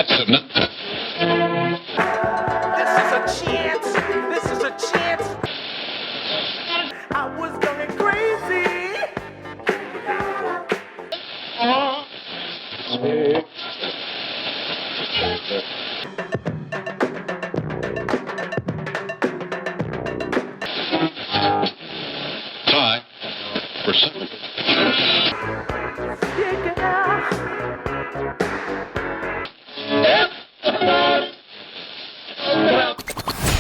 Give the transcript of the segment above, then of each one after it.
cats have not. This is a chance. This is a chance. I was going crazy. Tie for something.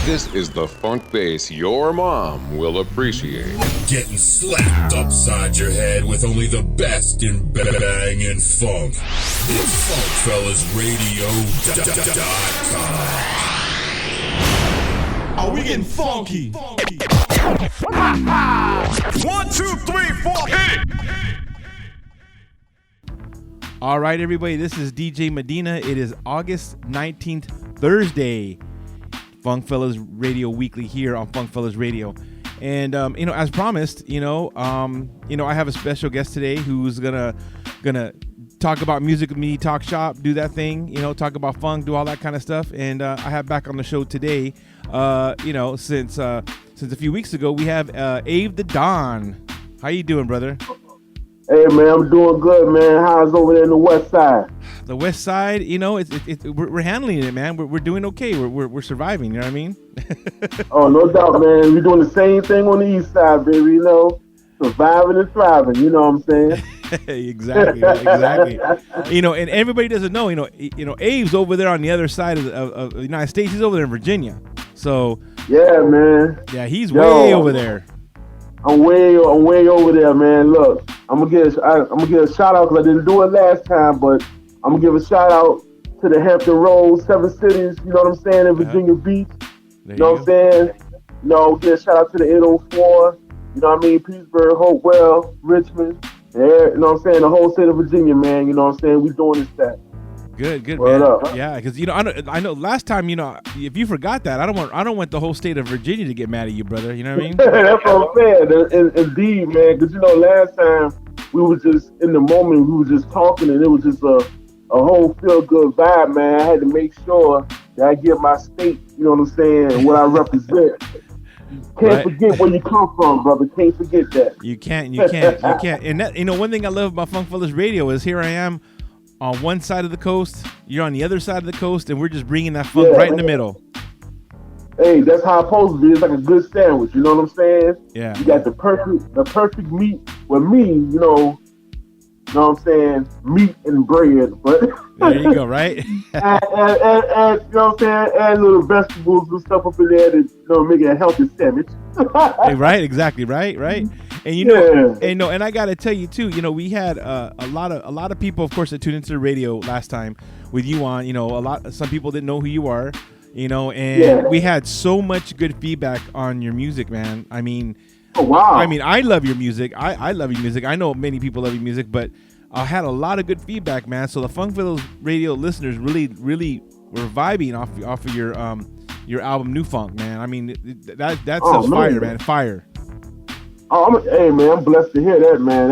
This is the funk bass your mom will appreciate. Getting slapped upside your head with only the best in banging funk. It's FunkFellasRadio.com. Are we getting funky? 1, 2, 3, 4, hit it! All right, everybody, this is DJ Medina. It is August 19th, Thursday. Funk Fellas Radio Weekly here on Funk Fellas Radio. And, as promised, I have a special guest today who's gonna talk about music with me, talk shop, do that thing, talk about funk, do all that kind of stuff. And I have back on the show today, since a few weeks ago, we have Ave The Don. How you doing, brother? Hey, man, I'm doing good, man. How's over there in the West Side? The West Side, we're handling it, man. We're doing okay. We're surviving. You know what I mean? Oh, no doubt, man. We're doing the same thing on the East Side, baby. Surviving and thriving. You know what I'm saying? Exactly. And everybody doesn't know. Abe's over there on the other side of the United States. He's over there in Virginia. So yeah, man. Yeah, he's way over there. I'm way over there, man. Look, I'm gonna give a shout out because I didn't do it last time, but I'm gonna give a shout out to the Hampton Roads, 7 cities. You know what I'm saying? In Virginia Beach. You know what I'm saying? Give a shout out to the 804. You know what I mean? Petersburg, Hopewell, Richmond. Yeah, you know what I'm saying? The whole state of Virginia, man. You know what I'm saying? We doing this that. Good, what man. Up? Yeah, because I know last time, if you forgot that, I don't want the whole state of Virginia to get mad at you, brother. You know what I mean? That's what I'm saying. Indeed, man. Because last time we were just in the moment, we were just talking, and it was just a whole feel good vibe, man. I had to make sure that I give my state, you know what I'm saying, and what I represent. Can't forget where you come from, brother. Can't forget that. You can't. And that, one thing I love about Funk Fellas Radio is here I am on one side of the coast, you're on the other side of the coast, and we're just bringing that funk right in the middle. Hey, that's how it's supposed to be. It's like a good sandwich, you know what I'm saying? Yeah. You got the perfect meat with me, you know what I'm saying? Meat and bread, but there you go, right? and you know what I'm saying? Add little vegetables and stuff up in there to make it a healthy sandwich. Hey, right, exactly, right. And I gotta tell you too, we had a lot of people, of course, that tuned into the radio last time with you on. Some people didn't know who you are, and we had so much good feedback on your music, man. I mean, oh, wow. I mean, I love your music. I love your music. I know many people love your music, but I had a lot of good feedback, man. So the Funk Fellas Radio listeners really were vibing off of your album New Funk, man. I mean, that's fire, man. Fire. Hey, man, I'm blessed to hear that, man.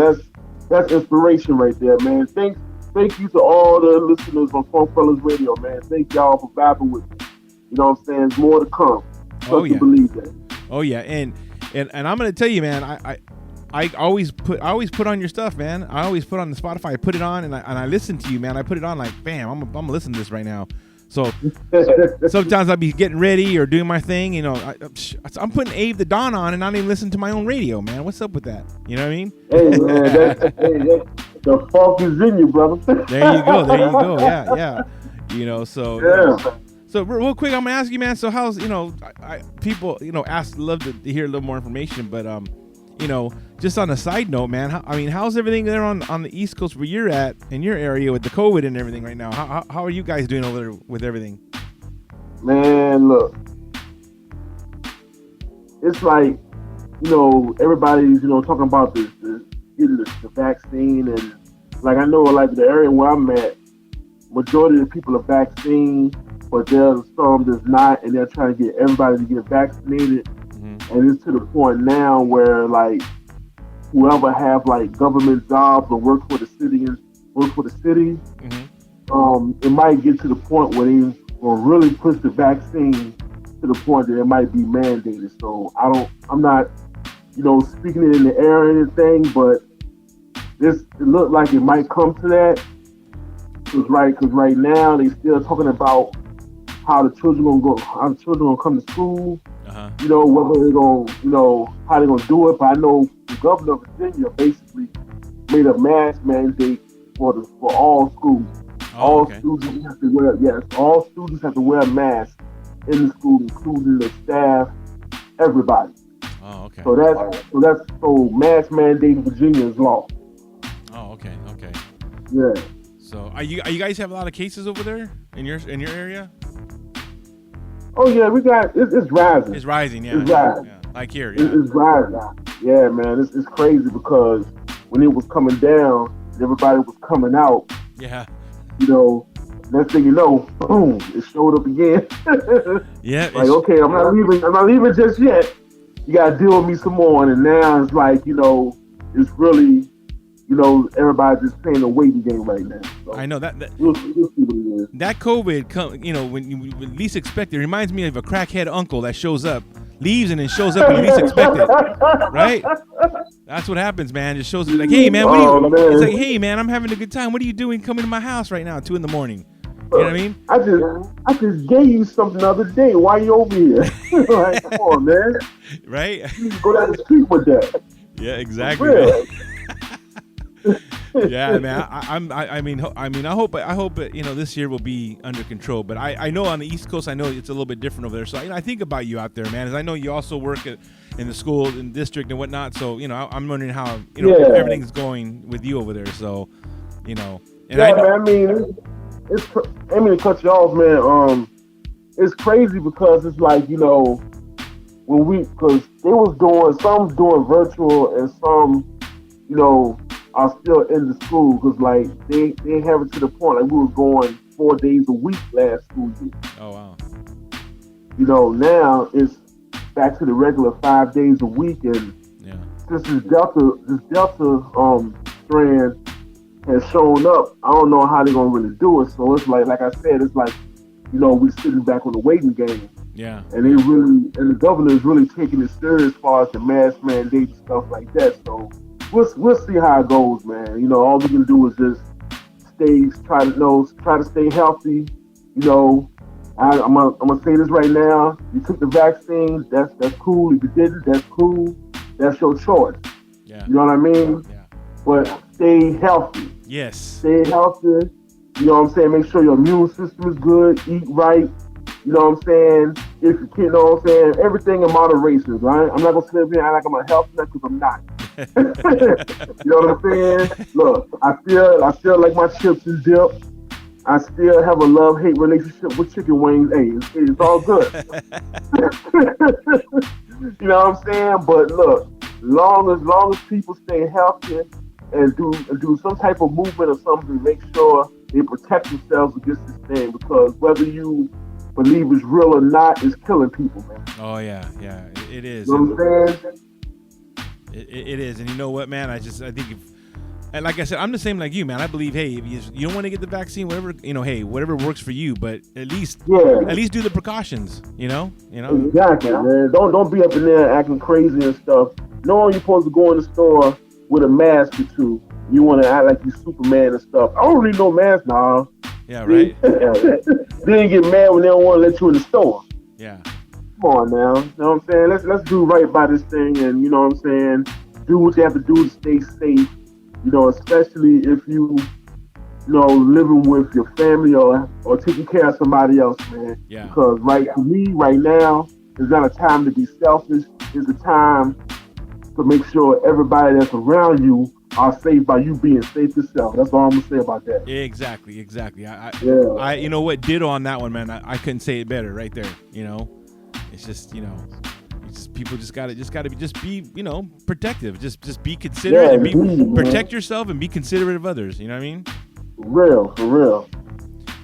That's inspiration right there, man. Thank you to all the listeners on Funk Fellas Radio, man. Thank y'all for vibing with me. You know what I'm saying? There's more to come. Oh yeah. Believe that. Oh yeah, and I'm gonna tell you, man. I always put on your stuff, man. I always put on the Spotify. I put it on and I listen to you, man. I put it on like, bam, I'm gonna listen to this right now. So sometimes I'll be getting ready or doing my thing, I'm putting Ave The Don on and I don't even listen to my own radio, man. What's up with that? You know what I mean? Hey, man, the funk is in you, brother. There you go. Yeah. So real quick, I'm gonna ask you, man. So how's people love to hear a little more information, but just on a side note, man. How's everything there on the East Coast where you're at in your area with the COVID and everything right now? How are you guys doing over there with everything? Man, look, it's like everybody's talking about getting the vaccine, and like I know like the area where I'm at, majority of the people are vaccinated. But there's some that's not, and they're trying to get everybody to get vaccinated. Mm-hmm. And it's to the point now where, like, whoever have, like, government jobs or work for the city, mm-hmm. it might get to the point where they will really push the vaccine to the point that it might be mandated. So I'm not, speaking it in the air or anything, but it looked like it might come to that. Cause right now they still talking about how the children gonna come to school. Whether they're gonna, how they're gonna do it. But I know the governor of Virginia basically made a mask mandate for all schools. All students have to wear all students have to wear a mask in the school, including the staff, everybody. Oh, okay. So mask mandate in Virginia is law. Oh, okay. Yeah. So are you guys have a lot of cases over there in your area? Oh yeah, we got it's rising. It's rising, yeah. It's rising. Yeah. Like here, yeah. It's rising. Yeah, man, it's crazy because when it was coming down, everybody was coming out. Yeah. Next thing you know, boom, it showed up again. Yeah. Like, okay, I'm not leaving just yet. You gotta deal with me some more. And now it's like, it's really, everybody's just playing a waiting game right now. So I know that we'll see what it is. that COVID, when you least expect it, reminds me of a crackhead uncle that leaves and then shows up when you least expect it, right? That's what happens, man. Just shows up like, hey, man, it's like, hey, man, I'm having a good time. What are you doing coming to my house right now at 2 a.m? You know what I mean? I just gave you something the other day. Why you over here? Like, come on, man. Right? You can go down the street with that. Yeah, exactly. Yeah, man. I hope this year will be under control. But I know on the East Coast, I know it's a little bit different over there. So I think about you out there, man. As I know you also work in the school and district and whatnot. So I'm wondering how everything's going with you over there. So and man. I mean to cut you off, man. It's crazy because it's like because they was doing virtual and some are still in the school because like they have it to the point like we was going 4 days a week last school year. Oh wow. Now it's back to the regular 5 days a week, and since this Delta strand has shown up, I don't know how they're gonna really do it. So it's like I said, it's like we're sitting back on the waiting game. Yeah. And the governor is really taking it serious as far as the mask mandate and stuff like that. So we'll see how it goes, man. All we can do is just try to stay healthy. I'm gonna say this right now. You took the vaccine, that's cool. If you didn't, that's cool. That's your choice. Yeah. You know what I mean? Yeah. But stay healthy. Yes. Stay healthy. You know what I'm saying? Make sure your immune system is good. Eat right. You know what I'm saying? If you can, you know what I'm saying? Everything in moderation, right? I'm not gonna sit here and act like I'm a health nut because I'm not. You know what I'm saying? Look, I feel like my chips and dip. I still have a love-hate relationship with chicken wings. Hey, it's all good. You know what I'm saying? But look, long as people stay healthy and do some type of movement or something to make sure they protect themselves against this thing, because whether you believe it's real or not, it's killing people, man. Oh yeah, it is. You know what I'm saying? It is, and you know what, man? I think and like I said, I'm the same like you, man. I believe, hey, if you don't want to get the vaccine, whatever, hey, whatever works for you, but at least do the precautions, Exactly, man. Don't be up in there acting crazy and stuff. Knowing you're supposed to go in the store with a mask or two, you want to act like you Superman and stuff. I don't need no mask now. Yeah, right. Then get mad when they don't want to let you in the store. Yeah. Come on now. You know what I'm saying? Let's do right by this thing, and you know what I'm saying? Do what you have to do to stay safe. Especially if you living with your family or taking care of somebody else, man. Yeah. Because for me, right now, is not a time to be selfish. It's a time to make sure everybody that's around you are safe by you being safe yourself. That's all I'm gonna say about that. Exactly. I you know what? Ditto on that one, man. I couldn't say it better right there. It's just people just gotta be protective. Just be considerate and protect yourself and be considerate of others. You know what I mean? For real.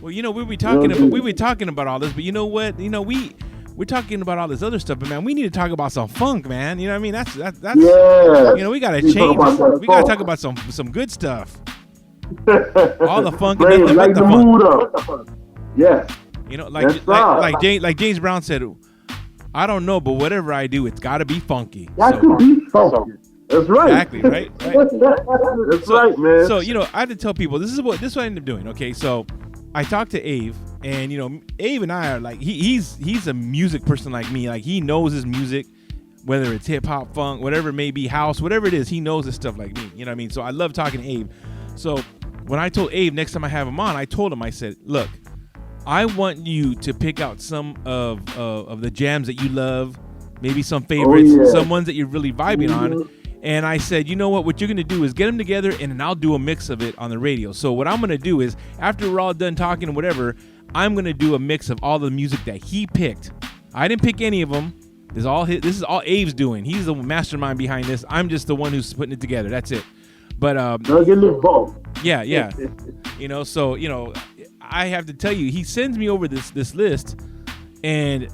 Well, we were talking about all this, but you know what? We're talking about all this other stuff, but man, we need to talk about some funk, man. You know what I mean? That's we gotta change. We gotta talk about some good stuff. All the funk and Right, nothing like but the the funk. mood up. Yes. You know, That's right. like James Brown said, I don't know, but whatever I do, it's got to be funky. Got to be funky. That's right. Exactly, right? That's right, man. So, you know, I have to tell people, this is what I ended up doing, okay? So, I talked to Ave, and, you know, Ave and I are like, he's a music person like me. Like, he knows his music, whether it's hip-hop, funk, whatever it may be, house, whatever it is, he knows his stuff like me. You know what I mean? So, I love talking to Ave. So, when I told Ave next time I have him on, I told him, I said, look, I want you to pick out some of the jams that you love, maybe some favorites, some ones that you're really vibing on. And I said, you know what you're going to do is get them together, and then I'll do a mix of it on the radio. So what I'm going to do is, after we're all done talking and whatever, I'm going to do a mix of all the music that he picked. I didn't pick any of them. This is all Ave's doing. He's the mastermind behind this. I'm just the one who's putting it together. That's it. But Don't get involved. yeah. You know, so, you know, I have to tell you, he sends me over this list, and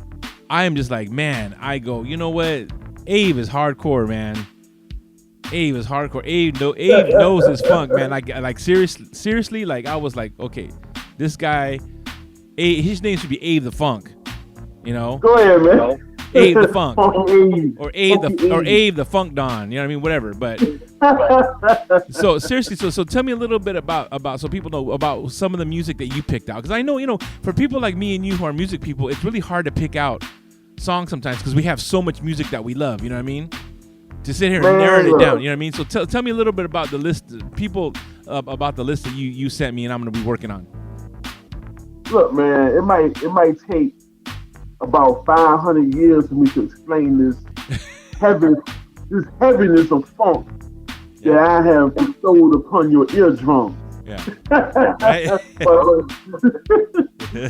I am just like, man, I go, you know what? Ave is hardcore, man. Ave is hardcore. Ave knows his funk, man. Like seriously, like I was like, okay, this guy, his name should be Ave the Funk, you know? Go ahead, man. Ave the Funk, or Ave the Funk Don, you know what I mean? Whatever. But so seriously, so tell me a little bit about so people know about some of the music that you picked out, because I know, you know, for people like me and you who are music people, it's really hard to pick out songs sometimes because we have so much music that we love. You know what I mean? To sit here and narrow it down, you know what I mean? So tell me a little bit about the list, people about the list that you sent me, and I'm going to be working on. Look, man, it might take about 500 years for me to explain this heaviness of funk that I have bestowed upon your eardrums. Yeah. But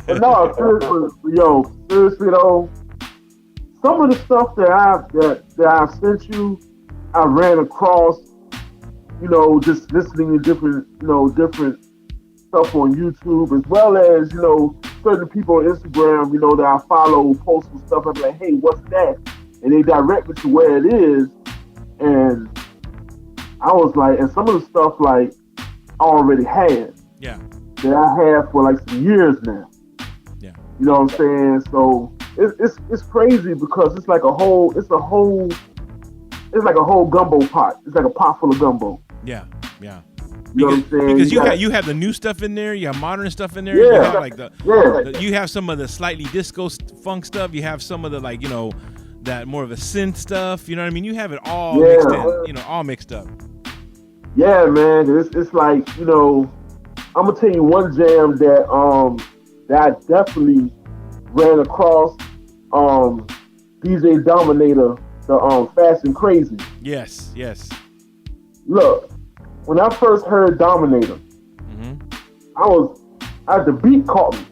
no, seriously though, some of the stuff that I've sent you, I ran across, you know, just listening to different stuff on YouTube, as well as, you know, certain people on Instagram, you know, that I follow, post some stuff. I'm like, hey, what's that? And they direct me to where it is. And I was like, and some of the stuff, like, I already had. Yeah. That I have for, like, some years now. Yeah. You know what I'm saying? So it's crazy because it's like a whole gumbo pot. It's like a pot full of gumbo. Yeah. You know what I'm saying? Because you have the new stuff in there, you have modern stuff in there. Yeah. You have like you have some of the slightly disco funk stuff. You have some of the, like, you know, that more of a synth stuff. You know what I mean? You have it all mixed in. You know, all mixed up. Yeah, man. It's like, you know, I'm gonna tell you one jam that I definitely ran across. DJ Dominator, the Fast and Crazy. Yes. Look, when I first heard Dominator, the beat caught me.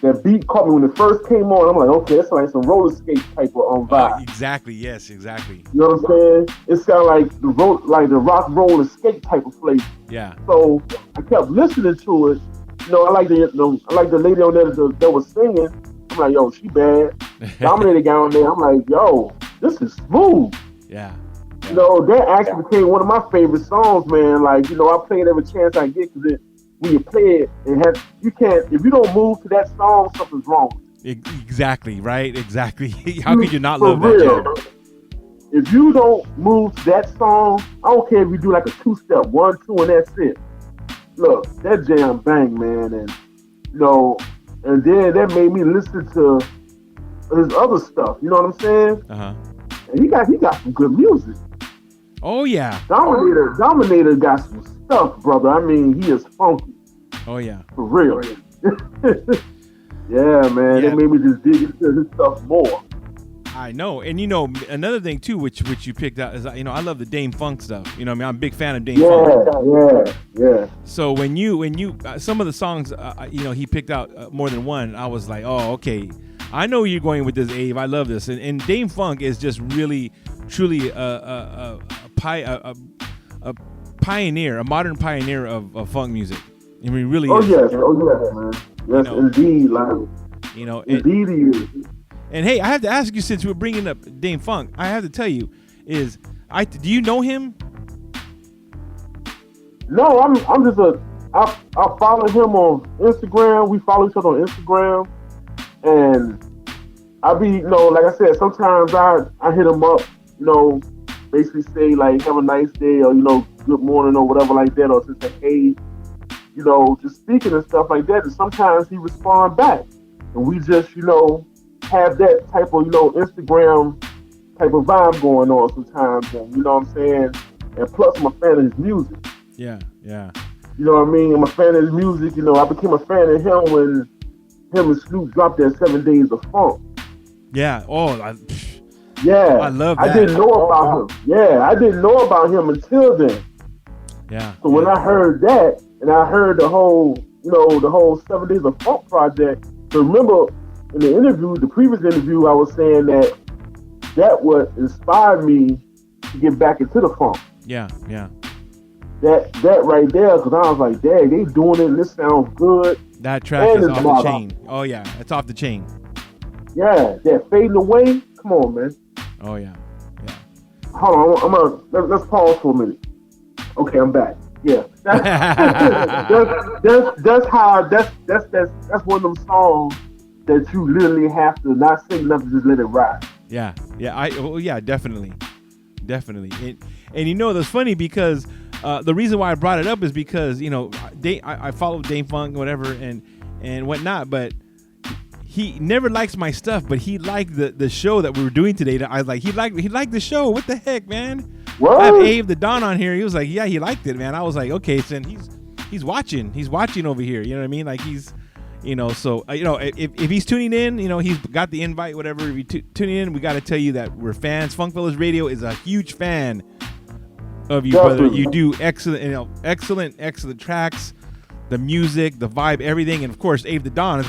That beat caught me when it first came on. I'm like, okay, it's like some roller skate type of vibe. Exactly. Yes. Exactly. You know what I'm saying? It's kind of like the rock roller skate type of flavor. Yeah. So I kept listening to it. You know, I like the lady on there that was singing. I'm like, yo, she bad. Dominator guy on there. I'm like, yo, this is smooth. Yeah. You know, that actually became one of my favorite songs, man. Like, you know, I play it every chance I get because when you play it, if you don't move to that song, something's wrong. Exactly, right? Exactly. How could you not love that jam? If you don't move to that song, I don't care if you do like a two-step, 1, 2, and that's it. Look, that jam bang, man. And, you know, and then that made me listen to his other stuff. You know what I'm saying? Uh-huh. And he got some good music. Oh, yeah. Dominator got some stuff, brother. I mean, he is funky. Oh, yeah. For real. Yeah, man. Yeah. It made me just dig into his stuff more. I know. And, you know, another thing, too, which you picked out is, you know, I love the Dame Funk stuff. You know what I mean? I'm a big fan of Dame Funk. Yeah. So when you some of the songs, you know, he picked out more than one, I was like, oh, okay. I know you're going with this, Ave. I love this. And Dame Funk is just really, truly a pioneer, a modern pioneer of funk music. I mean, really is. Yes, man. Yes, you know, indeed. Like, you know, indeed he is. And hey, I have to ask you, since we're bringing up Dame Funk, I have to tell you, do you know him? No, I'm just I follow him on Instagram. We follow each other on Instagram, and I be, like I said, sometimes I hit him up, basically say like have a nice day or good morning or whatever like that, or just say hey, just speaking and stuff like that. And sometimes he respond back, and we just have that type of Instagram type of vibe going on sometimes, and you know what I'm saying. And plus, I'm a fan of his music. Yeah, yeah. You know what I mean? I'm a fan of his music. I became a fan of him when him and Snoop dropped that 7 Days of Funk. Yeah. Oh, yeah. I love that. I didn't know about him. Yeah, I didn't know about him until then. Yeah. So when I heard that, and I heard the whole 7 Days of Funk project. So remember in the previous interview, I was saying that what inspired me to get back into the funk. Yeah, yeah. That right there, because I was like, dang, they doing it, and this sounds good. That track And is it's off modern. the chain. Oh yeah, it's off the chain. Yeah, that Fading Away. Come on, man. Oh yeah, yeah. Hold on, let's pause for a minute. Okay, I'm back. Yeah, that's one of them songs that you literally have to not say nothing, just let it ride. Yeah, yeah. Definitely. And that's funny because the reason why I brought it up is because I follow Dame Funk, whatever, and whatnot, but he never likes my stuff, but he liked the show that we were doing today. I was like, he liked the show. What the heck, man? What? I have Ave The Don on here. He was like, yeah, he liked it, man. I was like, okay, so he's watching over here. You know what I mean? Like he's, so if he's tuning in, he's got the invite, whatever. If you tuning in, we got to tell you that we're fans. Funk Fellas Radio is a huge fan of you, brother. You do excellent tracks. The music, the vibe, everything, and of course, Ave The Don is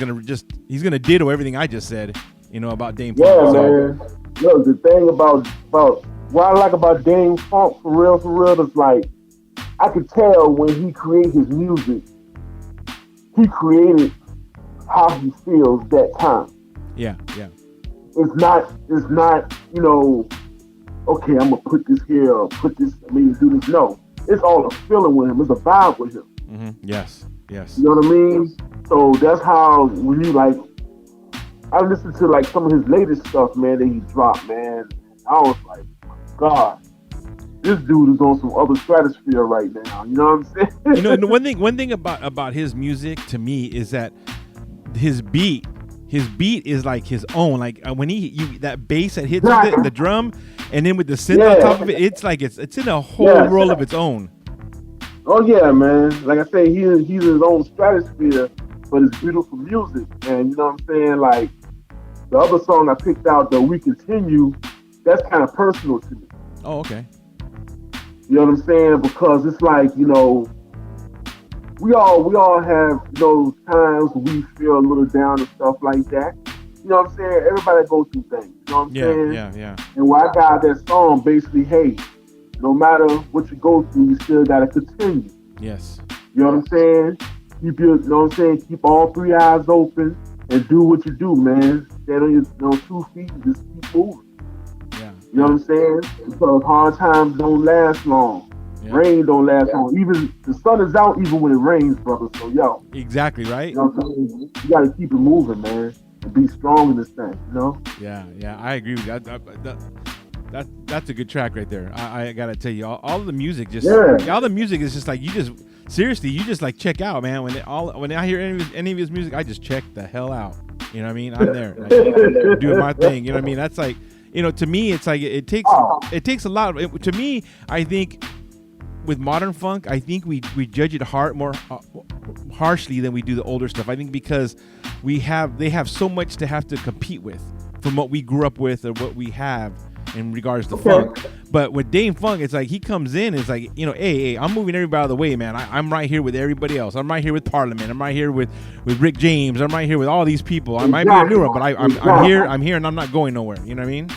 he's gonna ditto everything I just said, about Dame Funk. Yeah, man. Look, the thing about what I like about Dame Funk for real is like I could tell when he created his music, he created how he feels that time. Yeah. It's not, okay, I'm gonna put this here or do this. No, it's all a feeling with him. It's a vibe with him. Mm-hmm. Yes. You know what I mean? So that's how when you I listened to like some of his latest stuff, man, that he dropped, man. I was like, God, this dude is on some other stratosphere right now. You know what I'm saying? One thing about his music to me is that his beat is like his own. Like when that bass that his the drum, and then with the synth on top of it, it's like it's in a whole world of its own. Oh yeah, man. Like I say, he's his own stratosphere, but it's beautiful music. And you know what I'm saying? Like the other song I picked out, the We Continue, that's kind of personal to me. Oh, okay. You know what I'm saying? Because it's like, we all have those times when we feel a little down and stuff like that. You know what I'm saying? Everybody goes through things. You know what I'm saying? Yeah. And why I got that song, basically, hey, no matter what you go through, you still gotta continue. Yes. You know what I'm saying? Keep all three eyes open and do what you do, man. Stand on your 2 feet and just keep moving. Yeah. You know what I'm saying? Because hard times don't last long. Yeah. Rain don't last long. Even the sun is out even when it rains, brother. So Exactly right. you know what I'm saying? You gotta keep it moving, man, and be strong in this thing. Yeah. I agree with that. That's a good track right there. I gotta tell you, all of the music all the music is just like you just like check out, man. When I hear any of his music, I just check the hell out. You know what I mean? I'm there, like, doing my thing. You know what I mean? That's like, to me, it's like it takes a lot. To me, I think with modern funk, I think we judge it more harshly than we do the older stuff. I think because they have so much to have to compete with from what we grew up with or what we have in regards to funk. But with Dame Funk, it's like he comes in, it's like, hey, I'm moving everybody out of the way, man. I'm right here with everybody else. I'm right here with Parliament. I'm right here with Rick James. I'm right here with all these people. I might be a new one, but I'm here and I'm not going nowhere. You know what I mean?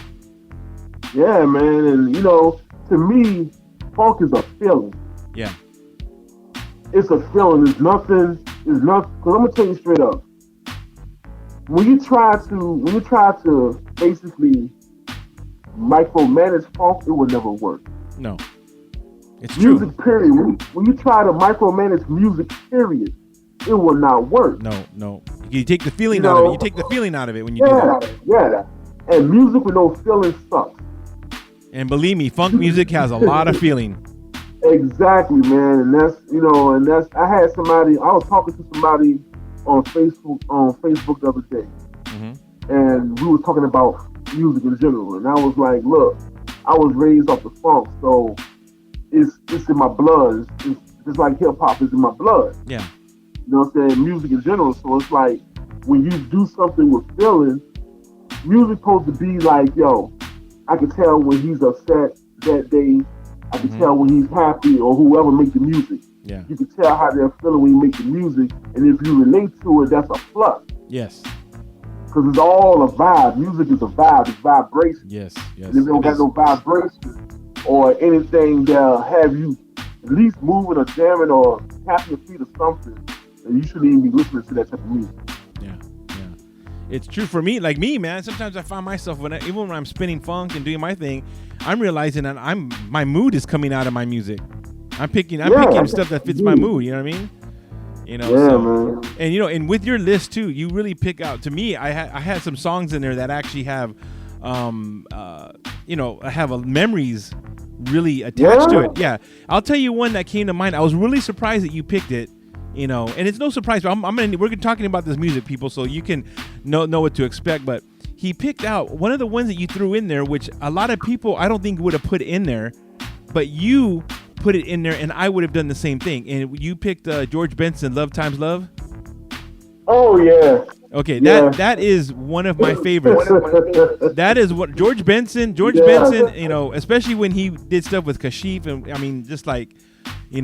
Yeah, man. And to me, funk is a feeling. Yeah. It's a feeling. It's nothing. Because I'm gonna tell you straight up. When you try to basically micromanage funk, it will never work. No. It's true. Music, period. When you try to micromanage music, period, it will not work. No. You take the feeling out of it. You take the feeling out of it when you do that. Yeah. And music with no feeling sucks. And believe me, funk music has a lot of feeling. Exactly, man. And that's I was talking to somebody on Facebook the other day. Mm-hmm. And we were talking about music in general. And I was like, look, I was raised off the funk, so it's in my blood. It's just like hip hop is in my blood. Yeah. You know what I'm saying? Music in general. So it's like when you do something with feeling, music supposed to be like, yo, I can tell when he's upset that day. I can tell when he's happy, or whoever makes the music. Yeah. You can tell how they're feeling when you make the music, and if you relate to it, that's a plus. Yes. Because it's all a vibe. Music is a vibe. It's vibration. Yes. And if you don't got no vibration or anything that'll have you at least moving or jamming or tapping your feet or something, then you shouldn't even be listening to that type of music. Yeah. It's true for me. Like me, man. Sometimes I find myself even when I'm spinning funk and doing my thing, I'm realizing that my mood is coming out of my music. I'm picking stuff that fits my mood. You know what I mean? Man. And and with your list too, you really pick out. To me, I had some songs in there that actually have, have memories really attached to it. Yeah, I'll tell you one that came to mind. I was really surprised that you picked it. And it's no surprise. But we're talking about this music, people, so you can know what to expect. But he picked out one of the ones that you threw in there, which a lot of people I don't think would have put in there, but you put it in there, and I would have done the same thing. And you picked George Benson, "Love Times Love." Oh yeah. Okay, that is one of my favorites. That is what George Benson, especially when he did stuff with Kashif, and I mean, just like,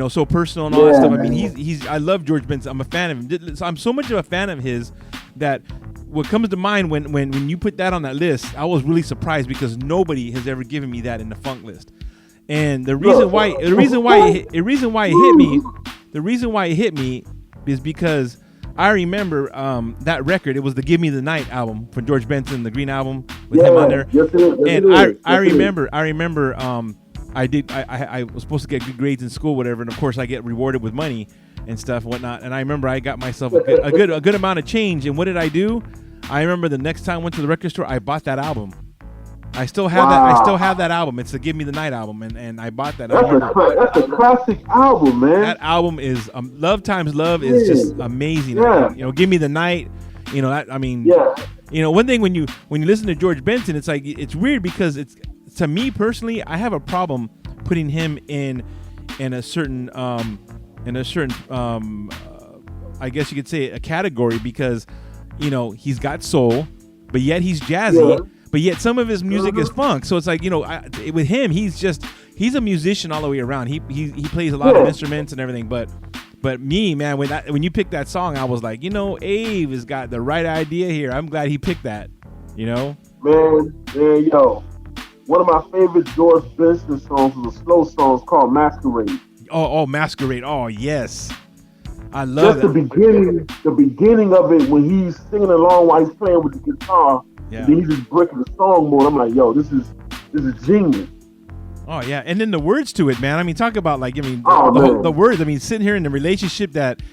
so personal and all that stuff. I mean, he's I love George Benson. I'm a fan of him. I'm so much of a fan of his that what comes to mind when you put that on that list, I was really surprised because nobody has ever given me that in the funk list. And the reason why it hit me is because I remember that record. It was the "Give Me the Night" album from George Benson, the Green Album with him on there. I remember. I was supposed to get good grades in school, whatever, and of course I get rewarded with money and stuff and whatnot. And I remember I got myself a good amount of change. And what did I do? I remember the next time I went to the record store, I bought that album. I still have that. I still have that album. It's the "Give Me the Night" album, and I bought that. That's a classic album, man. That album is "Love Times Love" is just amazing. Yeah. "Give Me the Night." One thing when you listen to George Benson, it's like it's weird because it's, to me personally, I have a problem putting him in a certain I guess you could say a category because he's got soul, but yet he's jazzy. Yeah. But yet some of his music is funk, so it's like with him, he's a musician all the way around. He plays a lot of instruments and everything. But me, man, when you picked that song, I was like, Ave has got the right idea here. I'm glad he picked that. Man, yo, one of my favorite George Benson songs was a slow song called "Masquerade." Oh, "Masquerade." Oh, yes. I love just the beginning of it when he's singing along while he's playing with the guitar. Yeah. And then he's just breaking the song mode. I'm like, yo, this is genius. Oh yeah, and then the words to it, man. I mean, talk about the words. I mean, sitting here in a relationship that,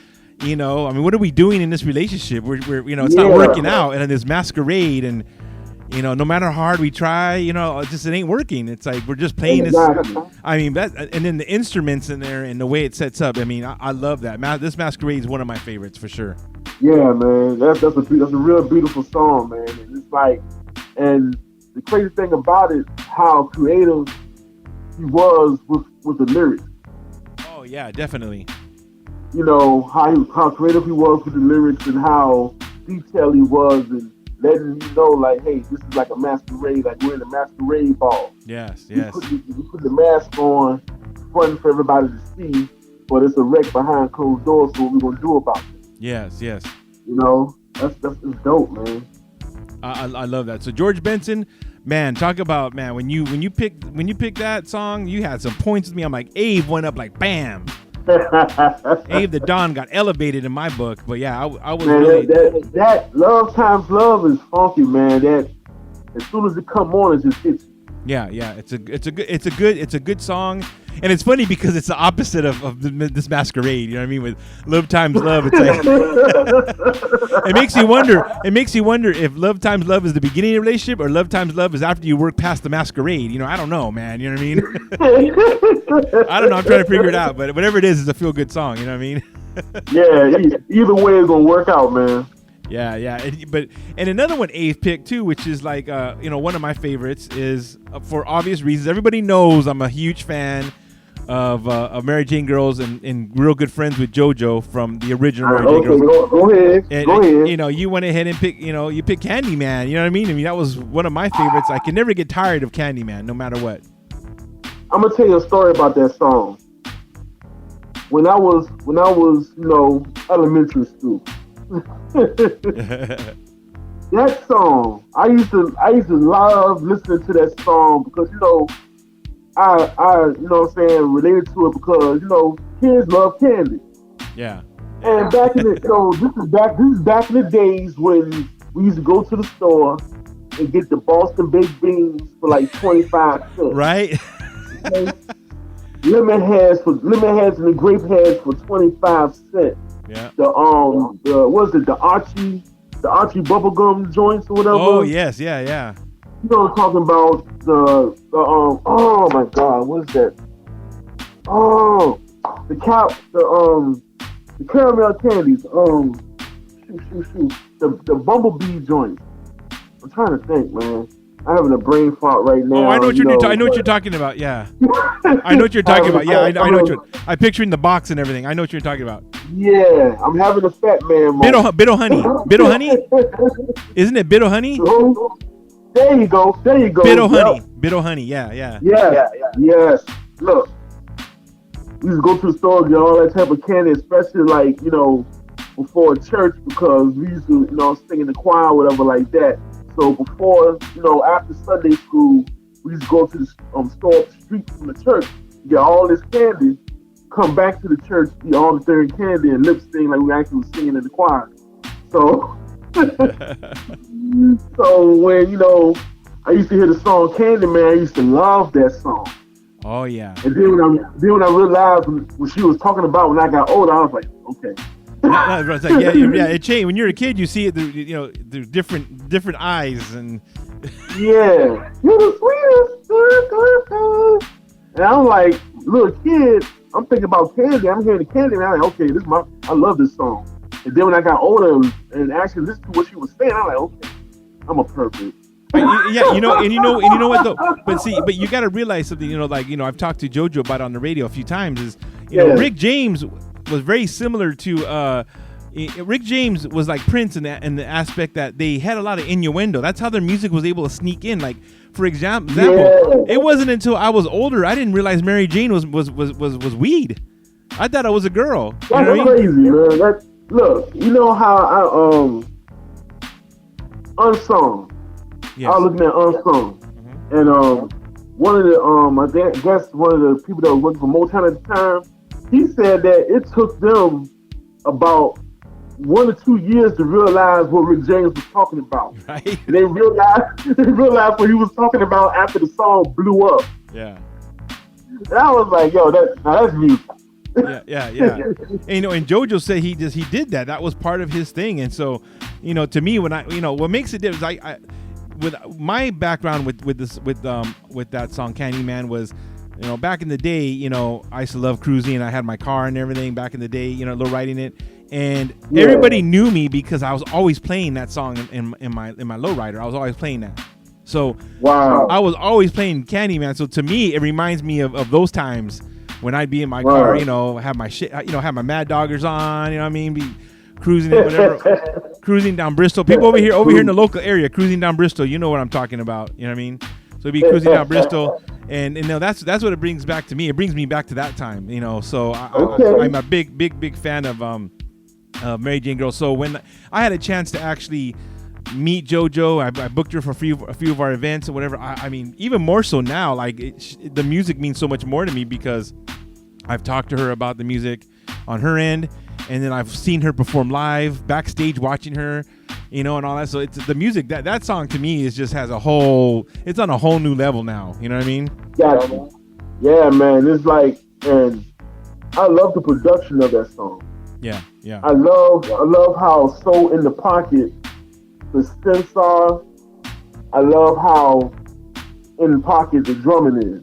what are we doing in this relationship? We're it's not working out, and then this masquerade, and no matter how hard we try, it ain't working. It's like we're just playing this. I mean, and then the instruments in there and the way it sets up. I mean, I love that. This Masquerade is one of my favorites for sure. Yeah, man, that's a real beautiful song, man. And it's like, and the crazy thing about it, how creative he was with the lyrics. Oh yeah, definitely. How creative he was with the lyrics and how detailed he was and letting you know, like, hey, this is like a masquerade, like we're in a masquerade ball. Yes. We put the mask on, fun for everybody to see, but it's a wreck behind closed doors. So what we gonna do about it? Yes. That's dope, man. I love that. So George Benson, man, talk about, man, when you picked that song, you had some points with me. I'm like, Ave went up like bam. Ave the Don got elevated in my book, but yeah, I was really that "Love Times Love" is funky, man. That as soon as it come on, it just hits you. Yeah, it's a good song, and it's funny because it's the opposite of this masquerade. You know what I mean? With Love Times Love, it's like it makes you wonder. It makes you wonder if Love Times Love is the beginning of a relationship or Love Times Love is after you work past the masquerade. You know, I don't know, man. You know what I mean? I don't know. I'm trying to figure it out, but whatever it is a feel good song. You know what I mean? Yeah, either way it's gonna work out, man. Yeah. And another one Ave picked too, which is like one of my favorites is for obvious reasons. Everybody knows I'm a huge fan of Mary Jane Girls and real good friends with JoJo from the original Mary Jane Girls. Go ahead. Go ahead. You went ahead and you picked Candyman. You know what I mean? I mean that was one of my favorites. I can never get tired of Candyman, no matter what. I'm gonna tell you a story about that song. When I was elementary school. That song, I used to love listening to that song because I related to it because kids love candy. Yeah. And back in the this is back in the days when we used to go to the store and get the Boston baked beans for like 25 cents. Right. Okay? Lemon heads and the grape heads for 25 cents. Yeah. The Archie bubblegum joints or whatever. Oh yes, yeah. You know what I'm talking about? The oh my God, what is that? Oh, the caramel candies. Shoot. The bumblebee joints. I'm trying to think, man. I'm having a brain fart right now. Oh, I know what you're talking about. Yeah, I know what you're talking about. Yeah, I know what you're. I'm picturing the box and everything. I know what you're talking about. Yeah, I'm having a fat man moment. Bit of honey. Isn't it bit of honey? There you go. Bit of honey. Yeah. Yes. Look, we used to go to the store and get all that type of candy, especially like before church because we used to sing in the choir or whatever like that. So before, after Sunday school, we used to go to the store up the street from the church, get all this candy, come back to the church, eat all the third candy, and lip sing like we actually was singing in the choir. So, when, I used to hear the song Candyman, I used to love that song. Oh, yeah. And then when I realized what she was talking about when I got older, I was like, okay. It's like, yeah, it changed. When you're a kid, you see it through, through different eyes and. Yeah, you're the sweetest. And I'm like, little kid, I'm thinking about candy. I'm hearing the candy, and I'm like, okay, I love this song. And then when I got older and actually listened to what she was saying, I'm like, okay, I'm a perfect. Yeah, you know what though. But you got to realize something. I've talked to JoJo about it on the radio a few times. Is Rick James was very similar to Rick James was like Prince in the aspect that they had a lot of innuendo. That's how their music was able to sneak in. Like for example, it wasn't until I was older I didn't realize Mary Jane was weed. I thought I was a girl. That's crazy, man. Look, you know how I Unsung. Yes. I was looking at Unsung, and one of the I guess one of the people that was working for Motown at the time, he said that it took them about 1 or 2 years to realize what Rick James was talking about. Right. They realized what he was talking about after the song blew up. Yeah. And I was like, yo, that's music. Yeah. And JoJo said he did that. That was part of his thing. And so, to me, when what makes it different is I with my background with that song Candyman was, back in the day, I used to love cruising and I had my car and everything back in the day, low riding it. And everybody knew me because I was always playing that song in my lowrider. I was always playing that. So wow. I was always playing Candyman. So to me, it reminds me of those times when I'd be in my car, have my shit, have my Mad Doggers on, be cruising it, whatever, cruising down Bristol. People over here in the local area, cruising down Bristol, you know what I'm talking about. You know what I mean? So it'd be cruising down Bristol, and that's what it brings back to me. It brings me back to that time, So I'm a big fan of Mary Jane Girl. So when I had a chance to actually meet JoJo, I booked her for a few of our events or whatever. I mean, even more so now, like the music means so much more to me because I've talked to her about the music on her end, and then I've seen her perform live backstage, watching her. you know, and all that. So it's the music that song to me is just has a whole. It's on a whole new level now. You know what I mean? Yeah, man. It's like, and I love the production of that song. Yeah. I love how so in the pocket the synths are. I love how in the pocket the drumming is.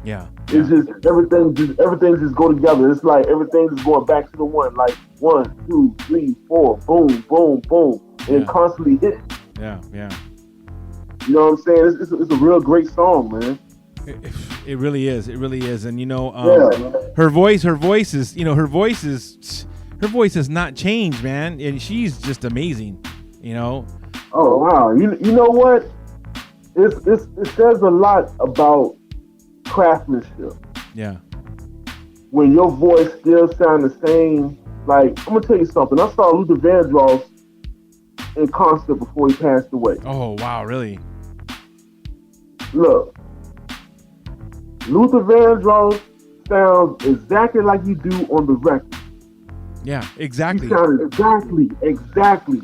Yeah. It's just everything just go together. It's like everything is going back to the one. Like 1, 2, 3, 4, boom, boom, boom, and it constantly hits. Yeah. You know what I'm saying? It's a real great song, man. It really is. It really is. And you know, her voice is, you know, her voice has not changed, man. And she's just amazing, you know. Oh wow. You know what? It says a lot about craftsmanship. Yeah. When your voice still sound the same. Like, I'm gonna tell you something. I saw Luther Vandross in concert before he passed away. Oh wow, really? Look, Luther Vandross sounds exactly like you do on the record. Yeah, exactly. He sounded exactly.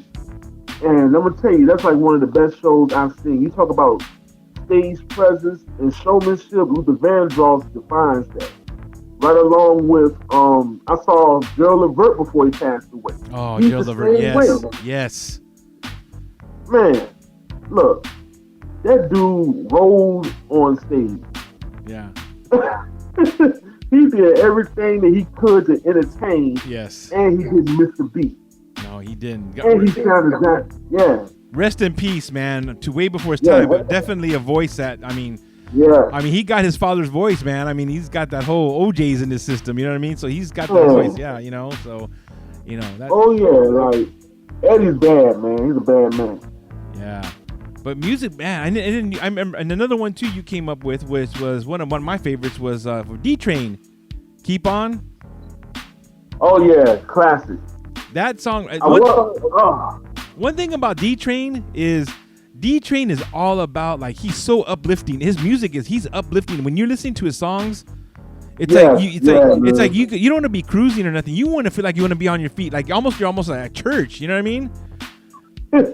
And I'm gonna tell you, that's like one of the best shows I've seen. You talk about stage presence and showmanship, Luther Vandross defines that. Right along with, I saw Gerald Levert before he passed away. Oh, Gerald Levert, yes. Man, look, that dude rolled on stage. Yeah. He did everything that he could to entertain. Yes. And he didn't miss the beat. No, he didn't. And he sounded that, yeah. Rest in peace, man. To way before his time, but definitely a voice that, I mean, he got his father's voice, man. I mean, he's got that whole OJ's in his system. You know what I mean? So he's got that voice, you know. So, you know. Like Eddie's bad, man. He's a bad man. Yeah. But music, man. I remember, and another one too you came up with, which was one of my favorites, was for D-Train. Keep On. Oh yeah, classic. That song. One thing about D-Train is all about, like, he's so uplifting. His music he's uplifting. When you're listening to his songs, it's like you don't want to be cruising or nothing. You want to feel like you want to be on your feet, like you're almost like at church. You know what I mean?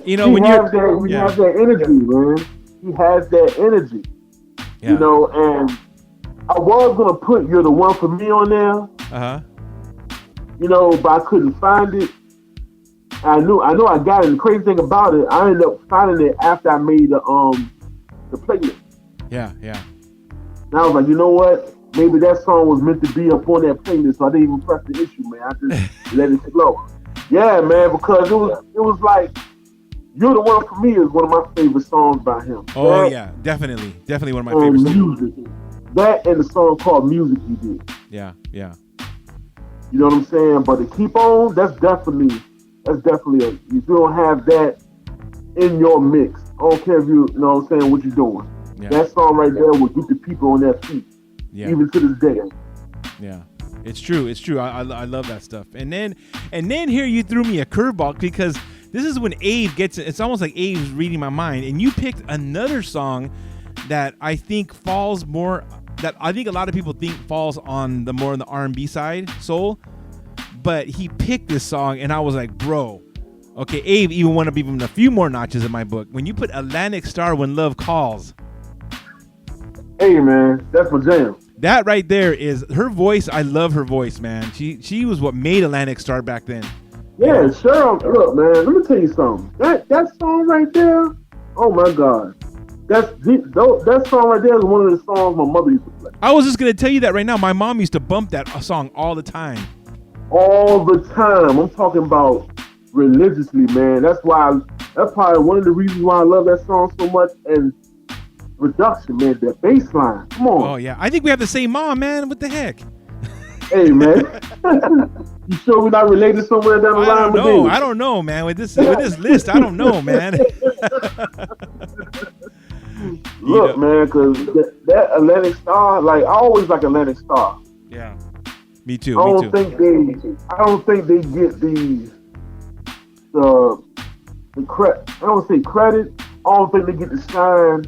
You know, he has that energy, man. He has that energy. Yeah. You know, and I was gonna put "You're the One for Me" on there. You know, but I couldn't find it. I know I got it. The crazy thing about it, I ended up finding it after I made the playlist. Yeah. And I was like, you know what? Maybe that song was meant to be up on that playlist, so I didn't even press the issue, man. I just let it flow. Yeah, man, because it was like, "You're the One for Me" is one of my favorite songs by him. Oh yeah, definitely one of my favorites. Music. That and the song called "Music" he did. Yeah. You know what I'm saying? But to Keep On, that's definitely if you don't have that in your mix, I don't care if you know what I'm saying, what you're doing. Yeah. That song right there will get the people on their feet, even to this day. Yeah, it's true. I love that stuff. And then here you threw me a curveball, because this is when Ave gets it. It's almost like Ave's reading my mind, and you picked another song that I think falls more. That I think a lot of people think falls on the more on the R&B side, soul. But he picked this song, and I was like, bro, okay, Ave even went up even a few more notches in my book. When you put Atlantic Star, When Love Calls. Hey, man, that's my jam. That right there is her voice. I love her voice, man. She was what made Atlantic Star back then. Yeah, sure. Look, man, let me tell you something. That song right there, oh my God. That song right there is one of the songs my mother used to play. I was just going to tell you that right now. My mom used to bump that song all the time. All the time. I'm talking about religiously, man. That's probably one of the reasons why I love that song so much. And production, man, that bass line. Come on. Oh yeah, I think we have the same mom, man. What the heck? Hey, man. You sure we're not related somewhere down the line? I don't know, man. With this list, I don't know, man. Look, man, because that Atlantic Star, like, I always like Atlantic Star. Yeah. Me too. I don't think they get the credit. I don't say credit. I don't think they get the shine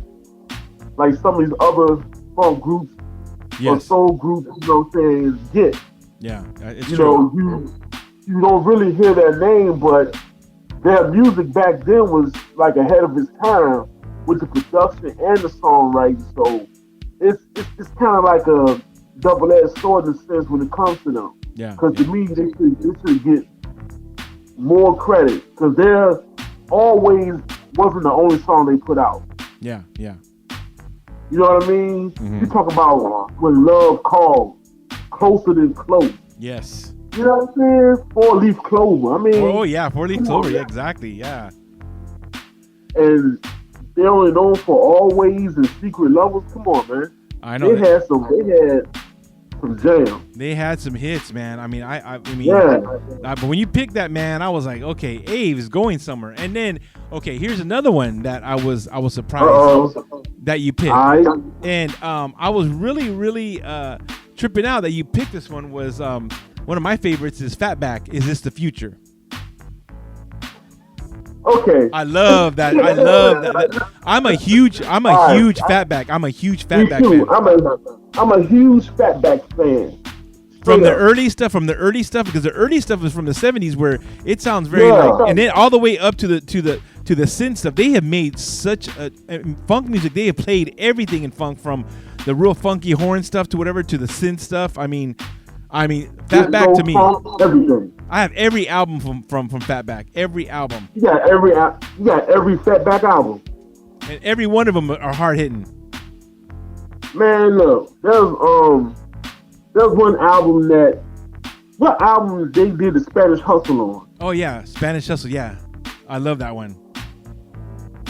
like some of these other funk groups or soul groups. You know what I'm saying? Get. Yeah, it's true. You know, you don't really hear their name, but their music back then was like ahead of its time with the production and the songwriting. So it's kind of like a double-edged sword in a sense when it comes to them. Yeah. Because to me, they should get more credit because they're always wasn't the only song they put out. Yeah. You know what I mean? Mm-hmm. You talk about when love calls, closer than close. Yes. You know what I'm saying? 4-leaf clover. I mean, Oh yeah, 4-leaf clover. Yeah, exactly. Yeah. And they're only known for Always and Secret Lovers. Come on, man. I know. They had some jam. They had some hits, man. I mean, I mean, Yeah. but when you picked that, man, I was like, okay, Ave is going somewhere. And then, okay, here's another one that I was surprised that you picked. And I was really tripping out that you picked this one. Was one of my favorites is Fatback. Is This the Future? Okay. I love that. I love that. I'm a huge Fatback. I'm a huge Fatback fan. I'm a huge Fatback fan. From the early stuff, because the early stuff is from the 70s where it sounds very like, and then all the way up to the synth stuff. They have made such a funk music. They have played everything in funk, from the real funky horn stuff to whatever to the synth stuff. I mean, Fatback to me. Everything. I have every album from Fatback. Every album. You got every Fatback album. And every one of them are hard hitting. Man, look, there's one album what album they did the Spanish Hustle on? Oh yeah, Spanish Hustle. Yeah, I love that one.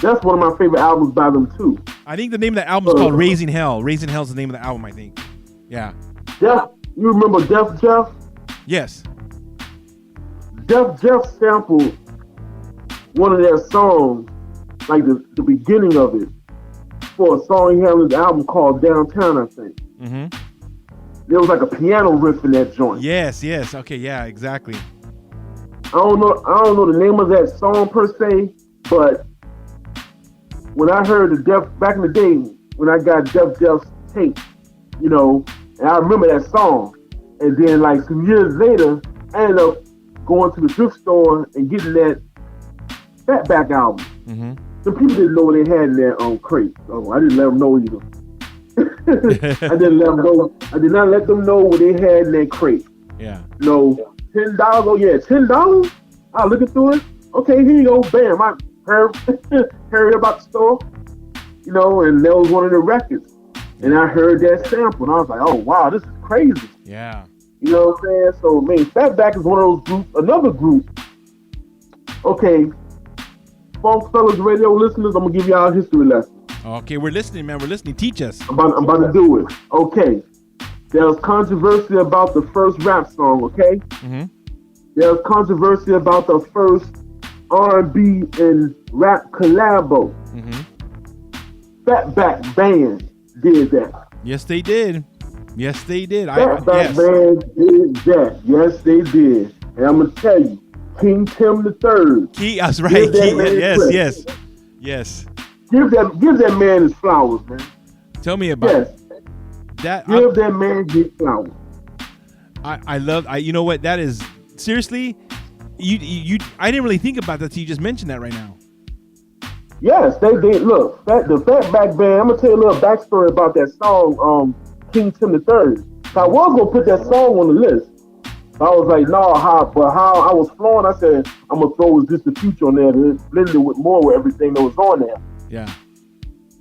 That's one of my favorite albums by them too. I think the name of that album is called Raising Hell. Raising Hell is the name of the album, I think. Yeah. You remember Def Jeff? Yes. Def Jeff sampled one of their songs, like the beginning of it, for a song he had on his album called Downtown, I think. Mm-hmm. There was like a piano riff in that joint. Yes. Okay. Yeah. Exactly. I don't know the name of that song per se, but when I heard back in the day when I got Def Jeff's tape, you know, and I remember that song, and then like some years later, I ended up going to the thrift store and getting that Fatback album. Mm-hmm. Some people didn't know what they had in their crate, so I didn't let them know either. I did not let them know what they had in their crate. Yeah. No, $10. Oh yeah, $10. I looking through it. Okay, here you go. Bam! I heard about the store, you know, and that was one of the records. And I heard that sample, and I was like, oh wow, this is crazy. Yeah. You know what I'm saying? So, man, Fatback is one of those groups. Another group. Okay, Funk Fellas Radio listeners, I'm gonna give y'all a history lesson. Okay, we're listening, man. We're listening. Teach us. I'm about to do it. Okay. There was controversy about the first rap song, okay? Mm-hmm. There was controversy about the first R&B and rap collabo. Mm-hmm. Fatback Band did that. Yes, they did. Fatback Band did that. Yes, they did. And I'm going to tell you, King Tim III. That's right. Yes. Give that man his flowers, man. Tell me about that. Give that man his flowers. I love. You know what? That is seriously. You. I didn't really think about that till you just mentioned that right now. Yes, they did. Look, the Fatback Band. I'm gonna tell you a little backstory about that song, King Tim III. I was gonna put that song on the list. I was like, no, how I was flowing, I said, I'm gonna throw Is This the Future on there to blend it with more with everything that was on there. Yeah.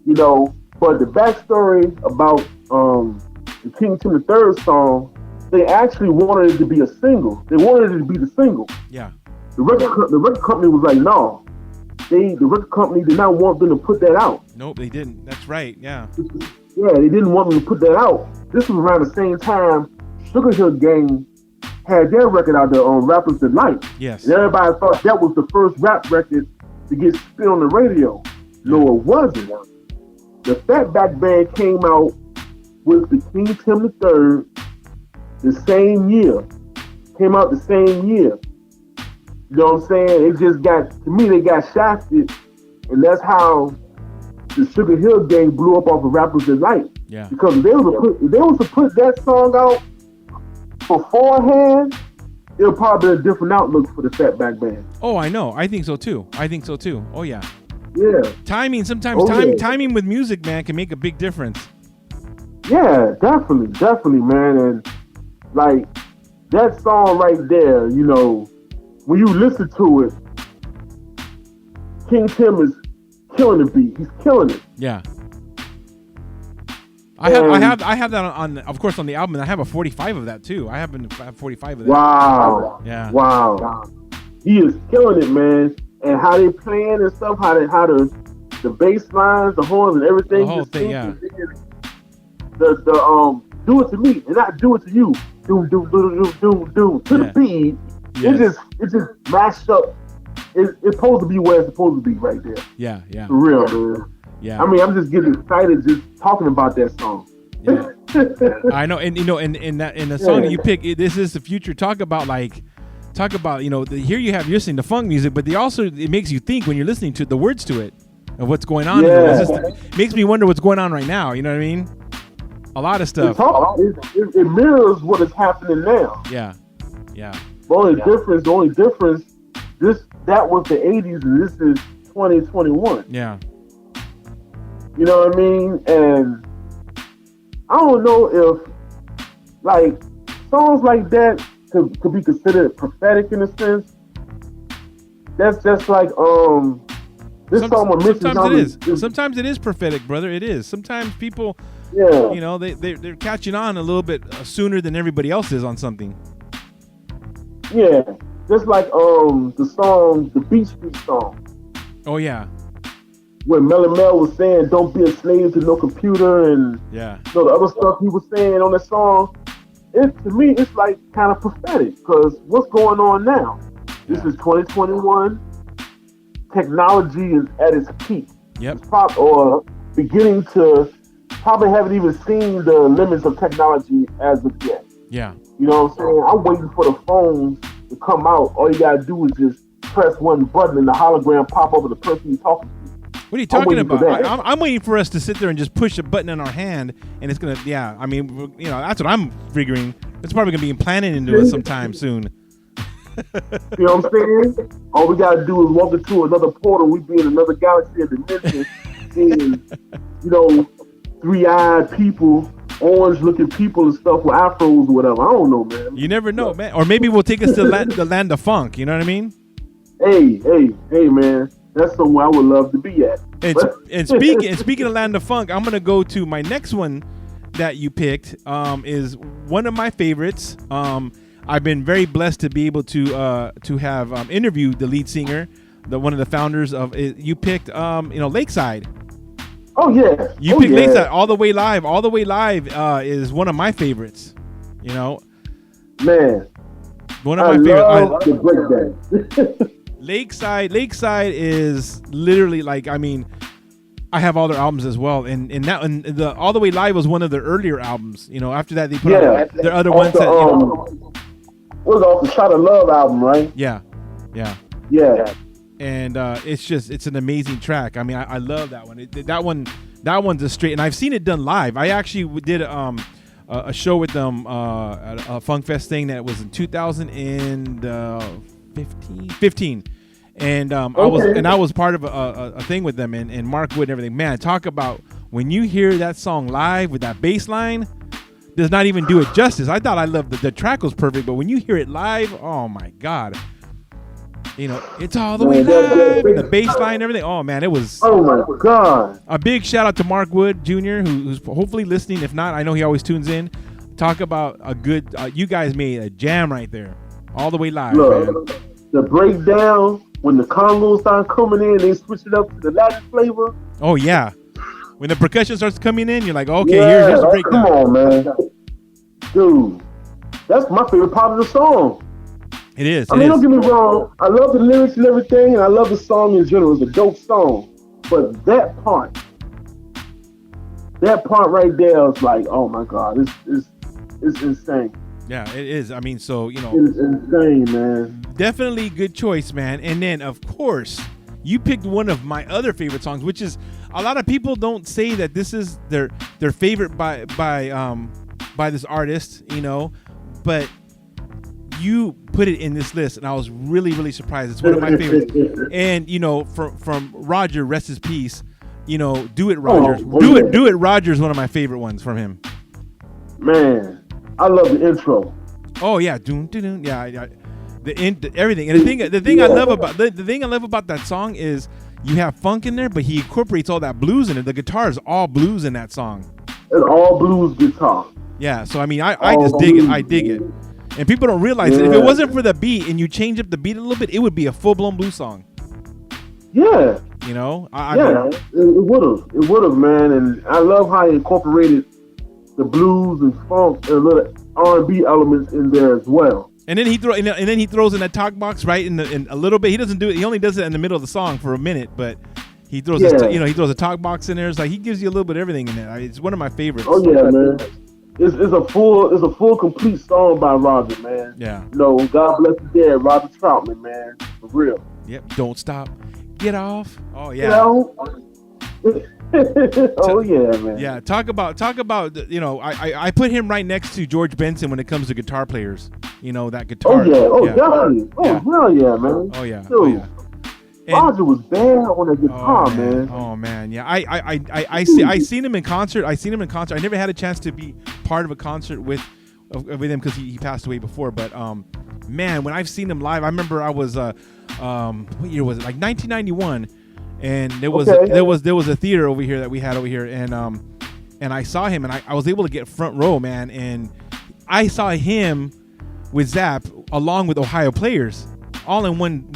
You know, but the backstory about the King Tim III song, they actually wanted it to be a single. They wanted it to be the single. Yeah. The record company was like, no. The record company did not want them to put that out. Nope, they didn't. That's right. Yeah. Yeah, they didn't want them to put that out. This was around the same time Sugar Hill Gang had their record out there on Rapper's Delight. Yes. And everybody thought that was the first rap record to get spit on the radio. No, it wasn't. The Fatback Band came out with the King Tim III the same year. Came out the same year. You know what I'm saying? It just they got shafted, and that's how the Sugar Hill Gang blew up off of Rapper's Delight. Yeah. Because if they was to put that song out beforehand, it'll probably be a different outlook for the Fatback Band. Oh, I know. I think so too. Oh yeah. Yeah. Timing. Sometimes timing with music, man, can make a big difference. Yeah, definitely, man. And like that song right there, you know, when you listen to it, King Tim is killing the beat. He's killing it. Yeah. I have that on of course on the album, and I have a 45 of that too. I have 45 of that. Wow. Yeah. Wow. He is killing it, man. And how they playing and stuff, how the bass lines, the horns, and everything. The whole thing, yeah. The do it to me and not do it to you. Do to the beat. Yes. It just mashed up. It's supposed to be where it's supposed to be right there. Yeah. For real, man. Yeah. I mean, I'm just getting excited just talking about that song. Yeah. I know, and you know, in the song that you pick, this is the future. Talk about you know, here you're listening to funk music, but it makes you think when you're listening to the words to it of what's going on. Yeah. It makes me wonder what's going on right now. You know what I mean? A lot of stuff. It mirrors what is happening now. Yeah. The only difference, that was the 80s and this is 2021. Yeah. You know what I mean? And I don't know if like songs like that could be considered prophetic in a sense. That's just like this song with Mrs. Sometimes it is. Sometimes it is prophetic, brother. It is. Sometimes people, you know, they're catching on a little bit sooner than everybody else is on something. Yeah, just like the song, the Beach Street song. Oh yeah. When Melly Mel was saying, "Don't be a slave to no computer," and yeah, you know, the other stuff he was saying on that song, to me, it's like kind of prophetic because what's going on now? This is 2021. Technology is at its peak. Yep. Or beginning to probably haven't even seen the limits of technology as of yet. Yeah. You know what I'm saying? I'm waiting for the phones to come out. All you gotta do is just press one button and the hologram pop over the person you're talking to. What are you talking about? I'm waiting for us to sit there and just push a button in our hand, and it's gonna. Yeah, I mean, you know, that's what I'm figuring. It's probably gonna be implanted into us sometime soon. You know what I'm saying? All we gotta do is walk into another portal. We be in another galaxy or dimension, seeing, you know, 3-eyed people, orange-looking people and stuff with afros or whatever. I don't know, man. You never know, man. Or maybe we'll take us to the land of funk. You know what I mean? Hey, man. That's somewhere I would love to be at. And speaking of land of funk, I'm gonna go to my next one that you picked. Is one of my favorites. I've been very blessed to be able to have interviewed the lead singer, one of the founders of it. You picked Lakeside. Oh yeah. You picked Lakeside. All the way live. All the way live is one of my favorites. You know, man. One of my favorites. I love the breakdown. Lakeside is literally like, I mean, I have all their albums as well, and the All the Way Live was one of their earlier albums. You know, after that they put out their other ones that was off the Shot of Love album, right? Yeah. And it's an amazing track. I mean, I love that one. That one's a straight, and I've seen it done live. I actually did a show with them at a Funk Fest thing that was in 2015. And I was part of a thing with them and Mark Wood and everything. Man, talk about when you hear that song live with that bass line, does not even do it justice. I thought I loved the track was perfect, but when you hear it live, oh my God. You know, it's all the way live, the bass line and everything. Oh man, it was. Oh my God. A big shout out to Mark Wood Jr., who's hopefully listening. If not, I know he always tunes in. Talk about a good, you guys made a jam right there. All the way live, Look, man. The breakdown, when the Congos start coming in, they switch it up to the Latin flavor. Oh yeah, when the percussion starts coming in, you're like, okay, here's the breakdown. Come on, man, dude, that's my favorite part of the song. It is. I mean, don't get me wrong. I love the lyrics and everything, and I love the song in general. It's a dope song, but that part right there is like, oh my God, it's insane. Yeah, it is. I mean, so, you know. It's insane, man. Definitely good choice, man. And then, of course, you picked one of my other favorite songs, which is, a lot of people don't say that this is their favorite by this artist, you know. But you put it in this list, and I was really, really surprised. It's one of my favorites. And from Roger, rest his peace. Do It Rogers. Do It Rogers, one of my favorite ones from him. Man, I love the intro. Oh yeah, doom, doom, yeah. Everything. And the thing I love about that song is you have funk in there, but he incorporates all that blues in it. The guitar is all blues in that song. It's all blues guitar. Yeah, so I mean, I just dig it. I dig it. And people don't realize that if it wasn't for the beat and you change up the beat a little bit, it would be a full-blown blues song. Yeah. I mean, it would have, man. And I love how he incorporated the blues and funk and little R&B elements in there as well. And then he throws in that talk box right in a little bit. He doesn't do it. He only does it in the middle of the song for a minute, but he throws he throws a talk box in there. It's like he gives you a little bit of everything in there. It's one of my favorites. Oh yeah, man. It's a full complete song by Roger, man. Yeah. God bless his dad, Roger Troutman, man, for real. Yep. Don't stop. Get off. Oh yeah. Oh yeah, man. Yeah. Talk about. I put him right next to George Benson when it comes to guitar players. That guitar. Oh yeah. Definitely. Oh hell yeah, man. Oh yeah. Dude. Oh yeah. Roger was bad on the guitar, man. Oh man, yeah. I seen him in concert. I never had a chance to be part of a concert with him because he passed away before. But man, when I've seen him live, I remember I was what year was it? Like 1991, and there was a theater over here that we had over here, and I saw him, and I was able to get front row, man, and I saw him with Zapp along with Ohio Players. All in one.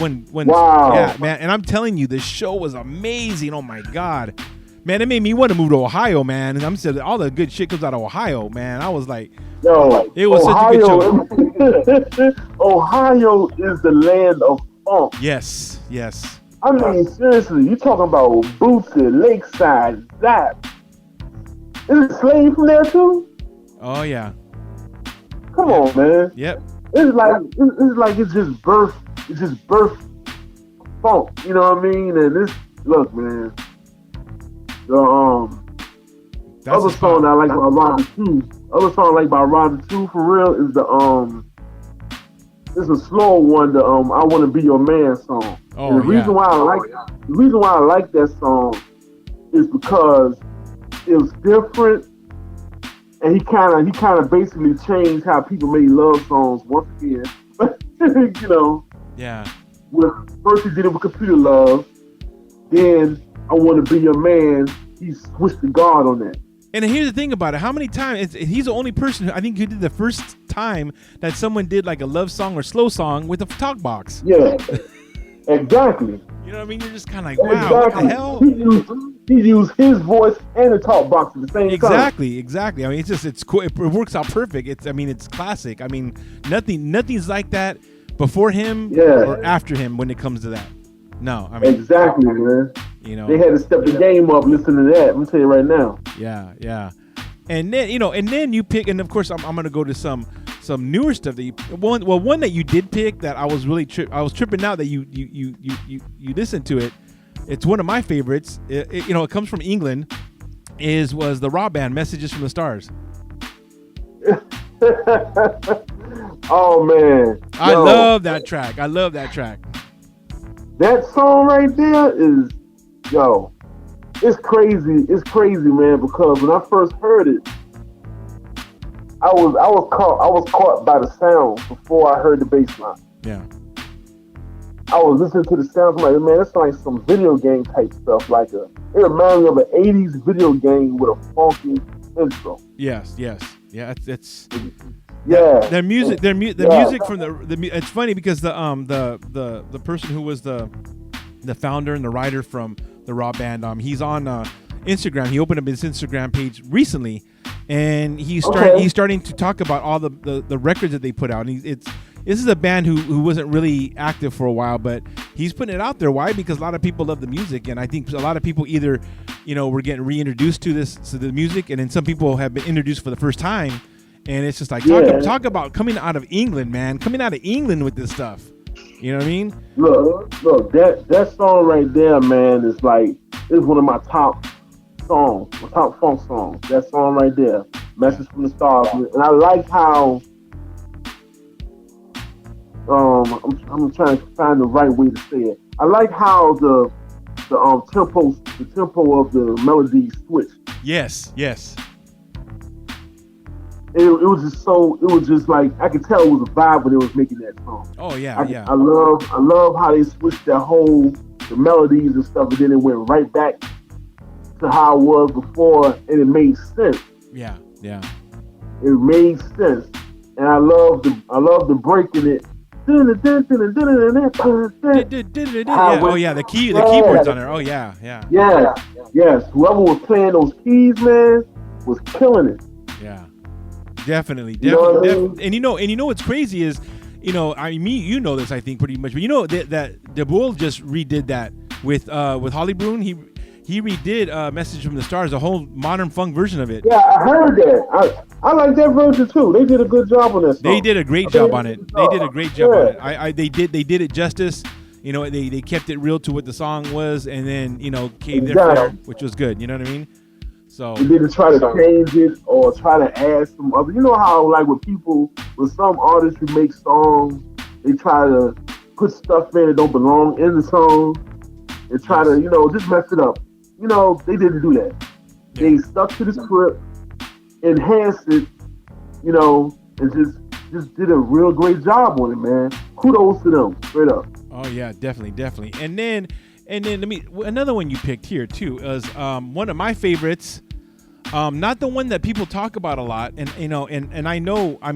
Wow. Yeah, man. And I'm telling you, the show was amazing. Oh my God, man, it made me want to move to Ohio, man. And I'm saying all the good shit comes out of Ohio, man. I was like, yo, it was Ohio, such a good show. Ohio is the land of funk. Yes. I mean, seriously, you talking about Bootsy, Lakeside, Zapp. Is it Slave from there too? Oh yeah. Come on, man. Yep. It's just birth. It's just birth funk. You know what I mean? And look, man. The other song I like by Roger too. Other song I like by Roger too, for real, is it's a slow one. The I Want to Be Your Man song. Oh, and the reason why I like that song is because it was different. And he kind of basically changed how people made love songs once again. Yeah. First he did it with Computer Love. Then I Want to Be Your Man. He switched to God on that. And here's the thing about it: how many times he's the only person who did the first time that someone did like a love song or slow song with a talk box. Yeah. Exactly. You know what I mean? You're just kind of like, wow, what the hell? He used his voice and the talk box at the same time. Exactly. I mean, it's cool. It works out perfect. It's classic. I mean, nothing's like that before him or after him when it comes to that. No, I mean, exactly, man. They had to step the game up. Listen to that. I'm gonna tell you right now. Yeah. And then you pick, and of course I'm gonna go to some newer stuff that one that you did pick that I was really tripping out that you listened to it. It's one of my favorites. It comes from England. Was the Raw Band Messages from the Stars. Oh man, I love that track. That song right there is, it's crazy. It's crazy, man. Because when I first heard it, I was caught by the sound before I heard the bass line. Yeah. I was listening to the sounds. I'm like, man, that's like some video game type stuff. It reminded me of an '80s video game with a funky intro. Yes. Yeah. It's. Yeah. Their music from the. It's funny because the person who was the founder and the writer from the Raw Band, he's on Instagram. He opened up his Instagram page recently, and he's starting to talk about all the records that they put out. And this is a band who wasn't really active for a while, but he's putting it out there. Why? Because a lot of people love the music, and I think a lot of people either, were getting reintroduced to the music, and then some people have been introduced for the first time, and it's just like talk about coming out of England, man, coming out of England with this stuff. You know what I mean? Look, that song right there, man, is one of my top songs, my top funk songs. That song right there, Message from the Stars, and I like how I'm trying to find the right way to say it. I like how the tempo of the melody switched. Yes. It was just like I could tell it was a vibe when they was making that song. Oh yeah. I love how they switched the melodies and stuff, and then it went right back to how it was before, and it made sense. Yeah. It made sense, and I love the break in it. Yeah. Oh yeah, the keyboards on there. Oh yeah. Yes. Whoever was playing those keys, man, was killing it. Yeah. Definitely. You know what I mean? And you know what's crazy is, you know this, I think, pretty much, but you know that De Boel just redid that with Holly Broon. He redid Message from the Stars, a whole modern funk version of it. Yeah, I heard that. I like that version too. They did a good job on that song. They did a great job on it. They did a great job on it. They did it justice. You know, they kept it real to what the song was, and then gave their fair, which was good. You know what I mean? So they didn't try to change it or try to add some other. You know how like with some artists who make songs, they try to put stuff in that don't belong in the song and try to just mess it up. They didn't do that. Yeah. They stuck to the script, enhanced it, and just did a real great job on it, man. Kudos to them, straight up. Oh yeah, definitely. And then another one you picked here too is one of my favorites. Not the one that people talk about a lot, and I know, I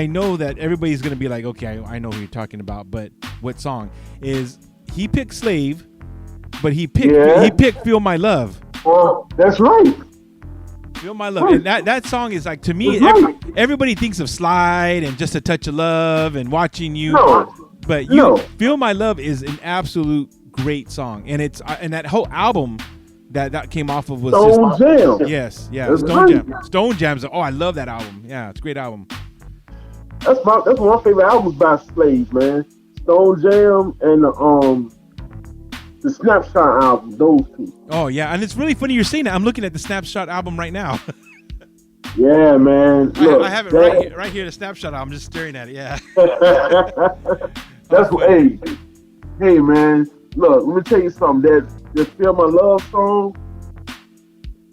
know that everybody's gonna be like, okay, I know who you're talking about, but what song is he picked? Slave, but he picked Feel My Love. Well, that's right. Feel My Love, and that song is like, to me, everybody thinks of Slide and Just a Touch of Love and Watching You. But Feel My Love is an absolute great song, and it's and that whole album that came off of was Stone Jam. Yes, That's Stone right. Jam. Stone Jam's. Oh, I love that album. Yeah, it's a great album. That's one of my favorite albums by Slave, man. Stone Jam and the Snapshot album. Those two. Oh yeah, and it's really funny you're saying that. I'm looking at the Snapshot album right now. Yeah, man. Look, I have it right here. The Snapshot album. I'm just staring at it. Yeah. That's what. Hey, man. Look, let me tell you something. That Feel My Love song.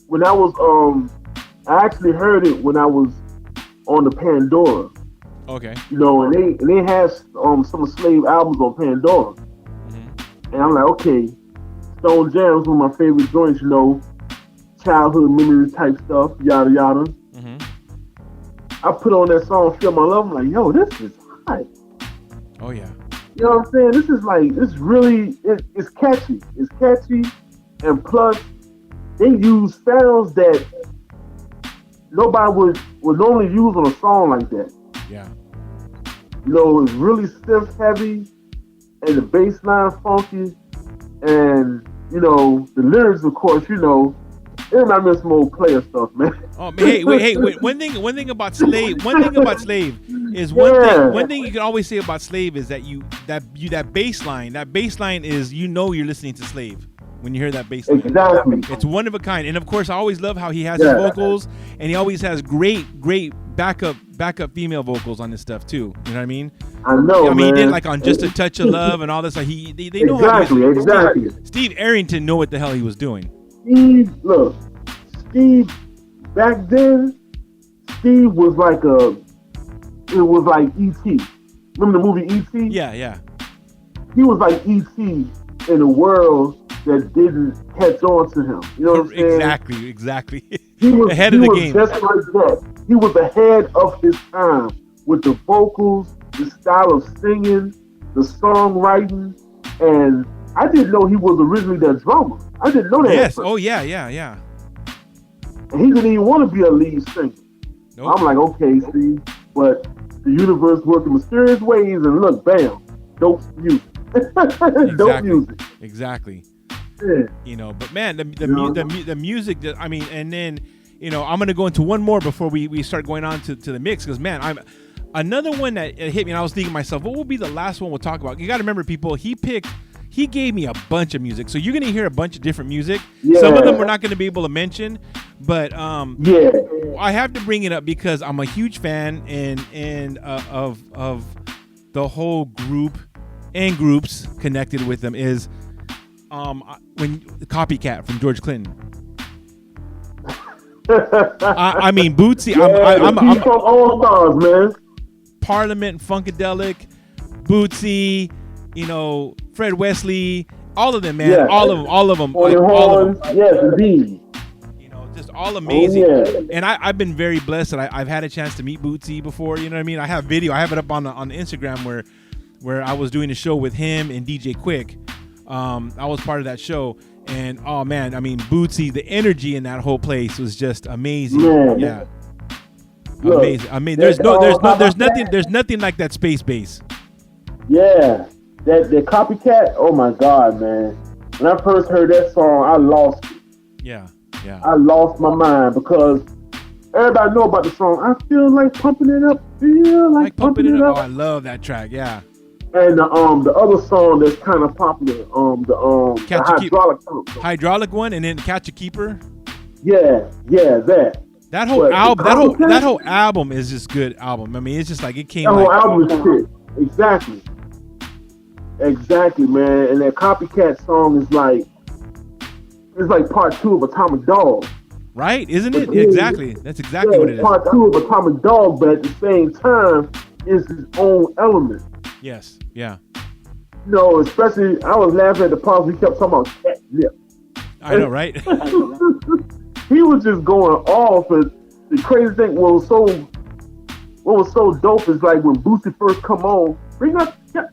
When I was I actually heard it when I was on the Pandora. Okay. And they had some Slave albums on Pandora, and I'm like, okay, Stone Jam is one of my favorite joints. Childhood memories type stuff, yada yada. I put on that song Feel My Love. I'm like, yo, this is hot. Oh yeah. You know what I'm saying? This is like, it's really, it's catchy. It's catchy, and plus, they use sounds that nobody would normally use on a song like that. Yeah. It's really synth heavy, and the bass line funky, and the lyrics, of course, it reminds me of some old player stuff, man. Oh, hey, wait. One thing about Slave. One thing you can always say about Slave is that bass line. That bass line is, you're listening to Slave when you hear that bass line. Exactly. It's one of a kind, and of course, I always love how he has his vocals, and he always has great backup female vocals on this stuff too. You know what I mean? I know. I mean, man. he did like on Just a Touch of Love and all this. Like they know exactly. Steve Arrington knew what the hell he was doing. Steve, back then, Steve was like E.T. Remember the movie E.T.? Yeah. He was like E.T. in a world that didn't catch on to him. You know what I'm saying? Exactly. He was ahead of the game. Just like that. He was ahead of his time with the vocals, the style of singing, the songwriting, and I didn't know he was originally that drummer. I didn't know that. Yes. Oh yeah. And he didn't even want to be a lead singer. Nope. I'm like, okay, see, but the universe worked in mysterious ways, and look, bam, dope music. Dope music. Exactly. Yeah. But man, the music that, I mean, and then, I'm going to go into one more before we start going on to the mix, because man, another one that hit me, and I was thinking to myself, what will be the last one we'll talk about? You got to remember, people, he gave me a bunch of music, so you're going to hear a bunch of different music. Yeah. Some of them we're not going to be able to mention, But Yeah. I have to bring it up because I'm a huge fan and of the whole group and groups connected with them is when Copycat from George Clinton. I mean Bootsy. I'm from All Stars, man. Parliament, Funkadelic, Bootsy, Fred Wesley, all of them, man. Yeah. All of them. All of them. Yes, indeed. Just all amazing. Oh, yeah. And I've been very blessed that I've had a chance to meet Bootsy before. You know what I mean? I have video. I have it up on Instagram where I was doing a show with him and DJ Quick. I was part of that show. And oh man, I mean Bootsy, the energy in that whole place was just amazing. Yeah. Look, amazing. I mean, there's nothing like that space bass. Yeah. That Copycat, oh my God, man. When I first heard that song, I lost it. Yeah. I lost my mind because everybody know about the song. I feel like pumping it up. Feel like pumping it up. Oh, I love that track. Yeah. And the other song that's kind of popular, the hydraulic one, and then Catch a Keeper. Yeah, that. That whole album, that whole album is just good album. I mean, it's just like it came. That whole album is shit. Exactly, man. And that Copycat song is like. It's like part 2 of Atomic Dog. Right? Isn't it? Exactly. That's exactly what it is. Part 2 of Atomic Dog, but at the same time, it's his own element. Yes. Yeah. Especially, I was laughing at the parts we kept talking about catnip. I know, right? He was just going off. And the crazy thing what was so dope is like when Bootsy first come on, bring up yeah,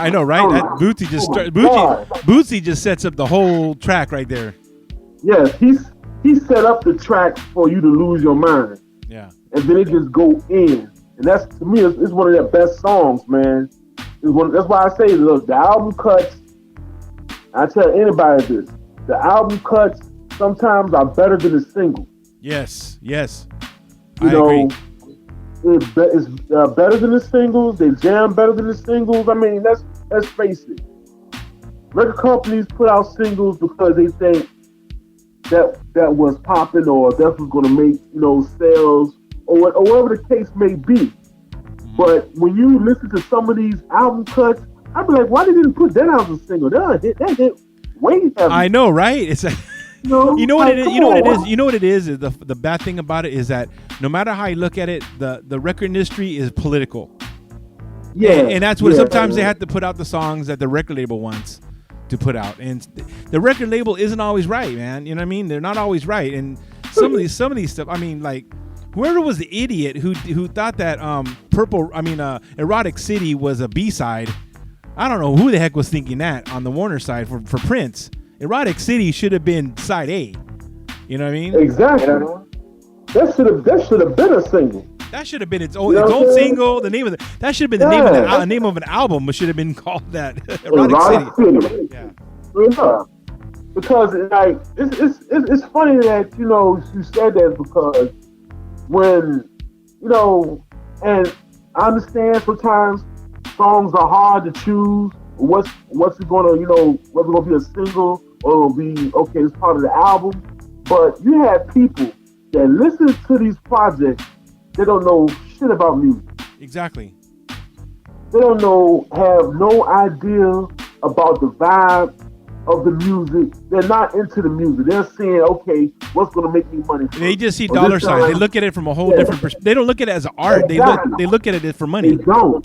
I know, right? That Bootsy just Bootsy just sets up the whole track right there. Yes, he set up the track for you to lose your mind. Yeah, and then it just go in, and that's to me, it's one of their best songs, man. That's why I say, look, the album cuts. I tell anybody this: the album cuts sometimes are better than the single. Yes, I agree. It's better than the singles. They jam better than the singles. I mean, let's face it. Record companies put out singles because they think that was popping or that was going to make sales or whatever the case may be. But when you listen to some of these album cuts, I'd be like, why they didn't put that out as a single? That hit way heavy. I know, right? It's like. You know what it is. You know what it is. Is the bad thing about it is that no matter how you look at it, the record industry is political. Yeah, and that's what sometimes they have to put out the songs that the record label wants to put out, and the record label isn't always right, man. You know what I mean? They're not always right, and some of these stuff. I mean, like whoever was the idiot who thought that Erotic City was a B-side. I don't know who the heck was thinking that on the Warner side for Prince. Erotic City should have been side A. You know what I mean? Exactly. That should have been a single. That should have been its own single. The name of that should have been the name of an album. It should have been called that. Erotic City. Yeah. Because like it's funny that you said that because when and I understand sometimes songs are hard to choose. What's it gonna whether it's gonna be a single or it'll be okay, it's part of the album. But you have people that listen to these projects, they don't know shit about music. Exactly. They don't have no idea about the vibe of the music. They're not into the music. They're saying, okay, what's gonna make me money? They just see dollar signs. They look at it from a whole different perspective. They don't look at it as art. Exactly. They look at it for money. They don't.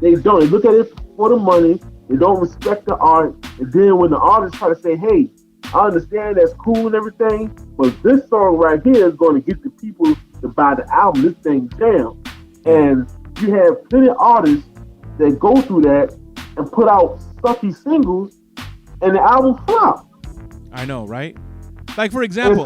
They look at it for the money. They don't respect the art. And then when the artists try to say, hey, I understand that's cool and everything, but this song right here is going to get the people to buy the album. This thing jam. And you have plenty of artists that go through that and put out sucky singles and the album flop. I know, right? Like for example,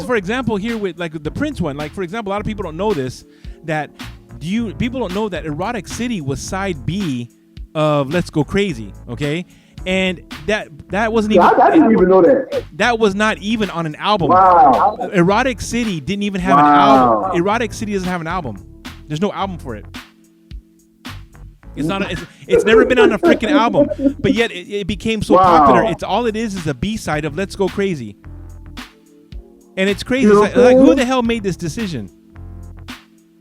for example here with like the Prince one, like for example, a lot of people don't know this, people don't know that Erotic City was side B of Let's Go Crazy, okay? And that wasn't even. I didn't even know that. That was not even on an album. Wow. Erotic City didn't even have an album. Erotic City doesn't have an album. There's no album for it. It's not. It's never been on a freaking album. But yet it became so popular. It's all it is a B-side of Let's Go Crazy. And it's crazy. You know It's what I'm like, who saying? the hell made this decision?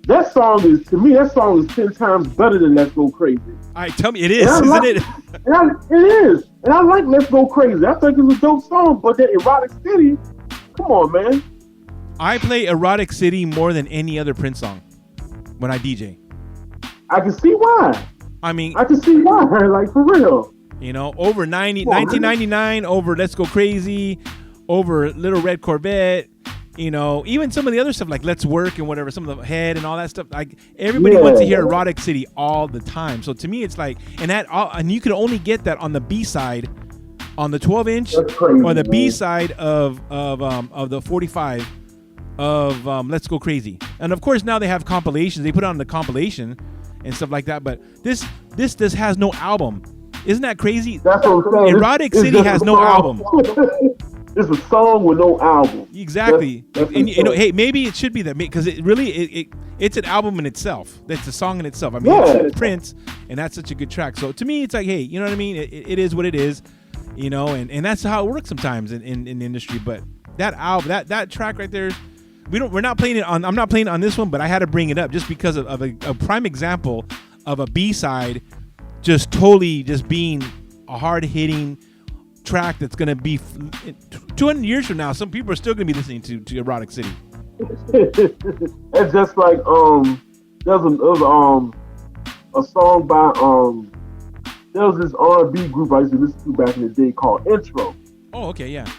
That song is 10 times better than Let's Go Crazy. All right, tell me, it is, And I isn't like- it? It is. And I like Let's Go Crazy. I think it's a dope song, but that Erotic City, come on, man. I play Erotic City more than any other Prince song when I DJ. I can see why. I mean, I can see why. Like, for real. you know, over 1999, over Let's Go Crazy, over Little Red Corvette, you know, even some of the other stuff like Let's Work and whatever, some of the Head and all that stuff. Like everybody wants to hear Erotic City all the time. So to me, it's like, and you can only get that on the B side, on the 12-inch, or the B side of the 45 of Let's Go Crazy. And of course now they have compilations. They put it on the compilation and stuff like that. But this has no album. Isn't that crazy? That's what I'm saying. Erotic It's City just has a no song. album. It's a song with no album. Exactly. That's And you know, insane. hey, maybe it should be that, because it really it's an album in itself. That's a song in itself. I mean, Yeah. it's Prince, and that's such a good track. So to me, it's like, hey, you know what I mean? It is what it is, you know, and that's how it works sometimes in the industry. But that album, that track right there, we're not playing it on. I'm not playing it on this one, but I had to bring it up just because of a prime example of a B-side just totally just being a hard-hitting track that's going to be 200 years from now. Some people are still going to be listening to Erotic City. It's just like there's a song by there was this R&B group I used to listen to back in the day called Intro, Oh, okay, yeah.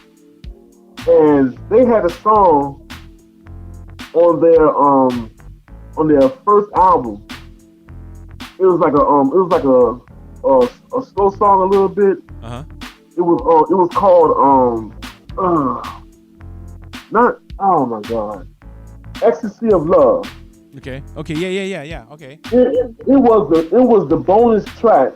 and they had a song on their first album. It was like a slow song a little bit. Uh-huh. It was called not, oh my God, Ecstasy of Love. Okay. Yeah. Okay. It was the bonus track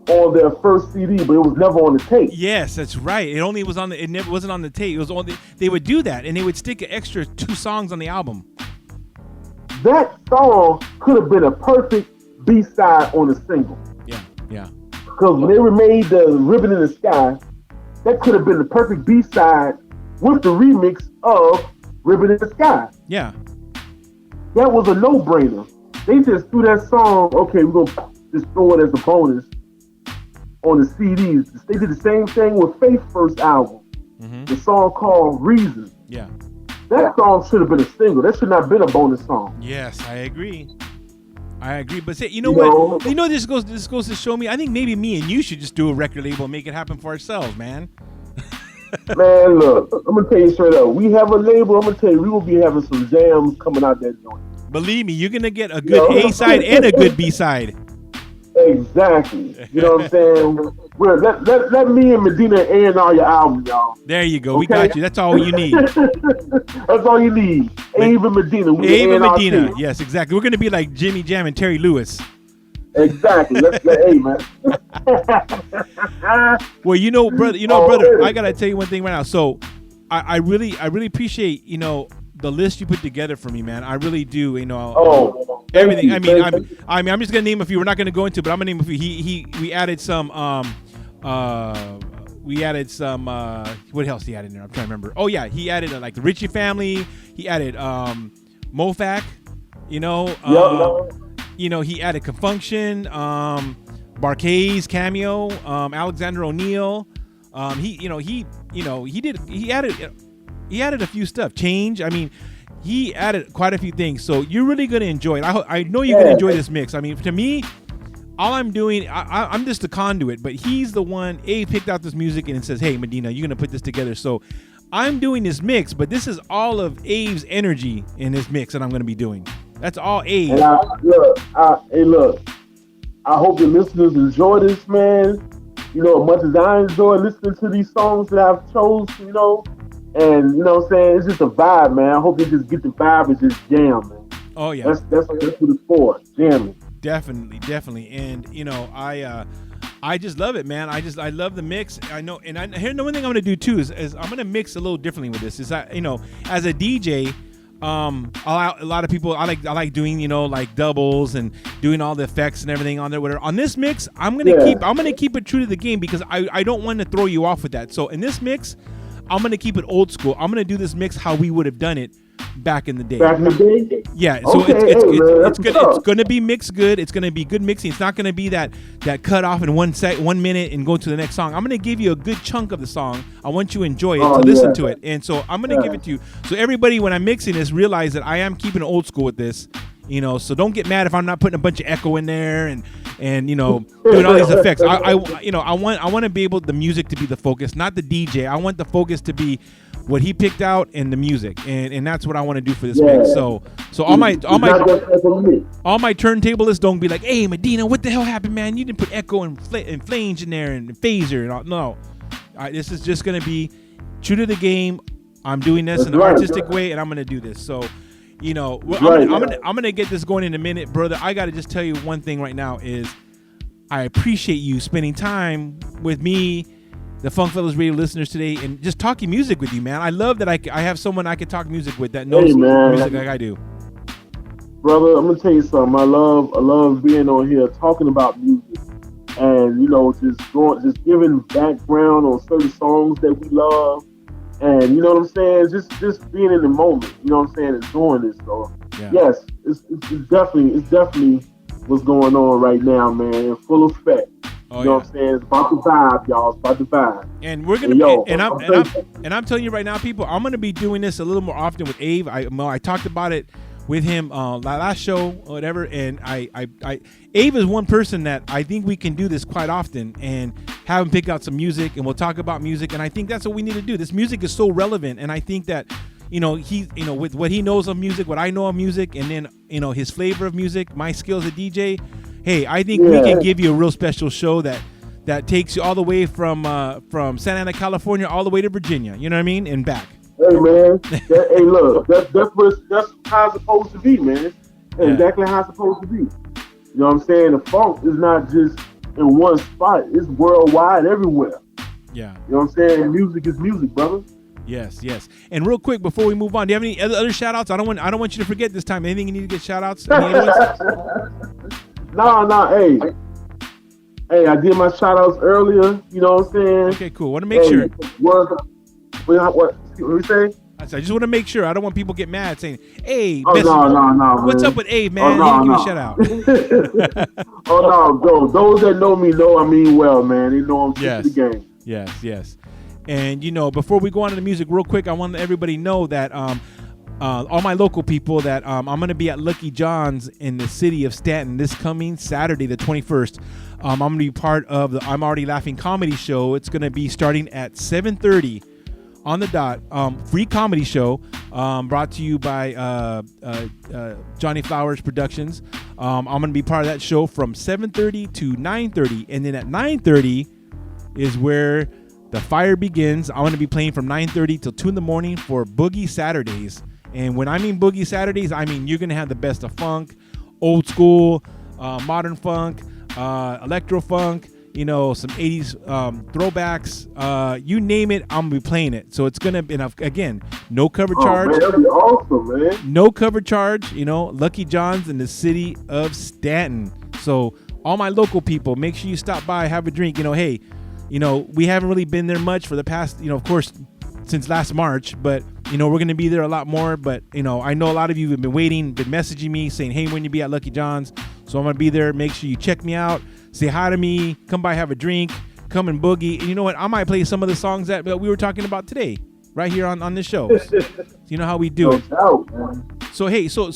on their first CD, but it was never on the tape. Yes, that's right. It only was on the. It never wasn't on the tape. It was on the. They would do that, and they would stick an extra 2 songs on the album. That song could have been a perfect B-side on a single. Yeah. Because when they remade the Ribbon in the Sky, that could have been the perfect B-side with the remix of Ribbon in the Sky. Yeah. That was a no-brainer. They just threw that song, okay, we're going to just throw it as a bonus on the CDs. They did the same thing with Faith's first album, the song called Reason. Yeah. That song should have been a single. That should not have been a bonus song. Yes, I agree. But say, you know what? You know, this goes to show me. I think maybe me and you should just do a record label and make it happen for ourselves, man. Man, look, I'm going to tell you straight up. We have a label. I'm going to tell you, we will be having some jams coming out that joint. Believe me, you're gonna get a good A side and a good B side. Exactly. You know what I'm saying? Let me and Medina A&R your album, y'all. There you go. We Okay. got you. That's all you need. That's all you need. Ava Medina. We Ava A&R Medina. too. Yes, exactly. We're gonna be like Jimmy Jam and Terry Lewis. Exactly. Hey, man. Well, brother, I gotta tell you one thing right now. So, I really appreciate the list you put together for me, man. I really do. Everything. Thank you. I'm just gonna name a few. We're not gonna go into, but I'm gonna name a few. We added some. What else he added in there? I'm trying to remember. Oh yeah, he added like the Ritchie family. He added Mofac. He added Confunction. Barkays cameo. Alexander O'Neal. He added a few stuff. Change. I mean, he added quite a few things. So you're really gonna enjoy it. I know you're gonna enjoy this mix. I mean, to me, all I'm doing, I'm just a conduit, but he's the one. Picked out this music and it says, "Hey, Medina, you're gonna put this together." So I'm doing this mix, but this is all of Abe's energy in this mix that I'm gonna be doing. That's all Abe. And look. I hope the listeners enjoy this, man. As much as I enjoy listening to these songs that I've chose, and what I'm saying, it's just a vibe, man. I hope they just get the vibe and just jam, man. Oh yeah, that's what it's for, jamming. Definitely, and I just love it, man. I love the mix. I know, and here the one thing I'm gonna do too is I'm gonna mix a little differently with this. Is that as a DJ, a lot of people I like doing like doubles and doing all the effects and everything on there. Whatever. On this mix, I'm gonna keep it true to the game because I don't want to throw you off with that. So in this mix, I'm gonna keep it old school. I'm gonna do this mix how we would have done it back in the day. Back in the day? Yeah, so Okay, it's gonna be mixed good. It's gonna be good mixing. It's not gonna be that cut off in 1 minute and go to the next song. I'm gonna give you a good chunk of the song. I want you to enjoy it, to listen to it, and so I'm gonna give it to you. So everybody, when I'm mixing this, realize that I am keeping it old school with this. So don't get mad if I'm not putting a bunch of echo in there and doing all these effects. I want to be able the music to be the focus, not the DJ. I want the focus to be what he picked out and the music, and that's what I want to do for this mix. So all my turntablists don't be like, hey Medina, what the hell happened, man? You didn't put echo and flange in there and phaser and all. No, this is just gonna be true to the game. I'm doing this in an artistic way, and I'm gonna do this. So. I'm gonna get this going in a minute, brother. I gotta just tell you one thing right now is I appreciate you spending time with me, the Funk Fellas Radio listeners today, and just talking music with you, man. I love that I have someone I can talk music with that knows music like I do. Brother, I'm gonna tell you something. I love being on here talking about music, and just giving background on certain songs that we love. And you know what I'm saying? Just being in the moment, you know what I'm saying, and doing this. So yes, it's definitely what's going on right now, man, in full effect. You know what I'm saying? It's about to vibe, y'all. It's about to vibe. And we're gonna I'm telling you right now, people, I'm gonna be doing this a little more often with Ave. I talked about it with him last show or whatever, and Ave is one person that I think we can do this quite often and have him pick out some music, and we'll talk about music, and I think that's what we need to do. This music is so relevant, and I think that he with what he knows of music, what I know of music, and then his flavor of music, my skills as a DJ, hey, I think we can give you a real special show that takes you all the way from Santa Ana, California, all the way to Virginia, you know what I mean, and back. Hey man, hey look, that's how it's supposed to be, man. That's exactly how it's supposed to be. You know what I'm saying? The funk is not just in one spot; it's worldwide, everywhere. Yeah. You know what I'm saying? Music is music, brother. Yes. And real quick before we move on, do you have any other shout outs? I don't want you to forget this time. Anything you need to get shout outs? No, hey, I did my shout outs earlier. You know what I'm saying? Okay, cool. Want to make sure. What you say? I just want to make sure. I don't want people to get mad saying, "Hey, no, what's up with Abe, man? Give me a shout out." Bro. Those that know me know I mean well, man. They know I'm true to the game. Yes. And before we go on to the music, real quick, I want everybody to know that all my local people that I'm going to be at Lucky John's in the city of Stanton this coming Saturday, the 21st. I'm going to be part of the I'm Already Laughing comedy show. It's going to be starting at 7:30. On the dot, free comedy show brought to you by Johnny Flowers Productions. I'm going to be part of that show from 7:30 to 9:30, and then at 9:30 is where the fire begins. I'm going to be playing from 9:30 till 2 in the morning for Boogie Saturdays. And when I mean Boogie Saturdays, I mean you're going to have the best of funk, old school, modern funk, electro funk, some 80s throwbacks, you name it, I'm going to be playing it. So it's going to be, again, no cover charge. Man, that'd be awesome, man. No cover charge, Lucky John's in the city of Stanton. So all my local people, make sure you stop by, have a drink. Hey, we haven't really been there much for the past, of course, since last March, but, we're going to be there a lot more. But, I know a lot of you have been waiting, been messaging me saying, hey, when you be at Lucky John's? So I'm going to be there. Make sure you check me out. Say hi to me, come by, have a drink, come and boogie. And you know what? I might play some of the songs that we were talking about today, right here on this show. So you know how we do it. So hey, so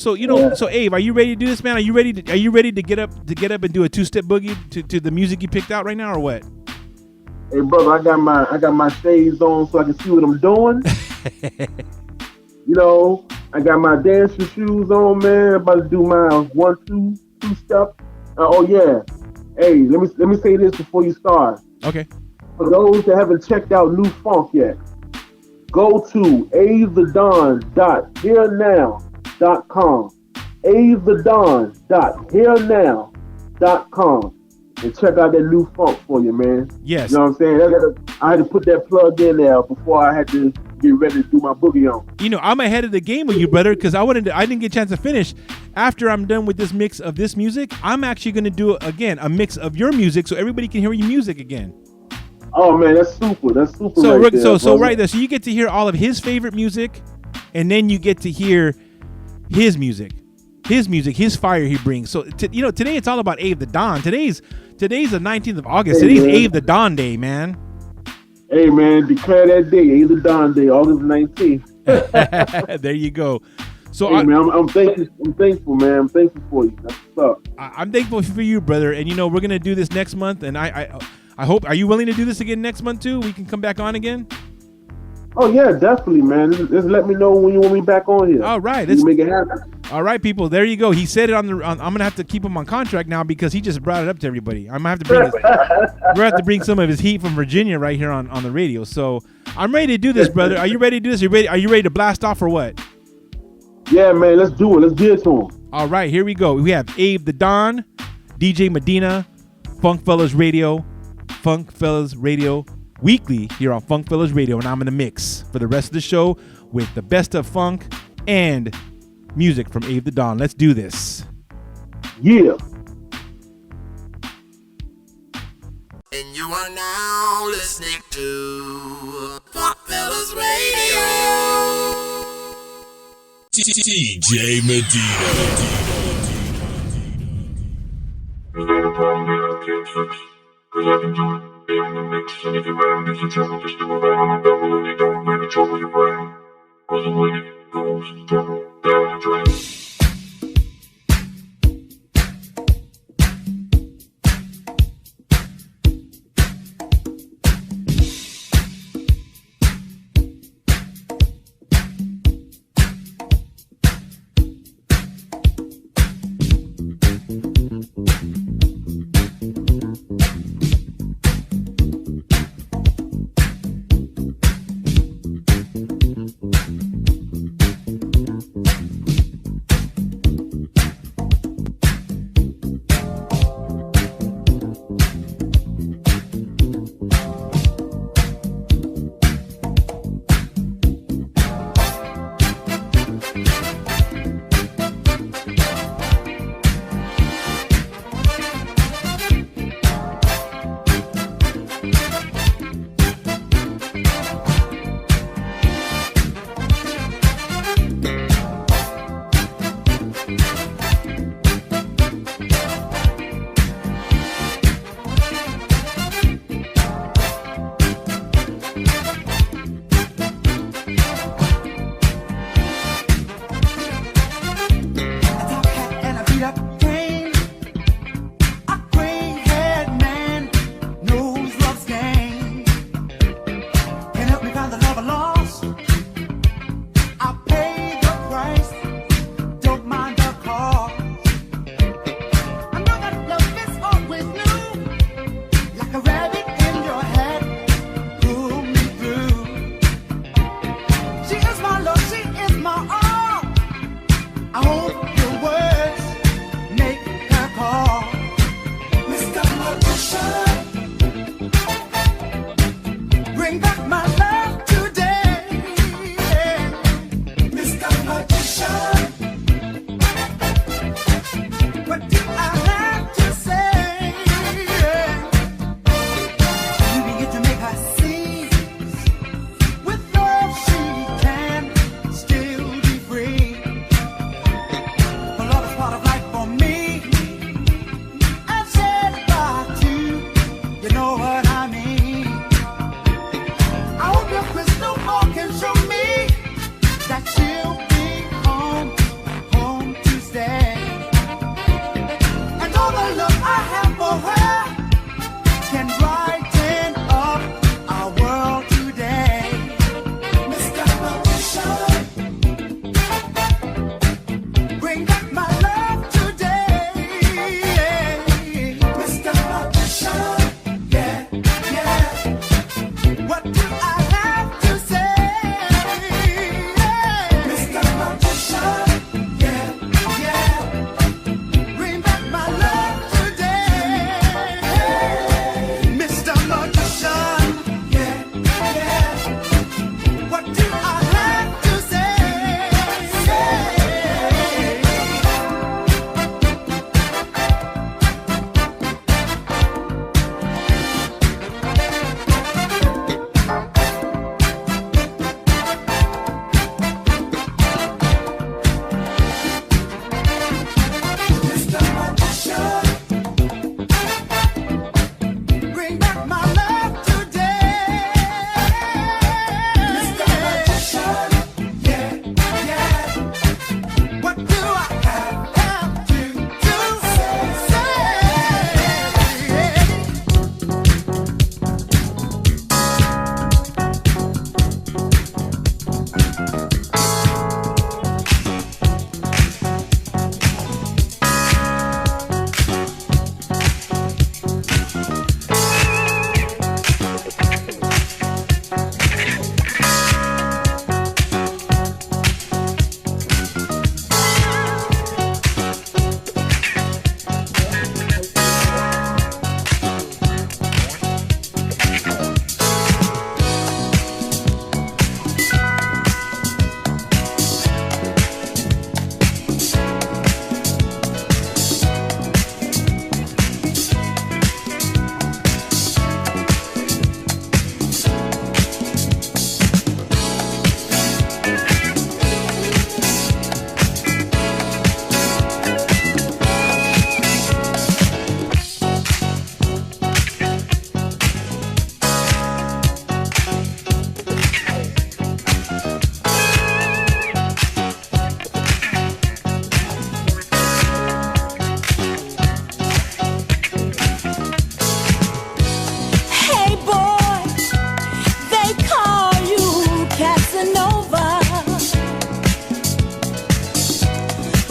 Abe, are you ready to do this, man? Are you ready to get up and do a two-step boogie to the music you picked out right now, or what? Hey brother, I got my shades on so I can see what I'm doing. I got my dancing shoes on, man. About to do my 1-2 step. Oh yeah. Hey, let me say this before you start. Okay. For those that haven't checked out New Funk yet, go to avethedon.hearnow.com. avethedon.hearnow.com and check out that New Funk for you, man. Yes. You know what I'm saying? I had to put that plug in there before I had to get ready to do my boogie on. I'm ahead of the game with you, brother, because I didn't get a chance to finish. After I'm done with this mix of this music, I'm actually going to do, again, a mix of your music so everybody can hear your music again. Oh man, that's super. That's super. So right there, so brother. right there, so you get to hear all of his favorite music, and then you get to hear his music, his fire he brings. So today it's all about Ave the Don. Today's the 19th of August. Hey, Today's man. Ave the Don Day, man. Hey man, declare that day, Ave the Don Day, August 19th. There you go. So Hey man, I'm thankful. I'm thankful, man. I'm thankful for you. That's what's up. I'm thankful for you, brother. And we're gonna do this next month, and I hope. Are you willing to do this again next month too? We can come back on again. Oh yeah, definitely, man. Just let me know when you want me back on here. All right, let's make it happen. All right, people. There you go. He said it on the. I'm gonna have to keep him on contract now because he just brought it up to everybody. I'm gonna have to bring we're gonna have to bring some of his heat from Virginia right here on the radio. So I'm ready to do this, brother. Are you ready to do this? Are you ready to blast off or what? Yeah, man. Let's do it. Let's get it to him. All right, here we go. We have Ave the Don, DJ Medina, Funk Fellas Radio Weekly here on Funk Fellas Radio, and I'm in the mix for the rest of the show with the best of funk and music from Ave the Don. Let's do this. Yeah. And you are now listening to Funk Fellas Radio. DJ Medina. Cause I can do it, be in the mix, and if you're ready, if you trouble, just do it right on the double, and you don't make it trouble your brain. Cause the way it goes, double, down the drain.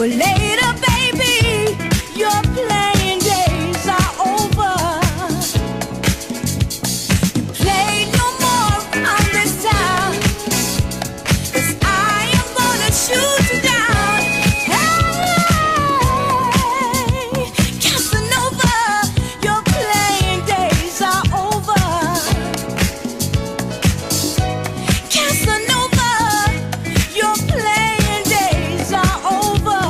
But later, baby, your playing days are over. You play no more on this town, 'cause I am gonna shoot you down. Hey, Casanova, your playing days are over. Casanova, your playing days are over.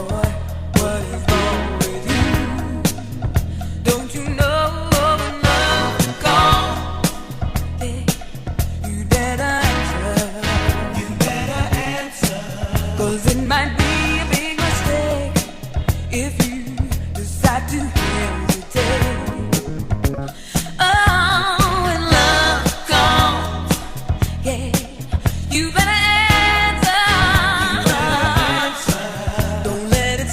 Boy, what is wrong with you? Don't you know love gone? Hey, you better answer. 'Cause it might be a big mistake if you decide to hesitate. Oh, when love comes, yeah, you better answer. Don't let it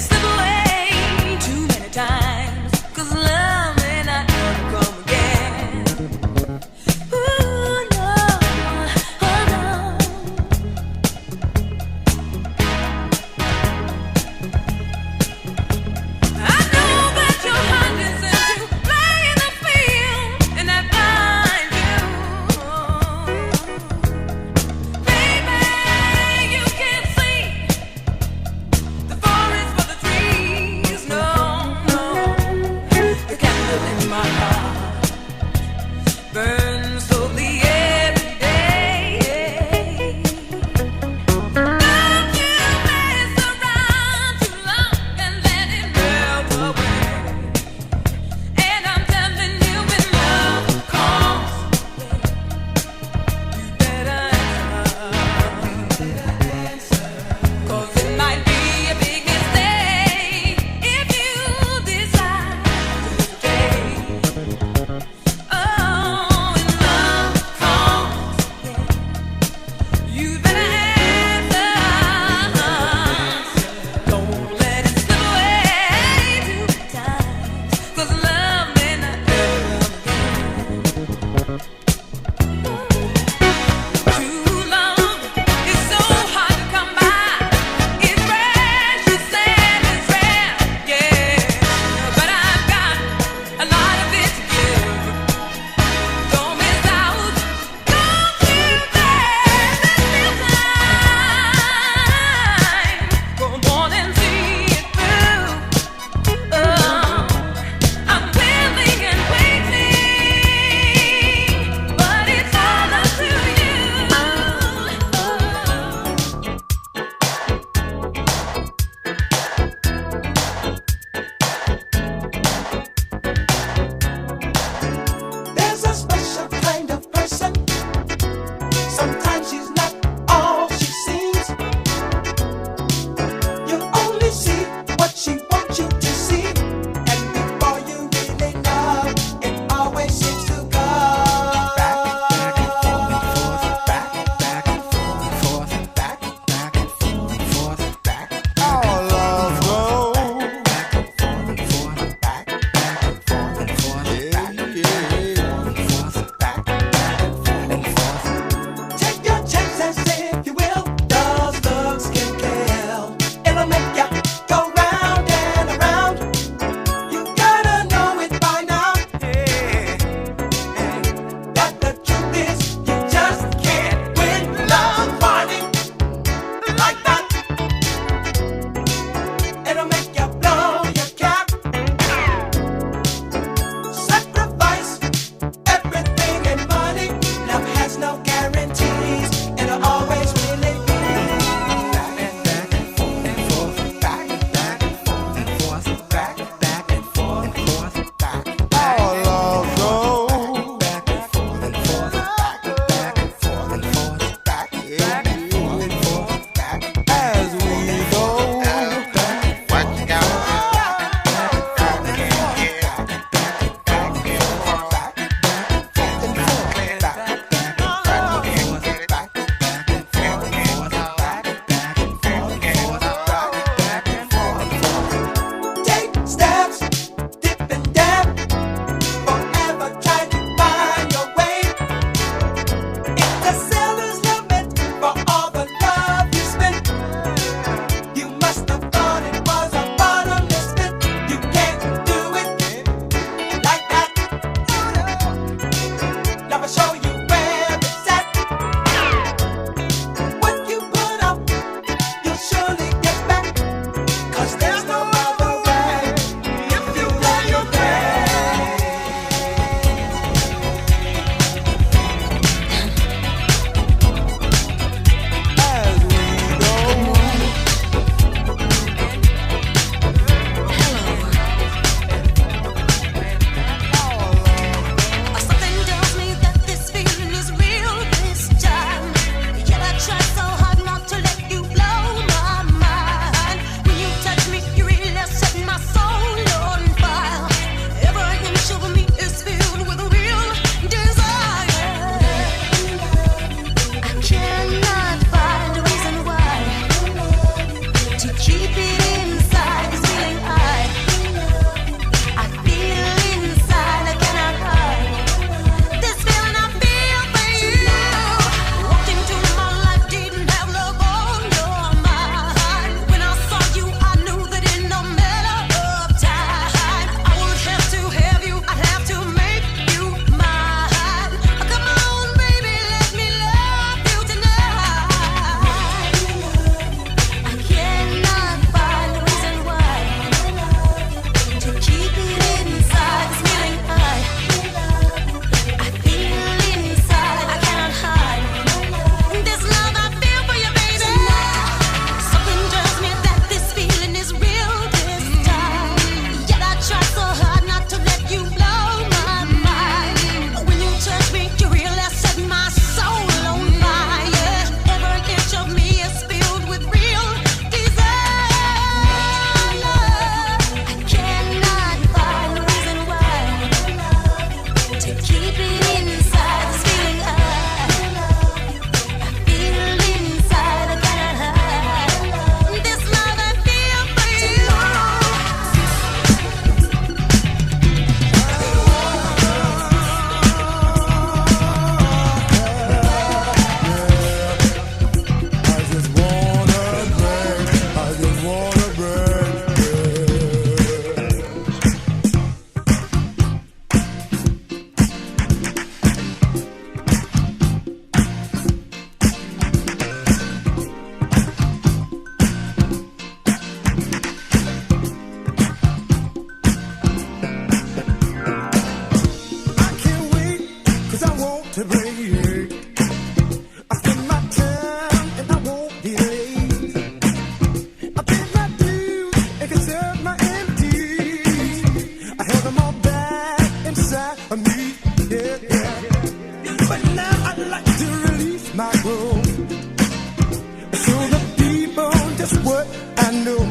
to break. I spend my time and I won't be late. I paid my dues and can serve my empties. I held them all back inside of me, yeah, yeah. But now I'd like to release my room. Show the people just what I know.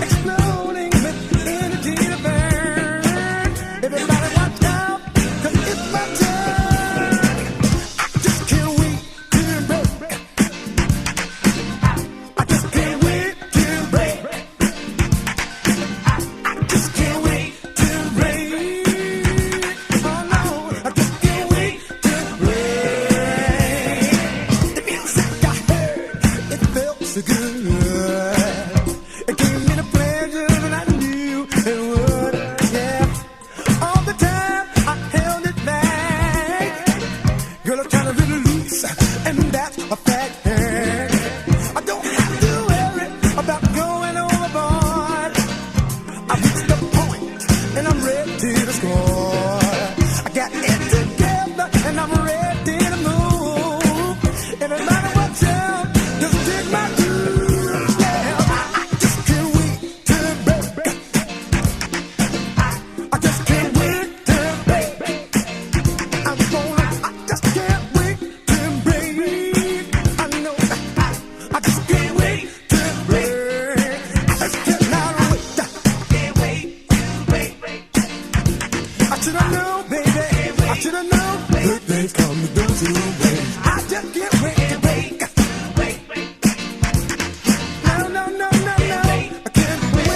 Exploding with energy to burn. Everybody watch out, 'cause it's my turn. I just can't wait to break. I just can't wait to break. I just can't wait to break. Oh no, I just can't wait to break. The music I heard, it felt so good. It gave me the pleasure that I knew it would. Yeah, all the time I held it back. Girl, I'm trying to let it loose, and that's a fact. I don't have to worry about going overboard. I reached the point, and I'm ready to score. I got it together, and I'm ready to move. Everybody watch out, just dig my groove. Yeah, I just can't wait to break. I just can't wait to break. I just can't wait to break. I know I just can't wait to break. I just cannot wait. Can't wait to break. I should have known, baby. I should have known. Good things come to those who wait. I just can't wait to break. No, no, no, no, no. I can't wait.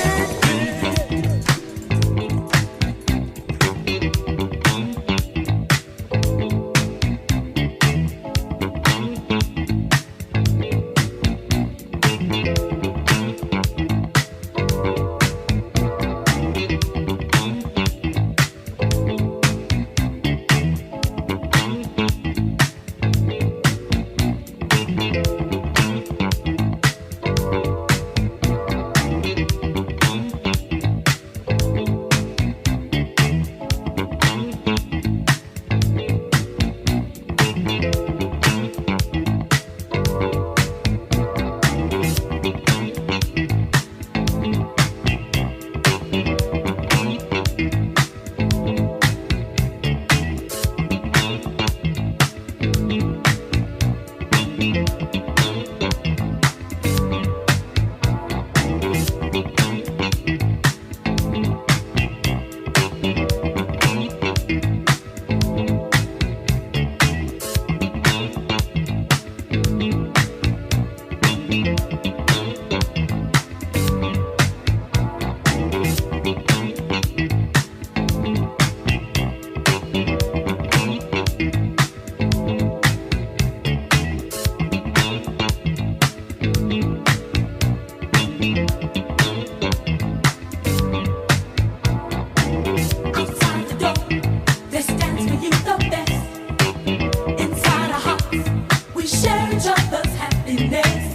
Outside the door, there stands for you the best. Inside our hearts, we share each other's happiness.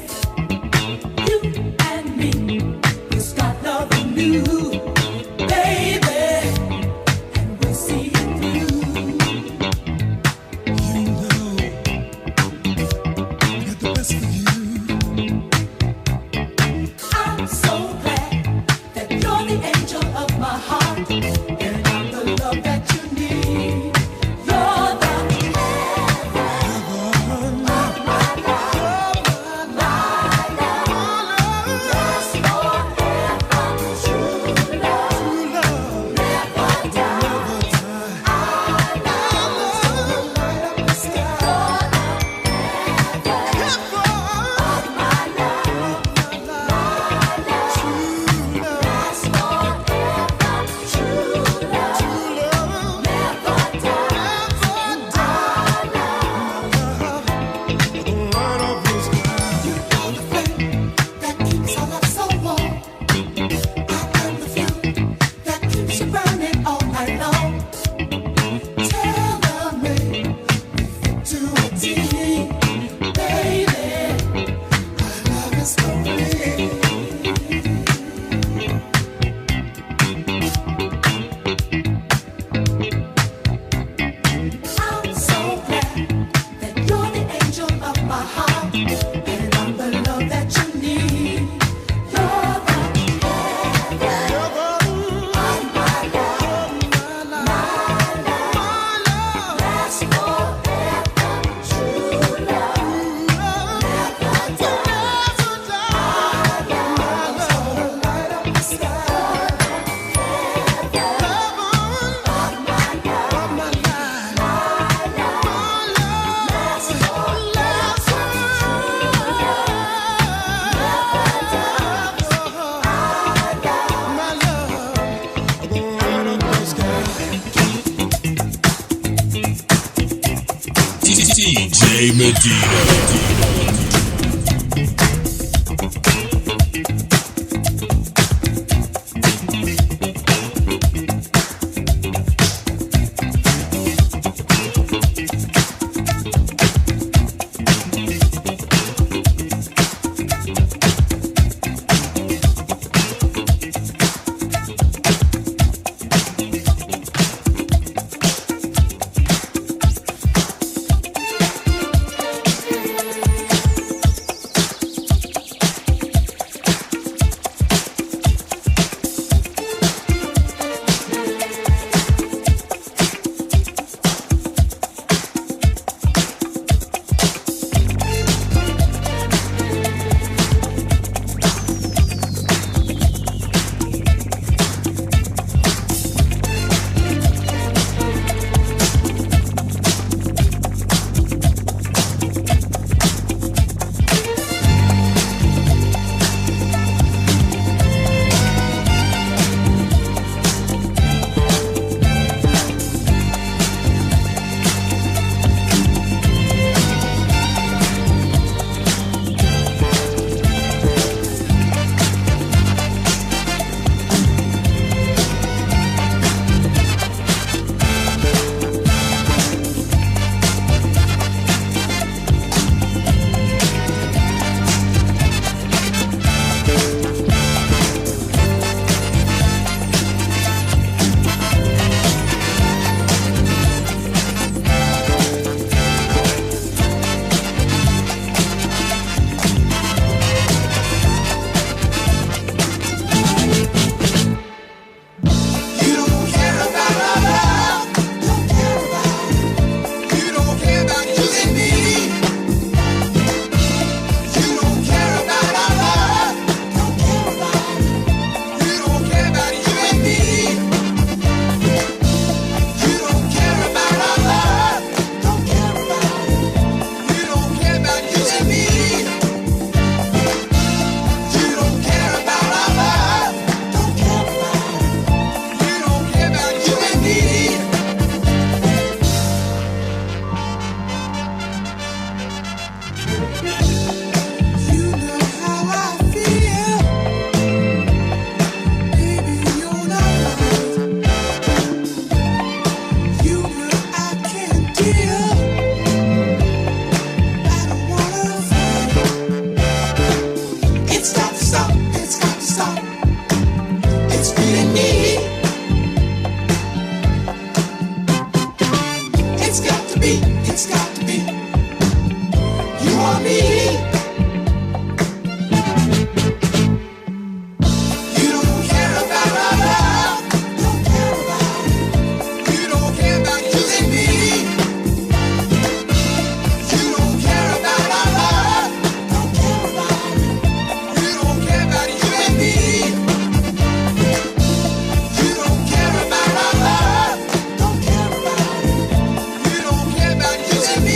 You and me, we'll start loving new, baby, and we'll see it through. You know, I got the best for you. I'm so glad that you're the angel of my heart, and I'm the love that you need. You're DJ Medina. You and me.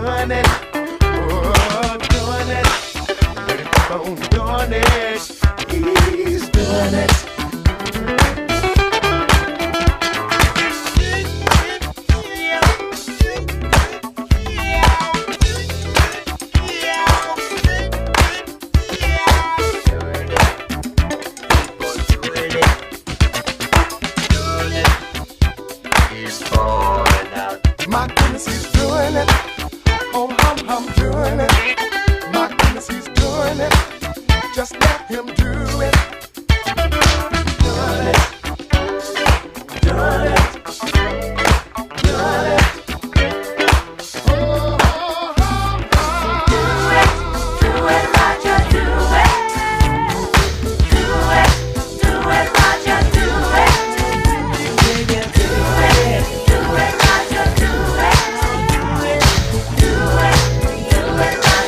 doing it. Oh, doing it. Keep on doing it. He's doing it. My goodness, he's doing it. Oh, I'm doing it. My goodness, he's doing it. Just let him do it. Doing it. Doing it. Doing it. Oh, do it. Do it, Roger, do it. Do it. Do it, Roger, do it. Do it. Do it, Roger, do it. Do it. Do it, Roger.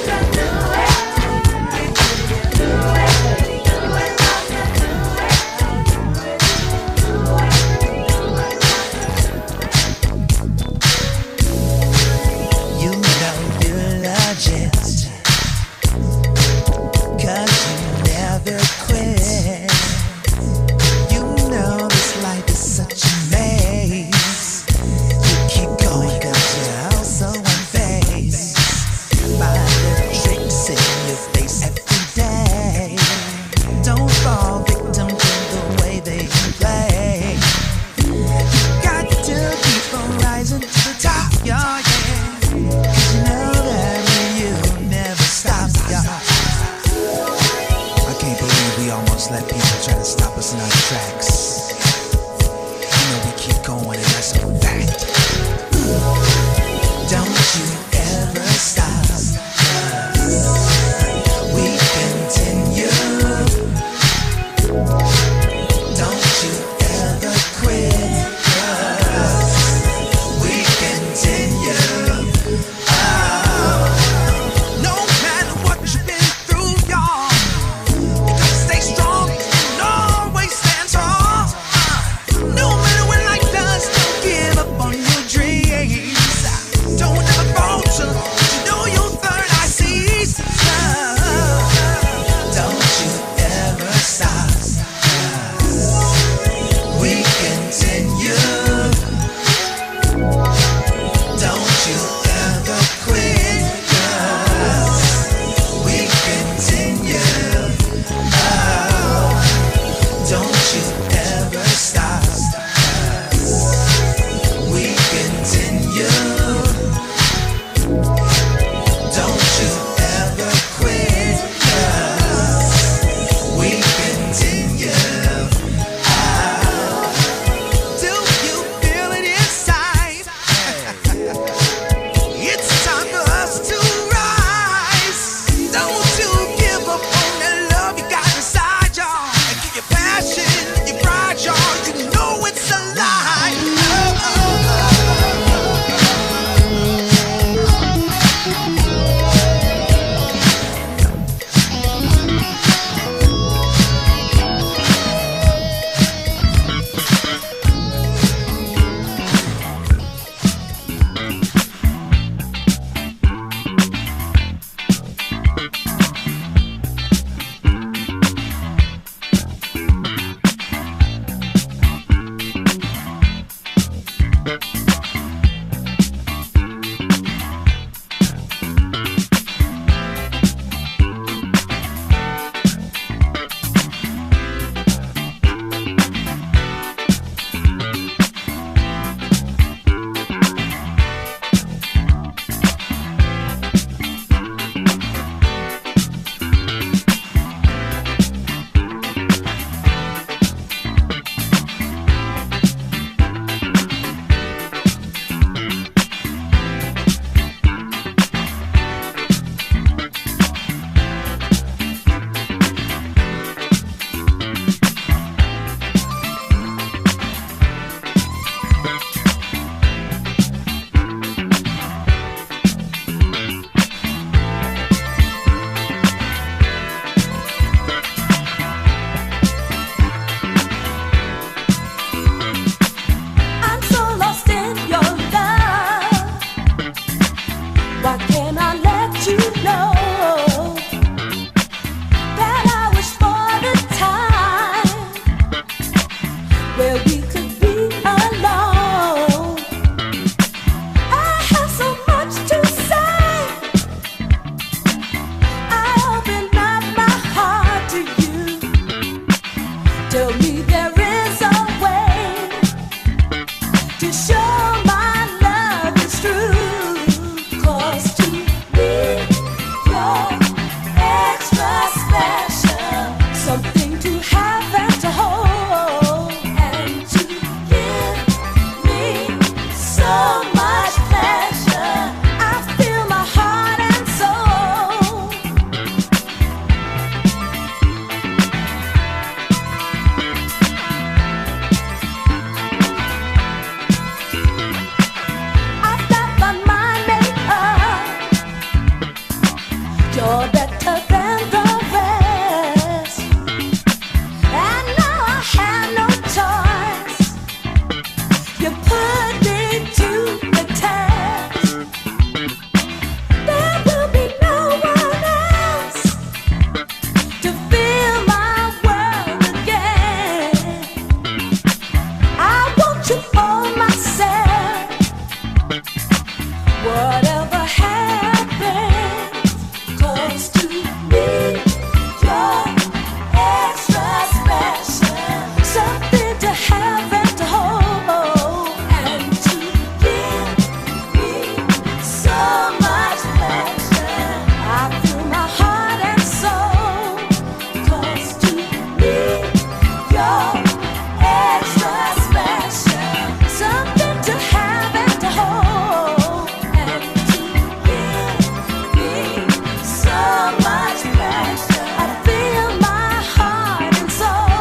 You're better than the rest, and now I have no choice. You put me to the test. There will be no one else to fill my world again. I want you for myself. Whatever happens, 'cause to me you're extra special. Something to have and to hold, and to give me so much pleasure. I feel my heart and soul, 'cause to me you're extra special. Something to have and to hold, and to give me so much pleasure. I feel my heart and soul.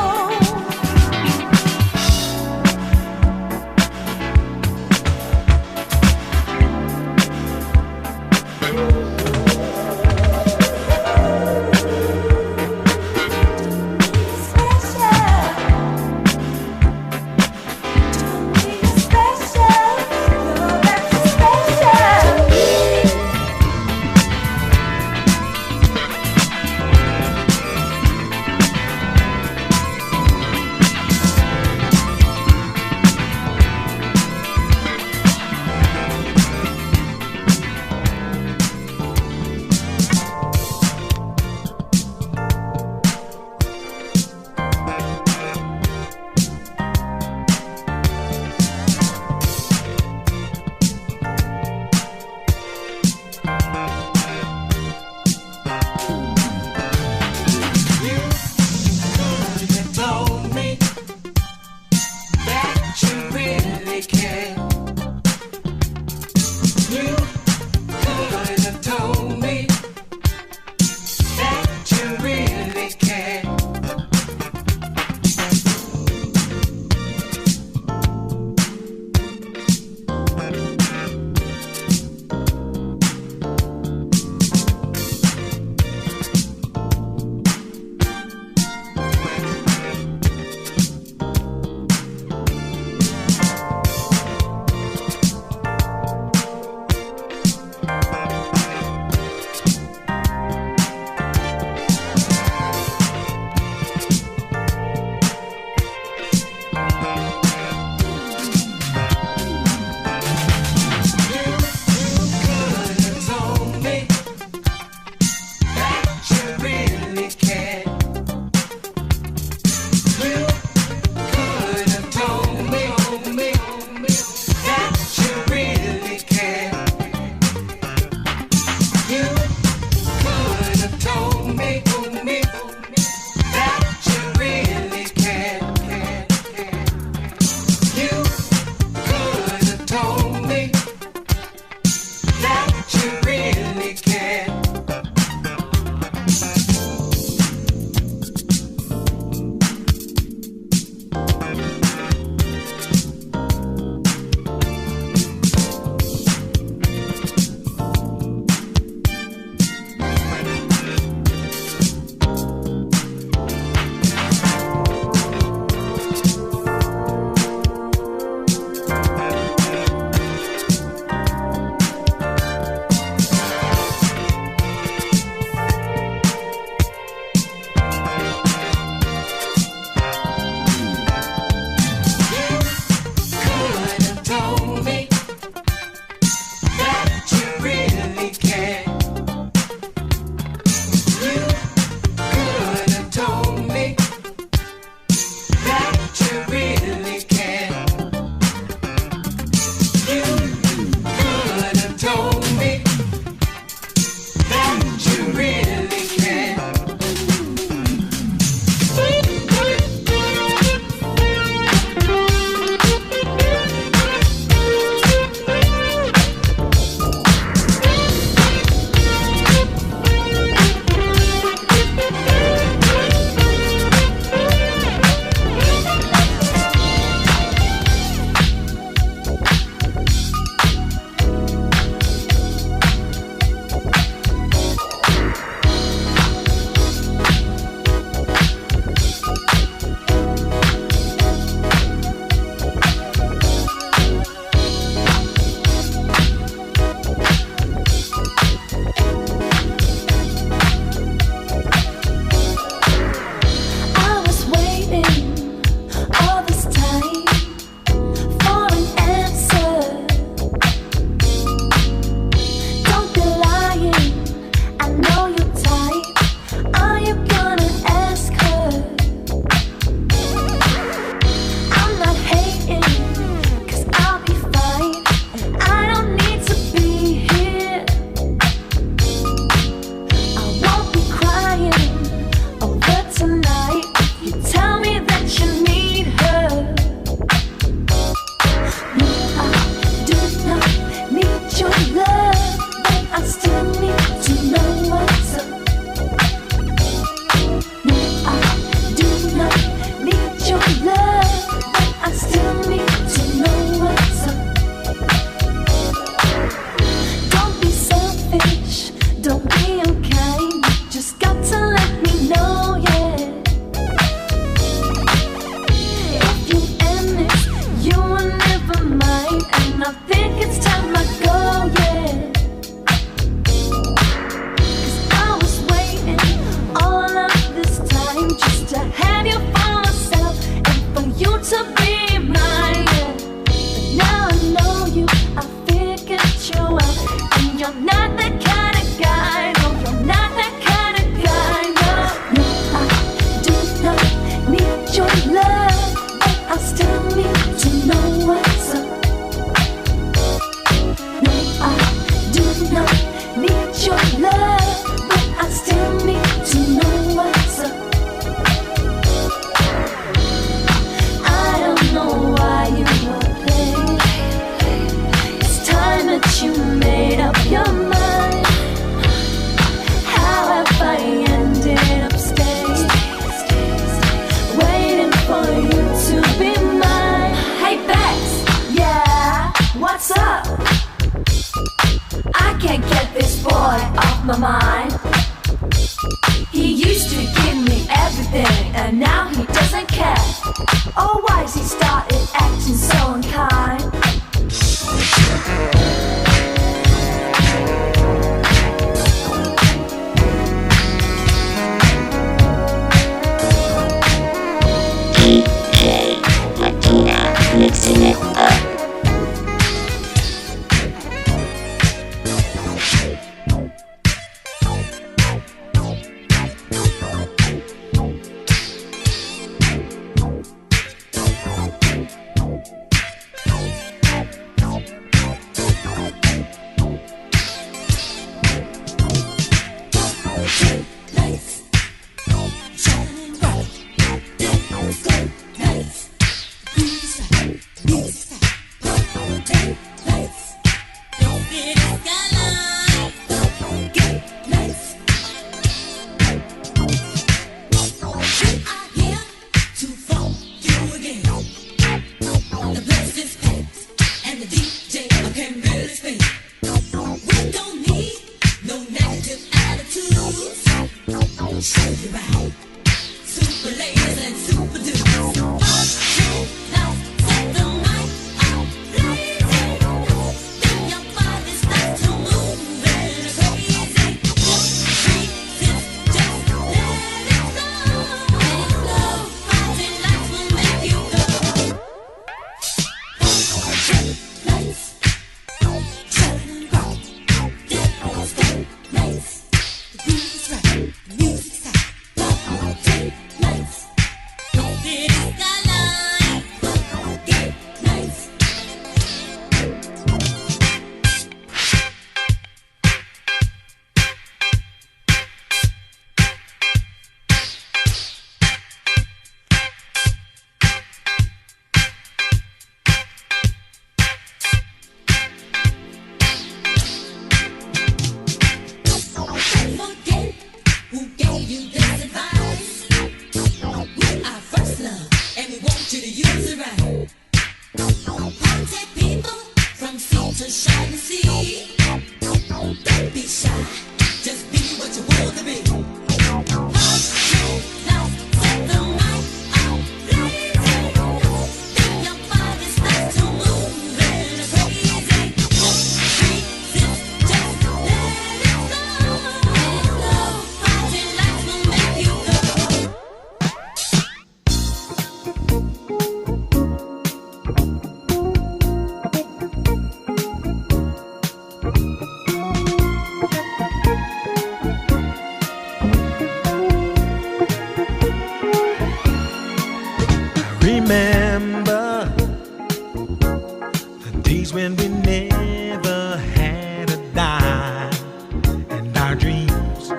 kind of guy. No, you're not that kind of guy. No, no, I do not need your love, but I still need to know what's up. No, I do not need your love, but I still need to know what's up. I don't know why you are playing. It's time that you made up your mind. How have I ended up staying, waiting for you to be mine? Hey Bex, yeah, what's up? I can't get this boy off my mind. He used to give me everything, and now he doesn't care. Oh, why's he started acting so unkind? Medina, mixing it up. Remember the days when we never had a dime, and our dreams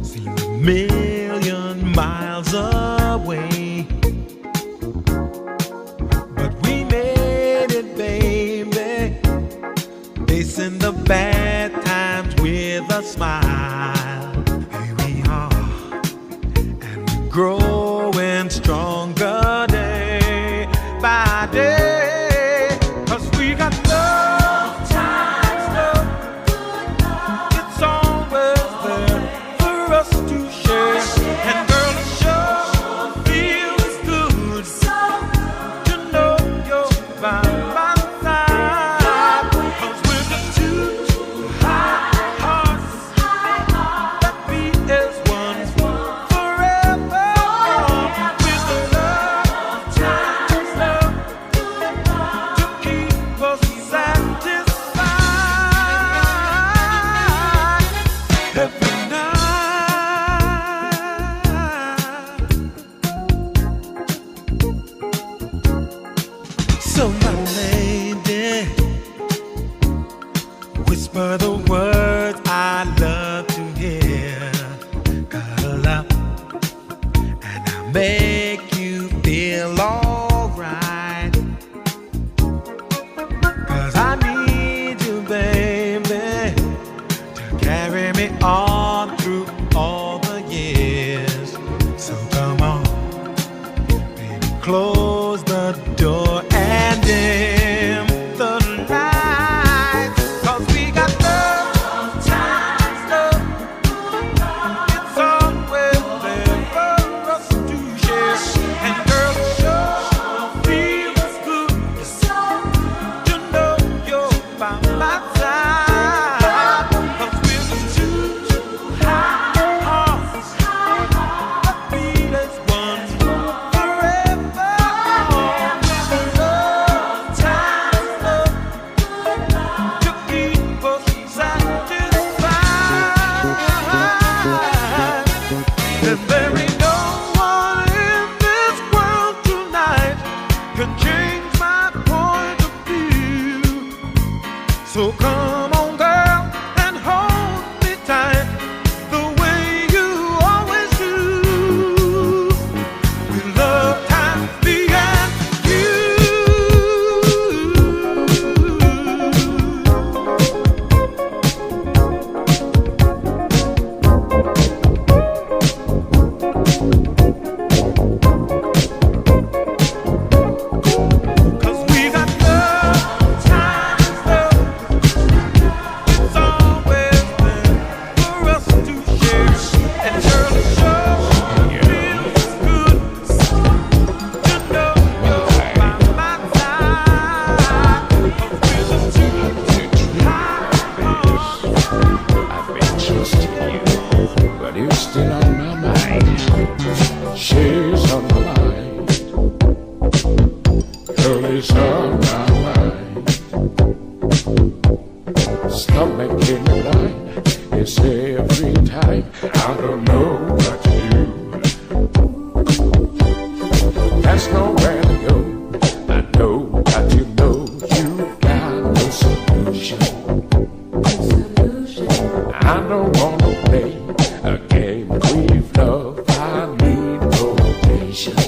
seemed a million miles away. But we made it, baby, facing the bad times with a smile. Here we are, and we're growing stronger day by day, 'cause we got love, times love, it's always there for us to share. And girl, it sure feels good to know you're by my side, 'cause we're the two high hearts stay on through all the years. So come on, baby, close the door and dim the lights. 'Cause we got love, times love. It's always there for us to share. And girl, it sure feels good to know you're by my side. 'Cause we're just two hearts that beat as one forever. With love, times love to keep us satisfied. And there ain't no one in this world tonight can change my point of view. So come on, girl, and hold me tight the way you always do. With love, times me and you. 'Cause we got love, times love. It's always there for us to share. And girl, it sure feels good to know you're by my side. 'Cause we're just two hearts. I've been trusting you, but you're still on my mind. She's on my mind. Girl is on my mind. Stop making me blind. It's every time I don't know what to do. There's nowhere to go. I know that you know you've got no solution. I don't wanna play a game with love. I need motivation.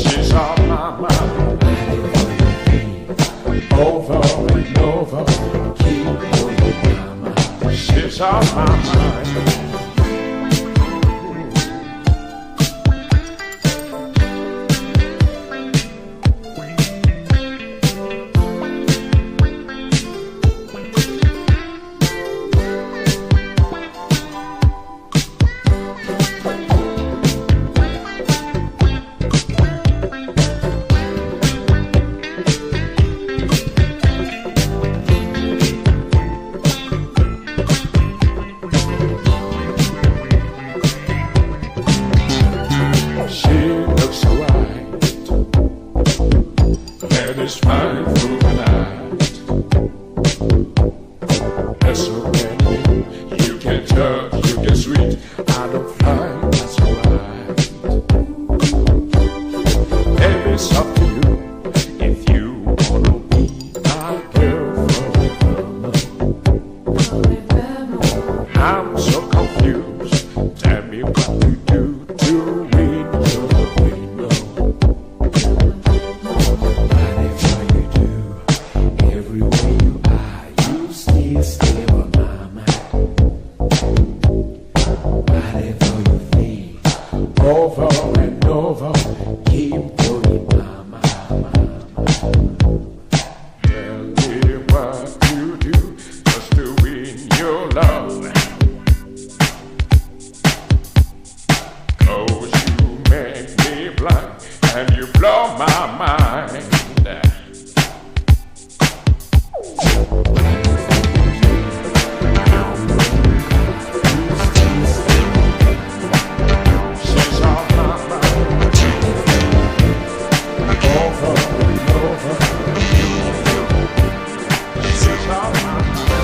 She's on my mind. Over and over. She's on my mind. She looks right, and it's fine through the night. That's so many you can touch, you can sweet. I don't find that's right. Baby, it's up to you if you wanna be my girl forever. I'm so confused. Tell me what to do to win your window. Whatever you do, everywhere you are, you still stay on my mind. Whatever you think, over and over, keep going, mama. Tell me what you do just to win your love. 'Cause you make me blind and you blow my mind. She's on my mind. Over and over. She's on my mind.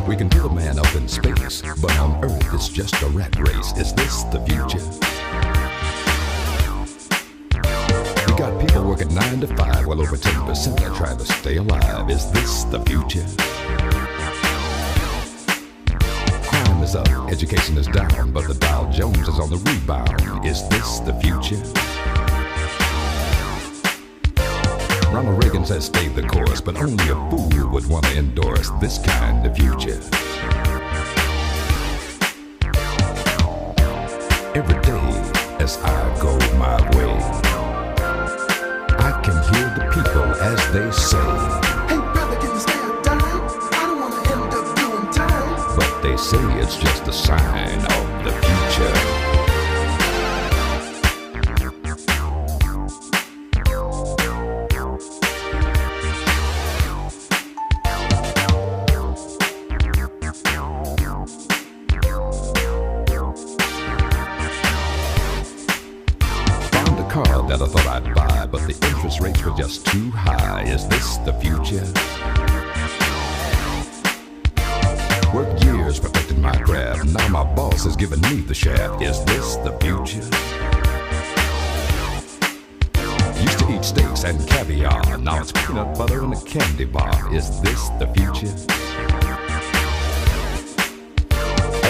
We can put a man up in space, but on Earth it's just a rat race. Is this the future? got people working 9 to 5, well over 10% are trying to stay alive. Is this the future? Crime is up, education is down, but the Dow Jones is on the rebound. Is this the future? Ronald Reagan says stay the course, but only a fool would want to endorse this kind of future. Every day as I go my way, I can hear the people as they say, Hey brother, can you stay up time? I don't wanna end up doing time. but they say it's just a sign of the future. Found a car that I thought I'd buy, but the interest rates were just too high. Is this the future? Worked years perfecting my craft. Now my boss is giving me the shaft. Is this the future? Used to eat steaks and caviar. Now it's peanut butter and a candy bar. Is this the future?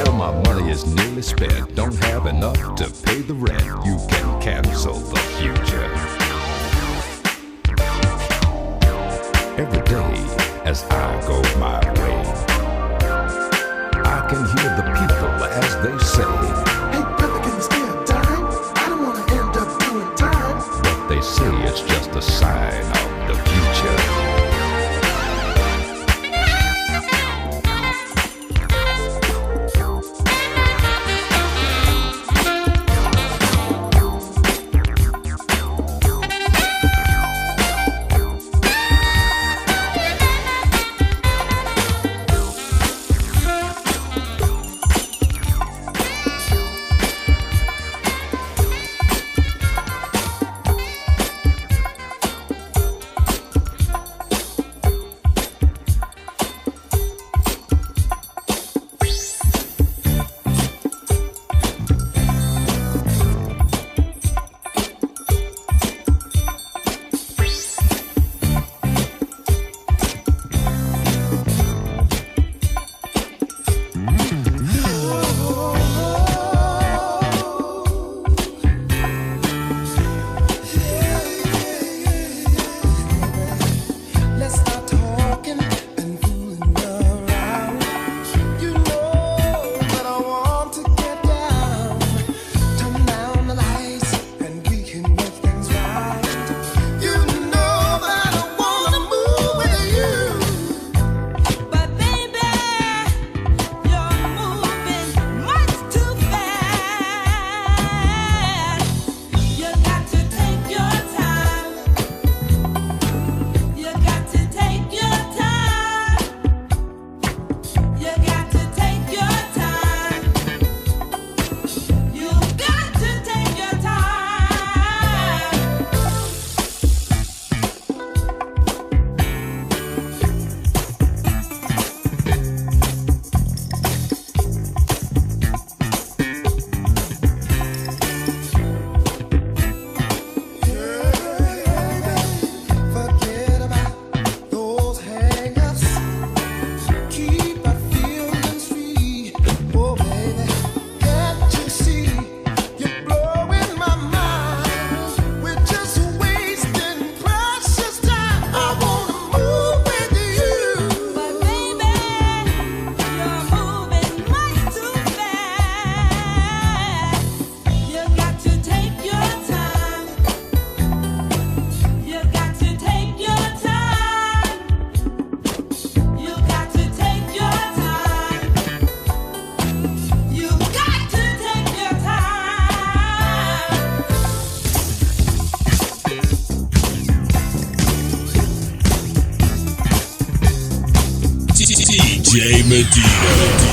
All my money is nearly spent. Don't have enough to pay the rent. You can cancel the future. Every day as I go my way, I can hear the people as they say, Hey brother, can you stay up time? I don't wanna end up doing time. but they say it's just a sign of the future. Let's start talking and fooling around. You know that I want to get down. Turn down the lights and we can make things right. You know that I wanna move with you. But baby, you're moving much too fast. You got to take your time. You got to take your time. You got to take your time. You got to take your Forget about those hang-ups. Keep our feelings free. Oh baby, can't you see you're blowing my mind? We're just wasting precious time. I wanna move with you. But baby, you're moving much too fast. You got to take your time. You got to take your time. You got to take your time. You got to take your DJ Medina.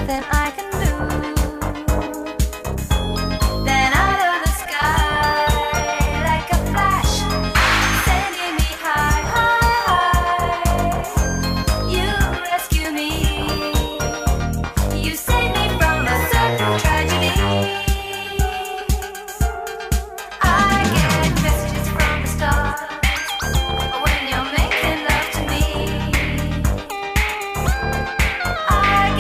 nothing I can do. Then out of the sky, like a flash, sending me high, high, high. You rescue me. You save me from a certain tragedy. I get messages from the stars when you're making love to me. I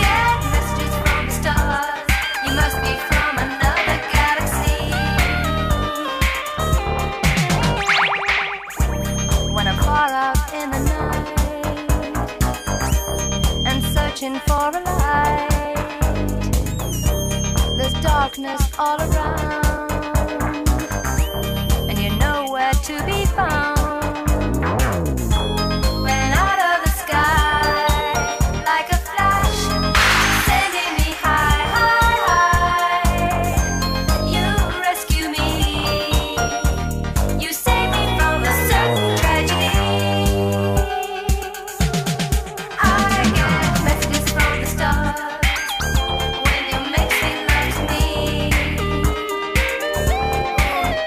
get messages from the stars. You must be from another galaxy. When I'm far out in the night and searching for a light, there's darkness all around, and you're nowhere to be found. When out of the sky, like a flash, sending me high, high, high. You rescue me. You save me from a certain tragedy. I get messages from the stars when you make sweet love to me.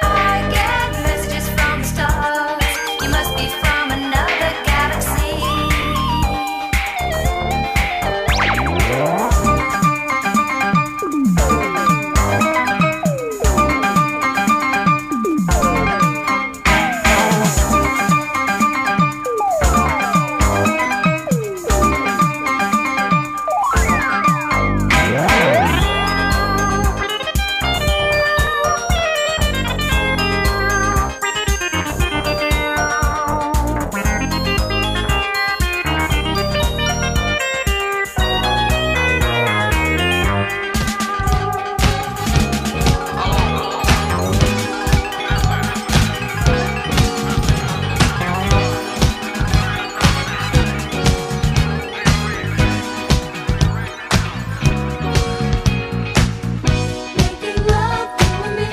I get messages from the stars. You must be from another galaxy. Making love you and me,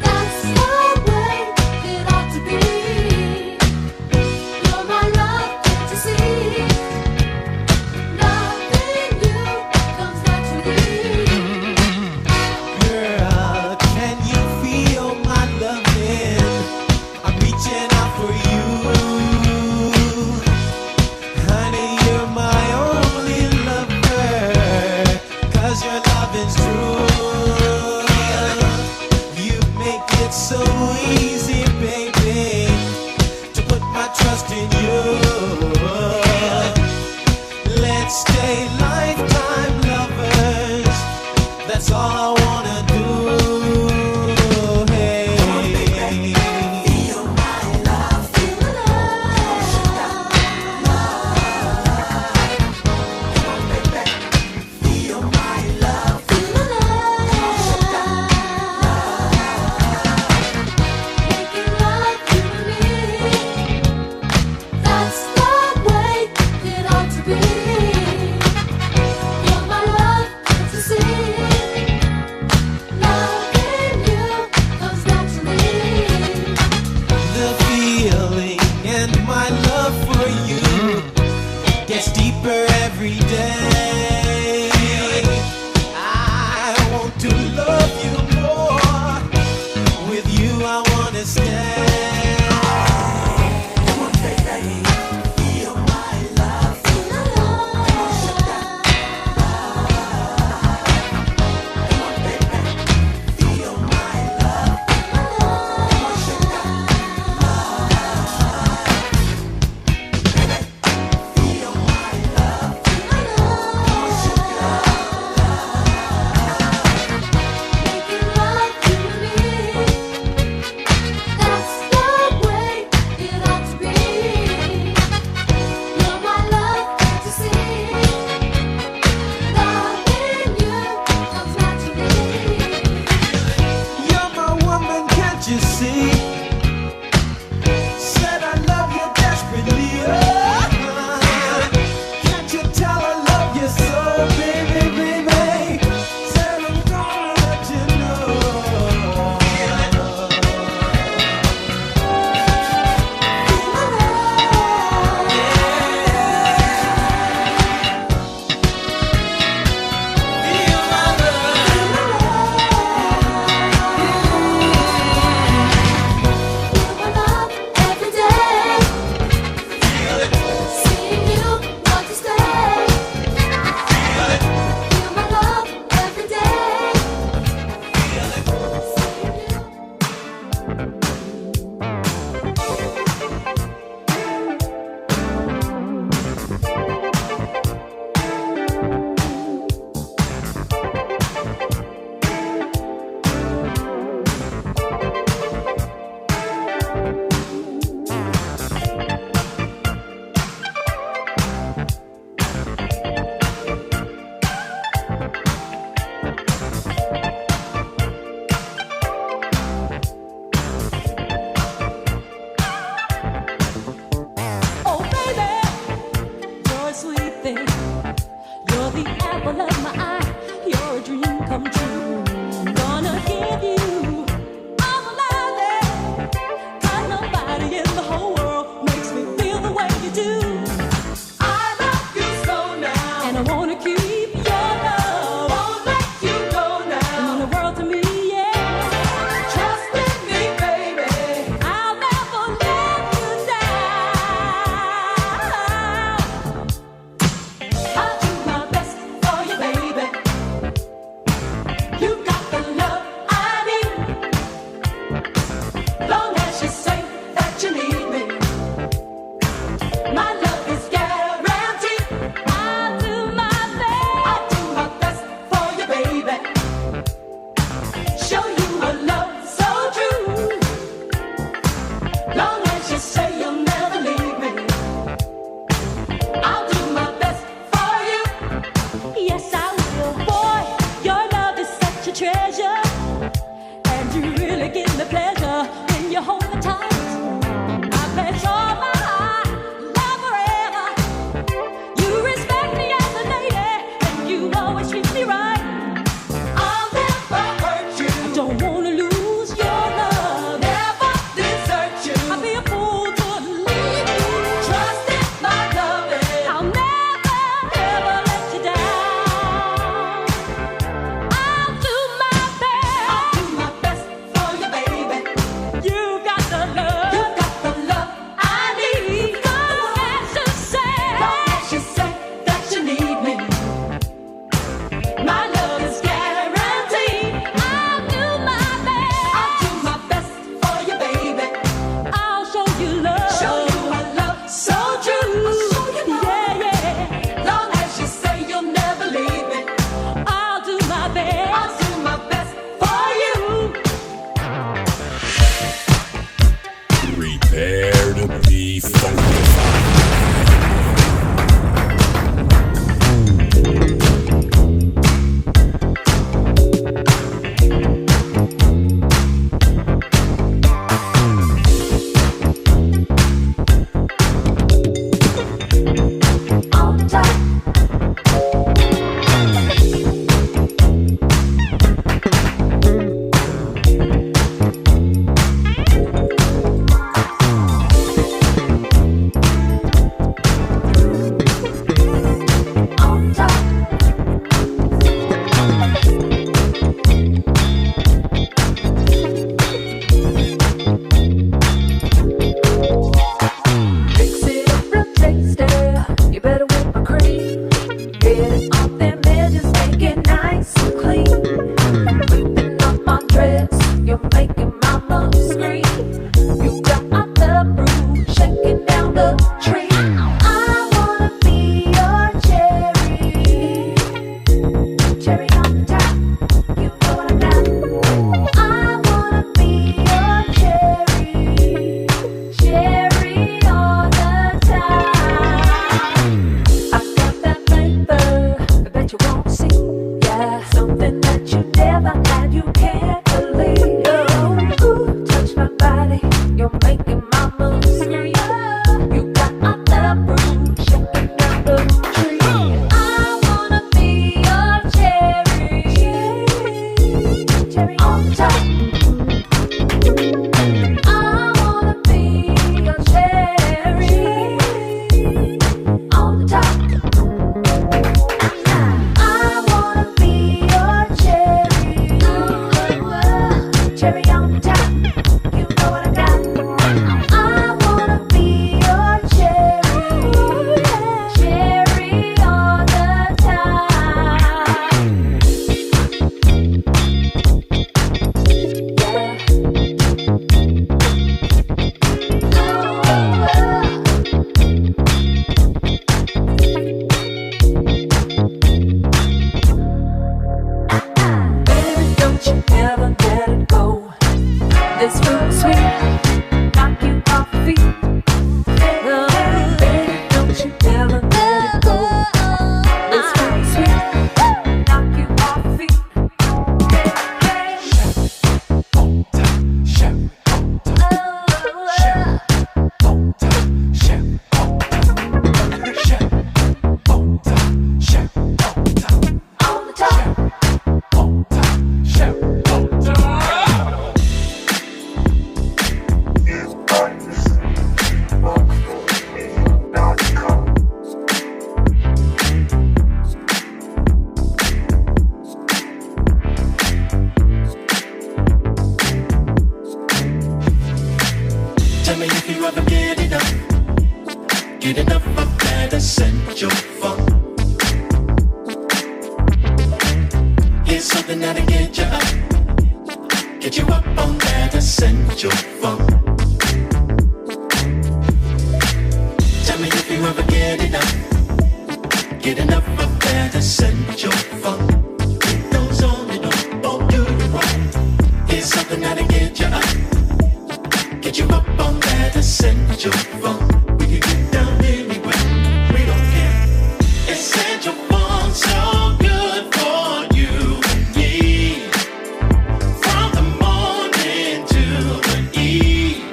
that's the way it ought to be. You're my love, can't you see? Loving you comes naturally. Girl, can you feel my loving? I'm reaching out for you. Honey, you're my only lover, 'cause your loving's true. You make it so easy, baby, to put my trust in you. Let's stay lifetime lovers. That's all I wanna do. Hey. Feel my love, feel my love. Feel my love, feel my love. Making love you and me, that's the way it ought to be. You're my love, can't you see? Loving you comes naturally. The feeling and my love for you gets deeper every day. I want to love you more. With you, I wanna stay. Come on, baby, feel my love. Come on, baby, feel my love. Feel my love. everything. You're the apple of my eye. You're a dream come true. Gonna give you all the love that nobody in the whole world makes me feel the way you do. I love you so now, and I wanna keep your love. Won't let you go now. You mean the world to me, yeah. Trust in me, baby. I'll never let you down. I'll do my best for you, baby. essential funk. Here's something that'll get you up on that essential funk. Tell me if you ever get enough of that essential funk. It goes on and on, won't do you wrong. Here's something that'll get you up on that essential funk. We can get down anywhere, we don't care. Essential funk, so good for you and me. From the morning to the eve,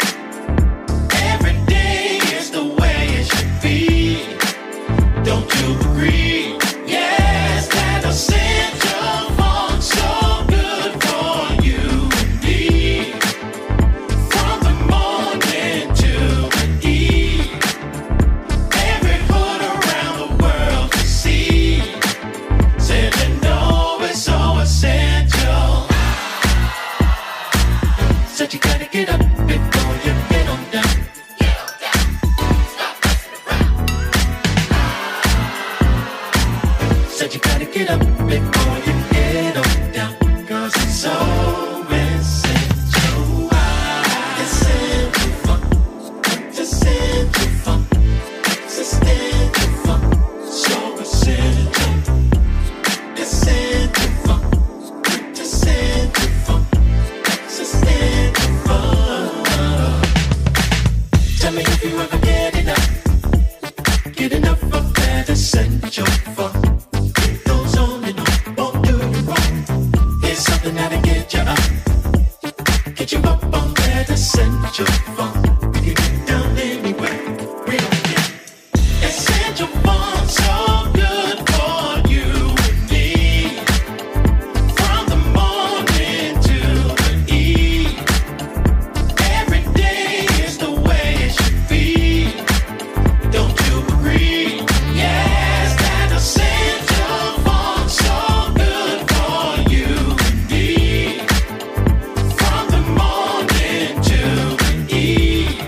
every day is the way it should be. Don't you agree? Yes, that essential funk, so good for you and me. From the morning to the eve, every hood around the world to see. Said you know it's so essential. Said you gotta get up before you get on down. Said you gotta get up before you get on down. 'Cause it's so essential. Essential funk. It's essential funk. It's essential funk. So essential. Essential funk. It's essential funk. It's essential funk. Tell me if you ever get enough of that essential funk. It goes on and on, won't do you wrong. Here's something that'll get you up on that essential funk. We can get down anywhere, we don't care. Essential funk, so good for you and me. From the morning to the eve, every day is the way it should be. Don't you agree? Yes, that essential funk, so good for you and me. From the morning to the eve,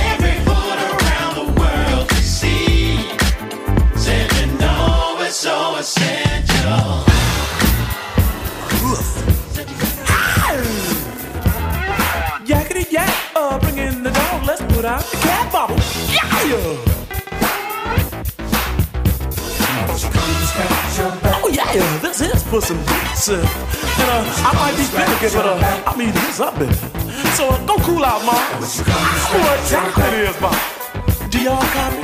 every hood around the world to see. Said you know it's so essential. Yakety yak, bring in the dog, let's put out the cat bubble. Yeah! Oh yeah, this is Puss in Boots. I might be finicky, but I mean this up in. So don't cool out, Mom. What time it is, Mom? Do y'all copy?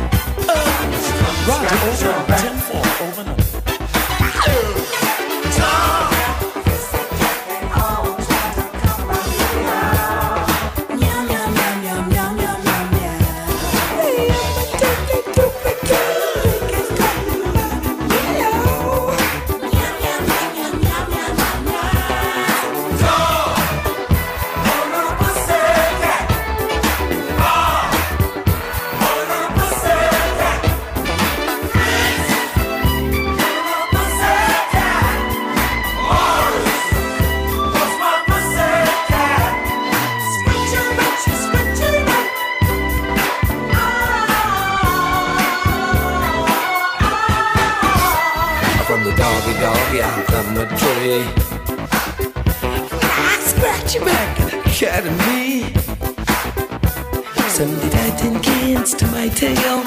Roger, over 10-4, over and up. Doggy out from the tree. I scratch your back, cat and me. Some tied tin cans to my tail.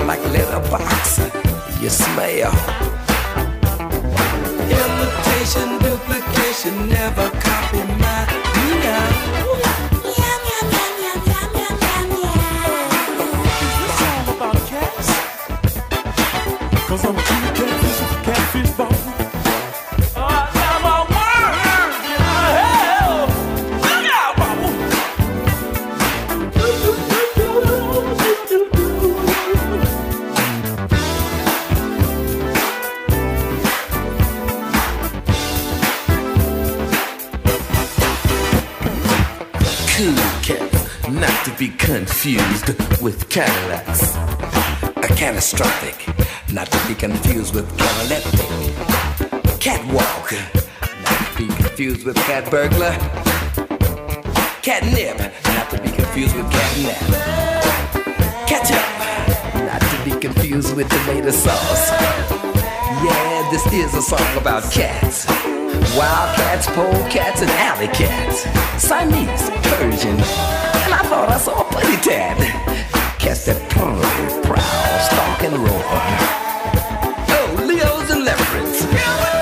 Like a little box, you smell. Imitation, duplication, never copy my Cause I'm a cute catfish with a catfish bone. Now my words in my hell. Look out, mama. Cool cat, not to be confused with Cadillacs. A catastrophic, not to be confused with cataleptic. Catwalk, not to be confused with cat burglar. Catnip, not to be confused with catnap. Catch up, confused with tomato sauce. Yeah, this is a song about cats. Wild cats, polecats, and alley cats. Siamese, Persian, and I thought I saw a putty tat. Cats that purr, prowl, stalk, and roar. Oh, Leos and leopards. Wow.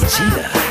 Cheetahs.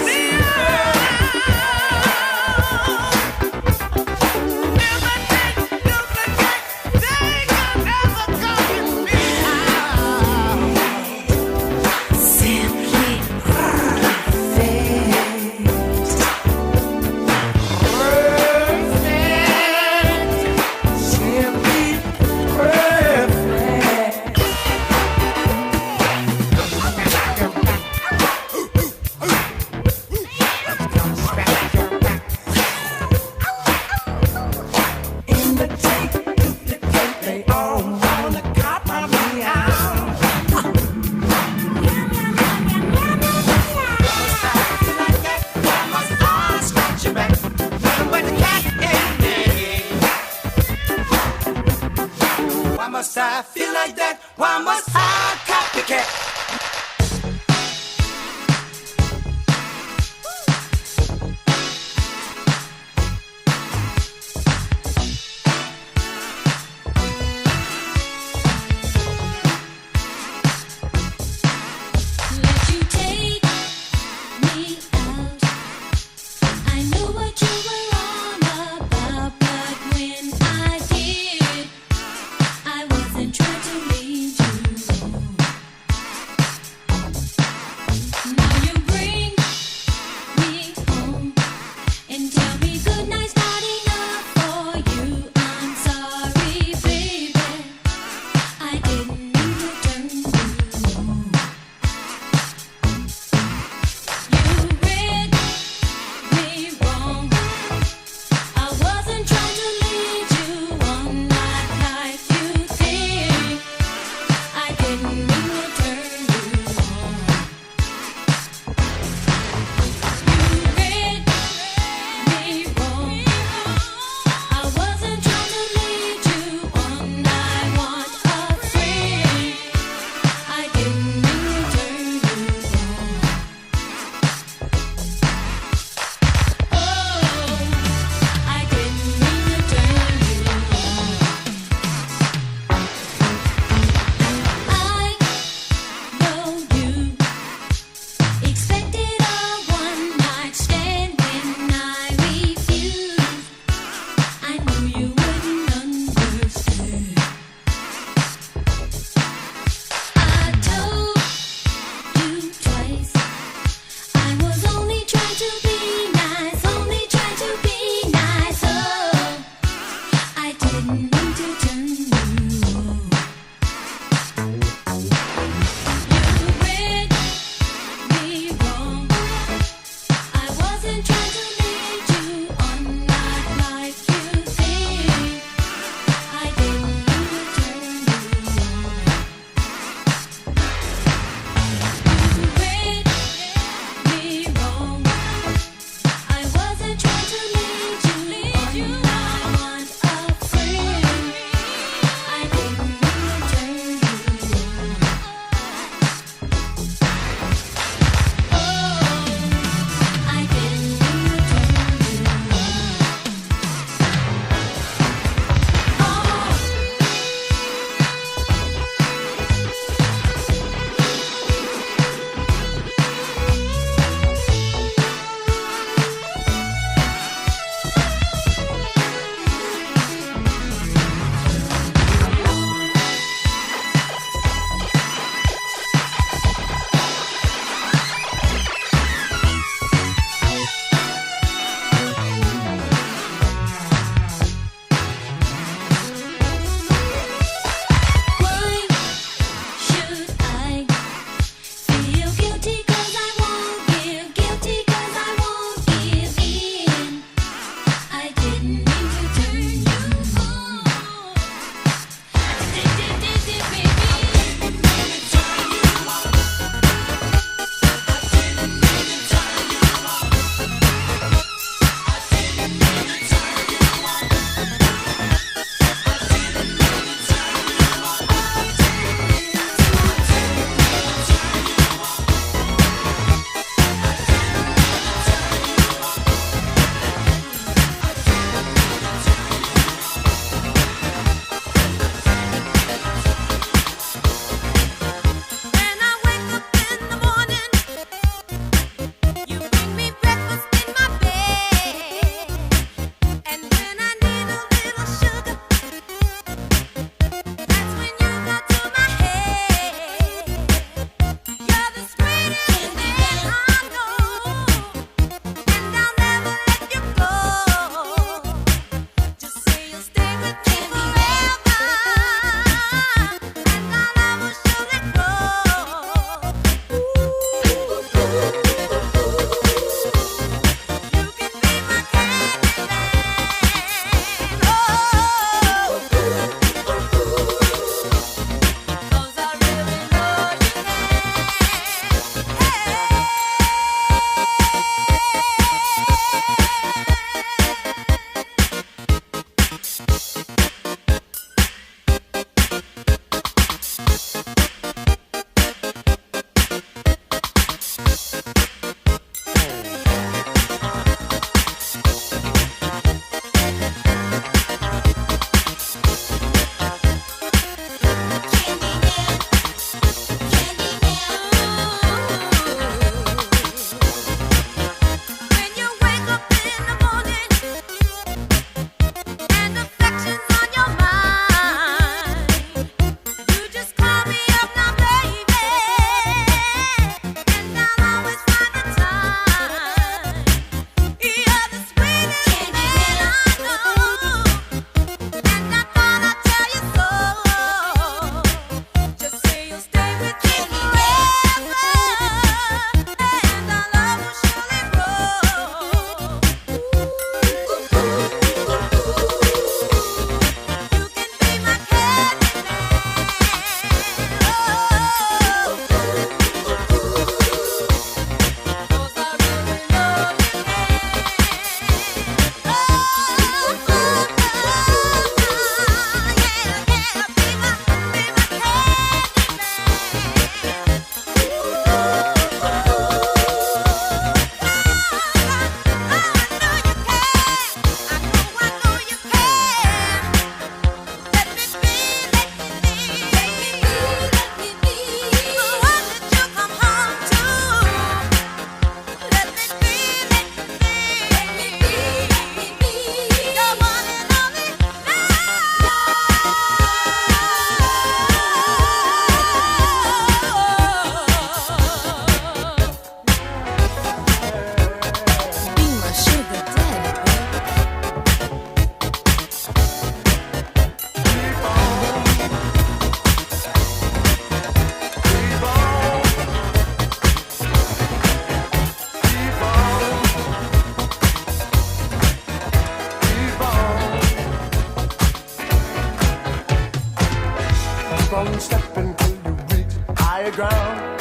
Keep on stepping till you reach higher ground.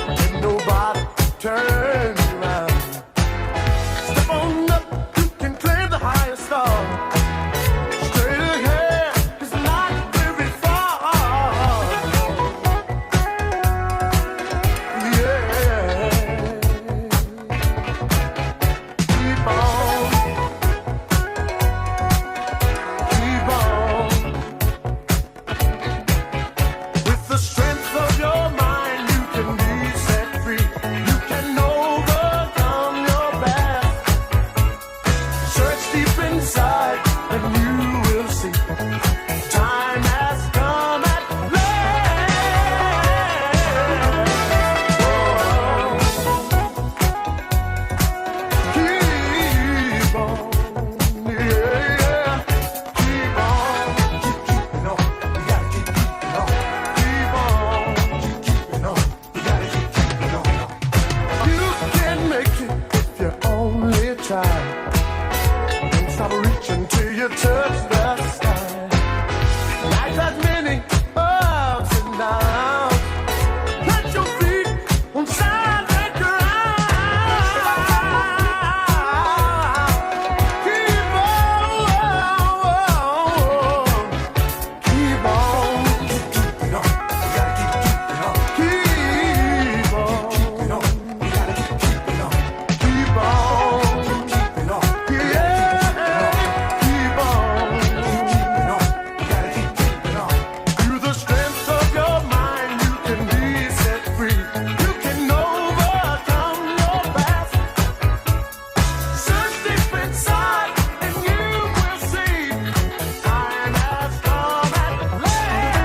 Ain't nobody turn you around. Step on up, you can claim the highest star. Straight ahead, it's not very far. Yeah. Keep on. Keep on. With the strength of your mind, you can be set free. You can overcome your past. Search deep inside, and you will see. Time has come at last. Keep on, yeah. Keep on, keep keeping on. You gotta keep keeping on. Keep on, keep keeping on. You gotta keep keeping on. You can make it if you only try. Don't stop reaching till you touch the sky. Life has many ups and downs. Put your feet on solid ground. Keep on, keep on, keep keeping on. You gotta keep keeping on. Keep on, keep keeping on. You gotta keep keeping on. Keep on, keep keeping on. Yeah, keep on, keep keeping on. You gotta keep keeping on. Through the strength of your mind, you can be set free. You can overcome your past. Search deep inside, and you will see. Time has come at last.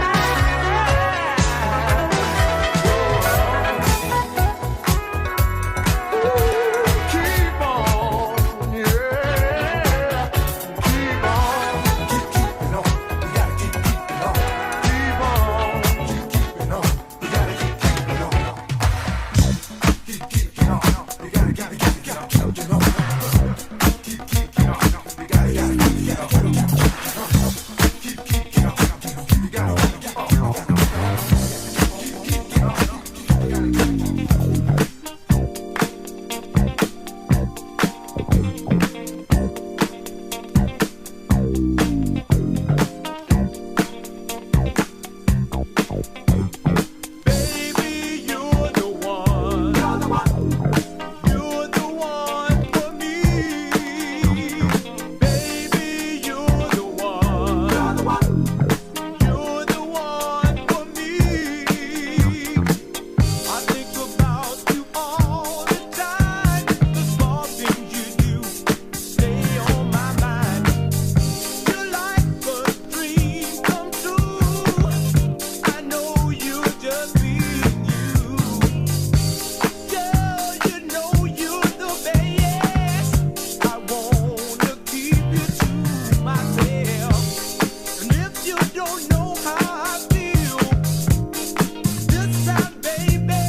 Keep on, yeah. Keep on, keep keeping on. You gotta keep keeping on. Keep on, keep keeping on. You gotta keep keeping on. Keep keeping on. You gotta keep keeping on. Keep keeping on. You gotta keep keeping on. Keep keeping on. You gotta keep Baby, you're the one. You're the one. You're the one for me. Baby, you're the one. You're the one. You're the one for me. I think about you all the time. The small things you do stay on my mind. You're like a dream come true. I know you just being you. Girl, you know you're the best. I wanna keep you to myself. And if you don't know how I feel, this time, baby,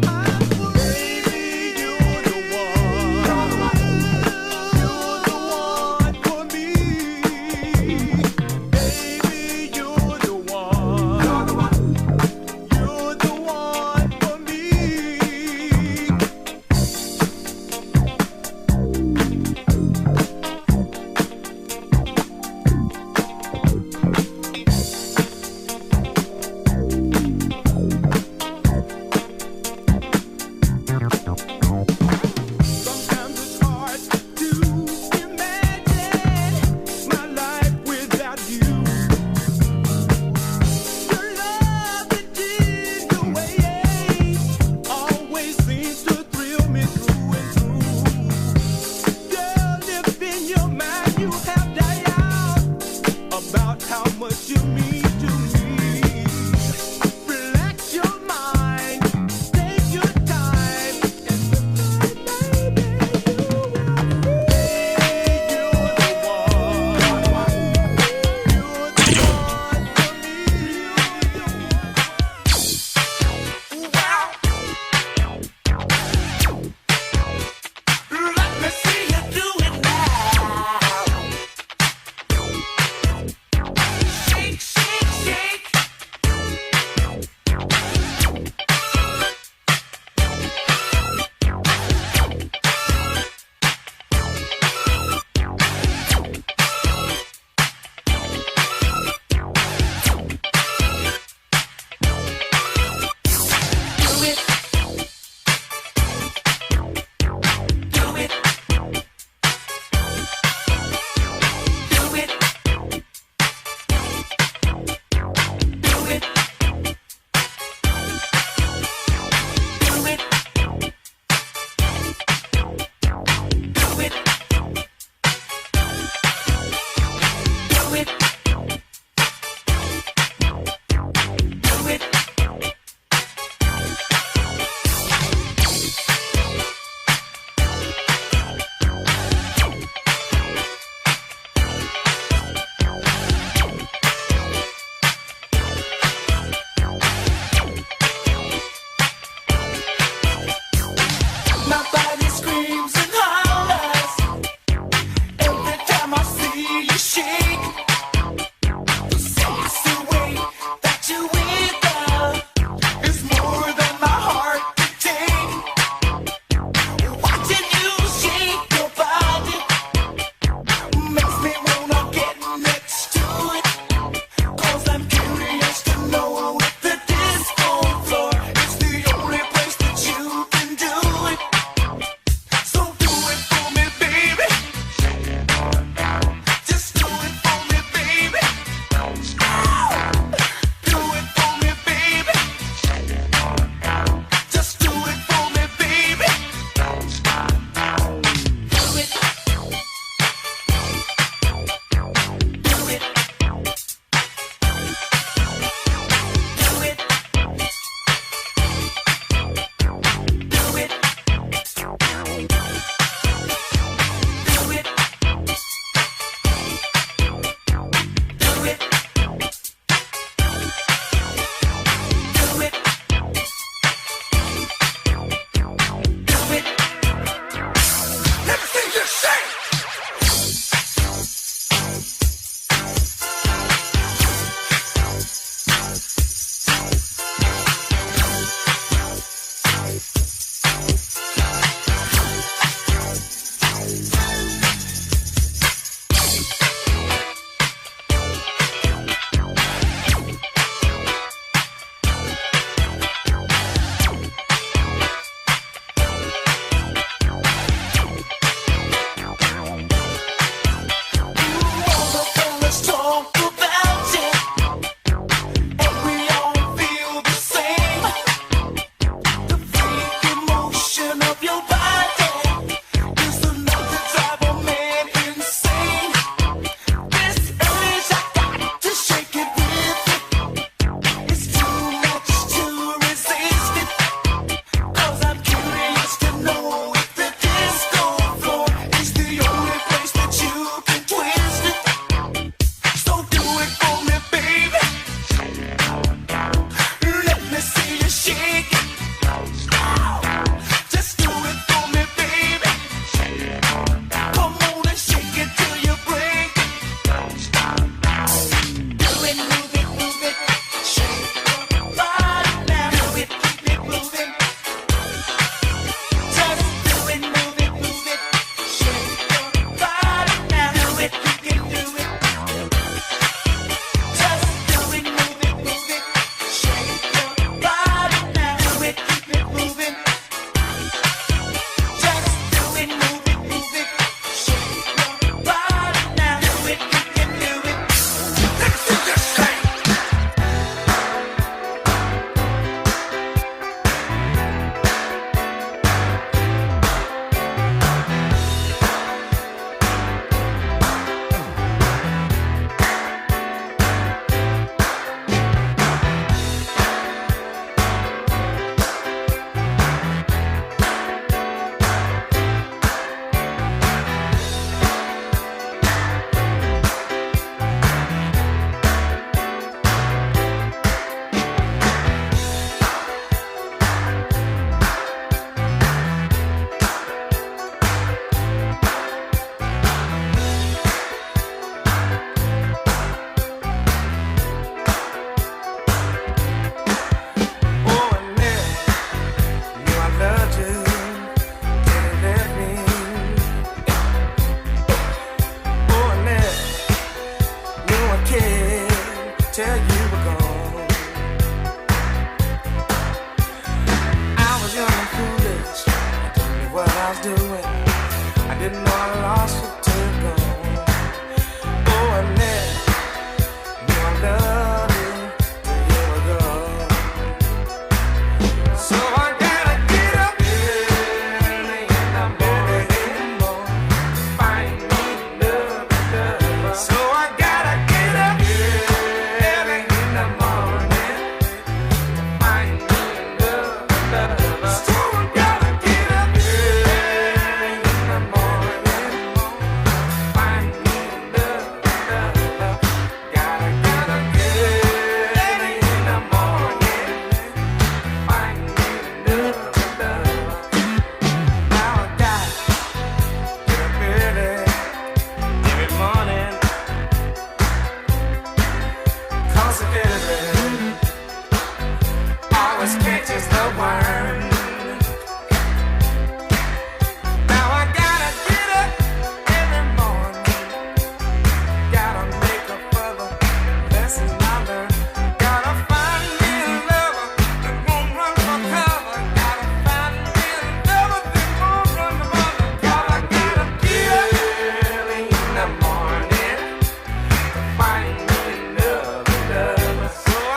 I'm for baby, you're the one. You're the one for me. Baby, you're the one. You're the one. You're the one for me. Sometimes it's hard to imagine my life without you. Your love and tender ways always seems to thrill me through and through. Girl, if in your mind you have doubt about how much you mean to me, relax your mind, take your time, and baby, you will be. You're the one. You're the one for me. Let me see you do it now. Shake, shake. possibility. Always catches the worm. Now I gotta get up every morning. Gotta make up for the lessons I learned. Gotta find me a lover that won't run for cover. Gotta find me a lover that won't run for cover. I gotta get up early in the morning to find me another lover. So I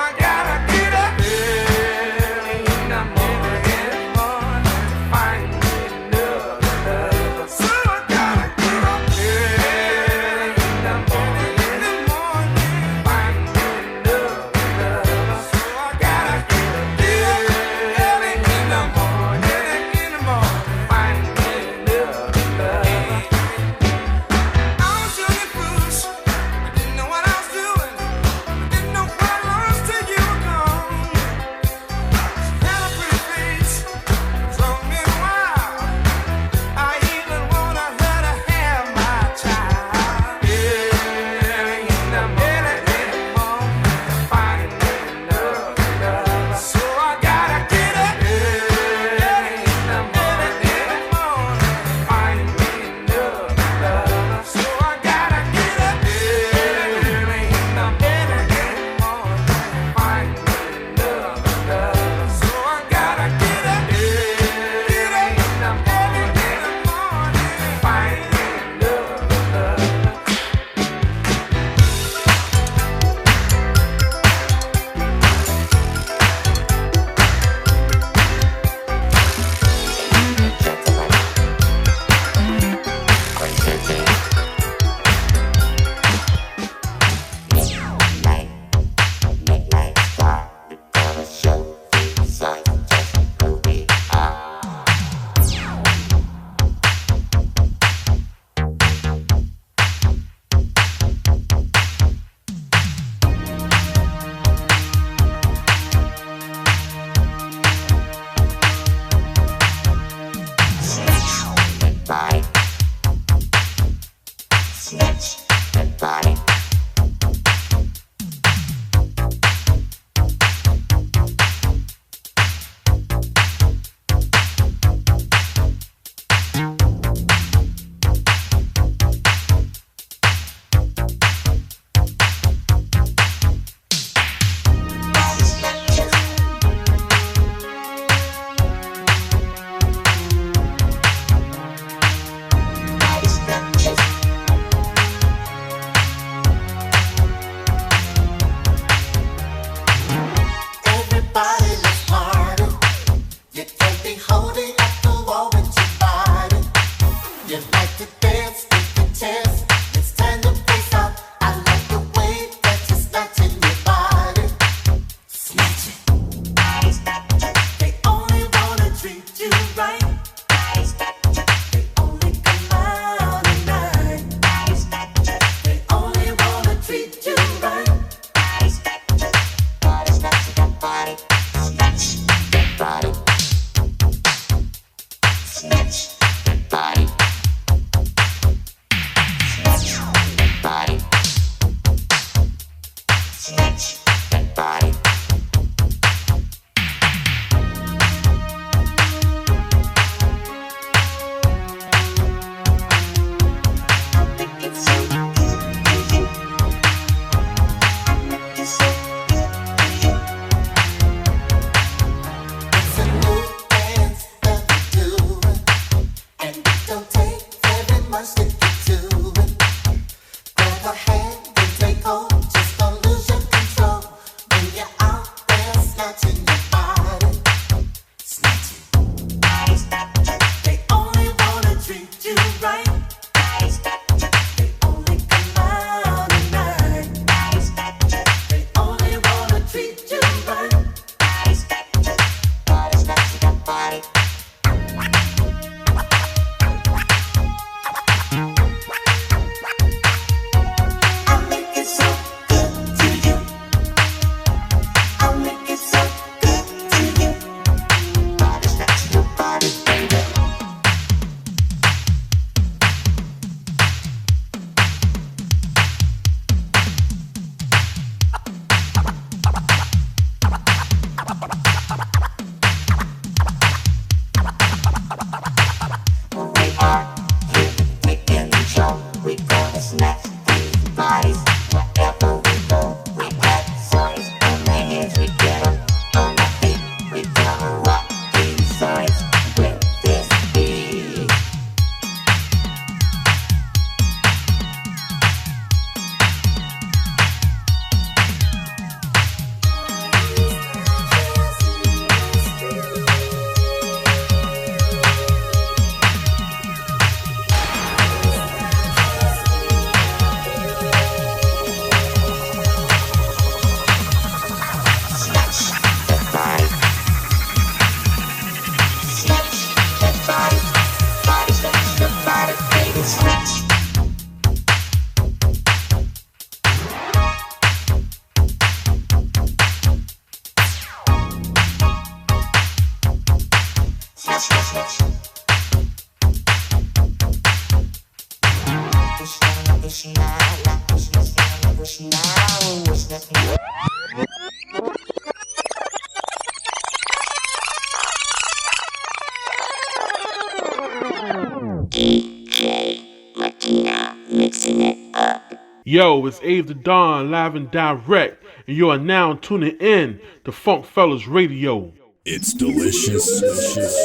Yo, it's Ave The Don, live and direct, and you are now tuning in to Funk Fellas Radio. It's delicious,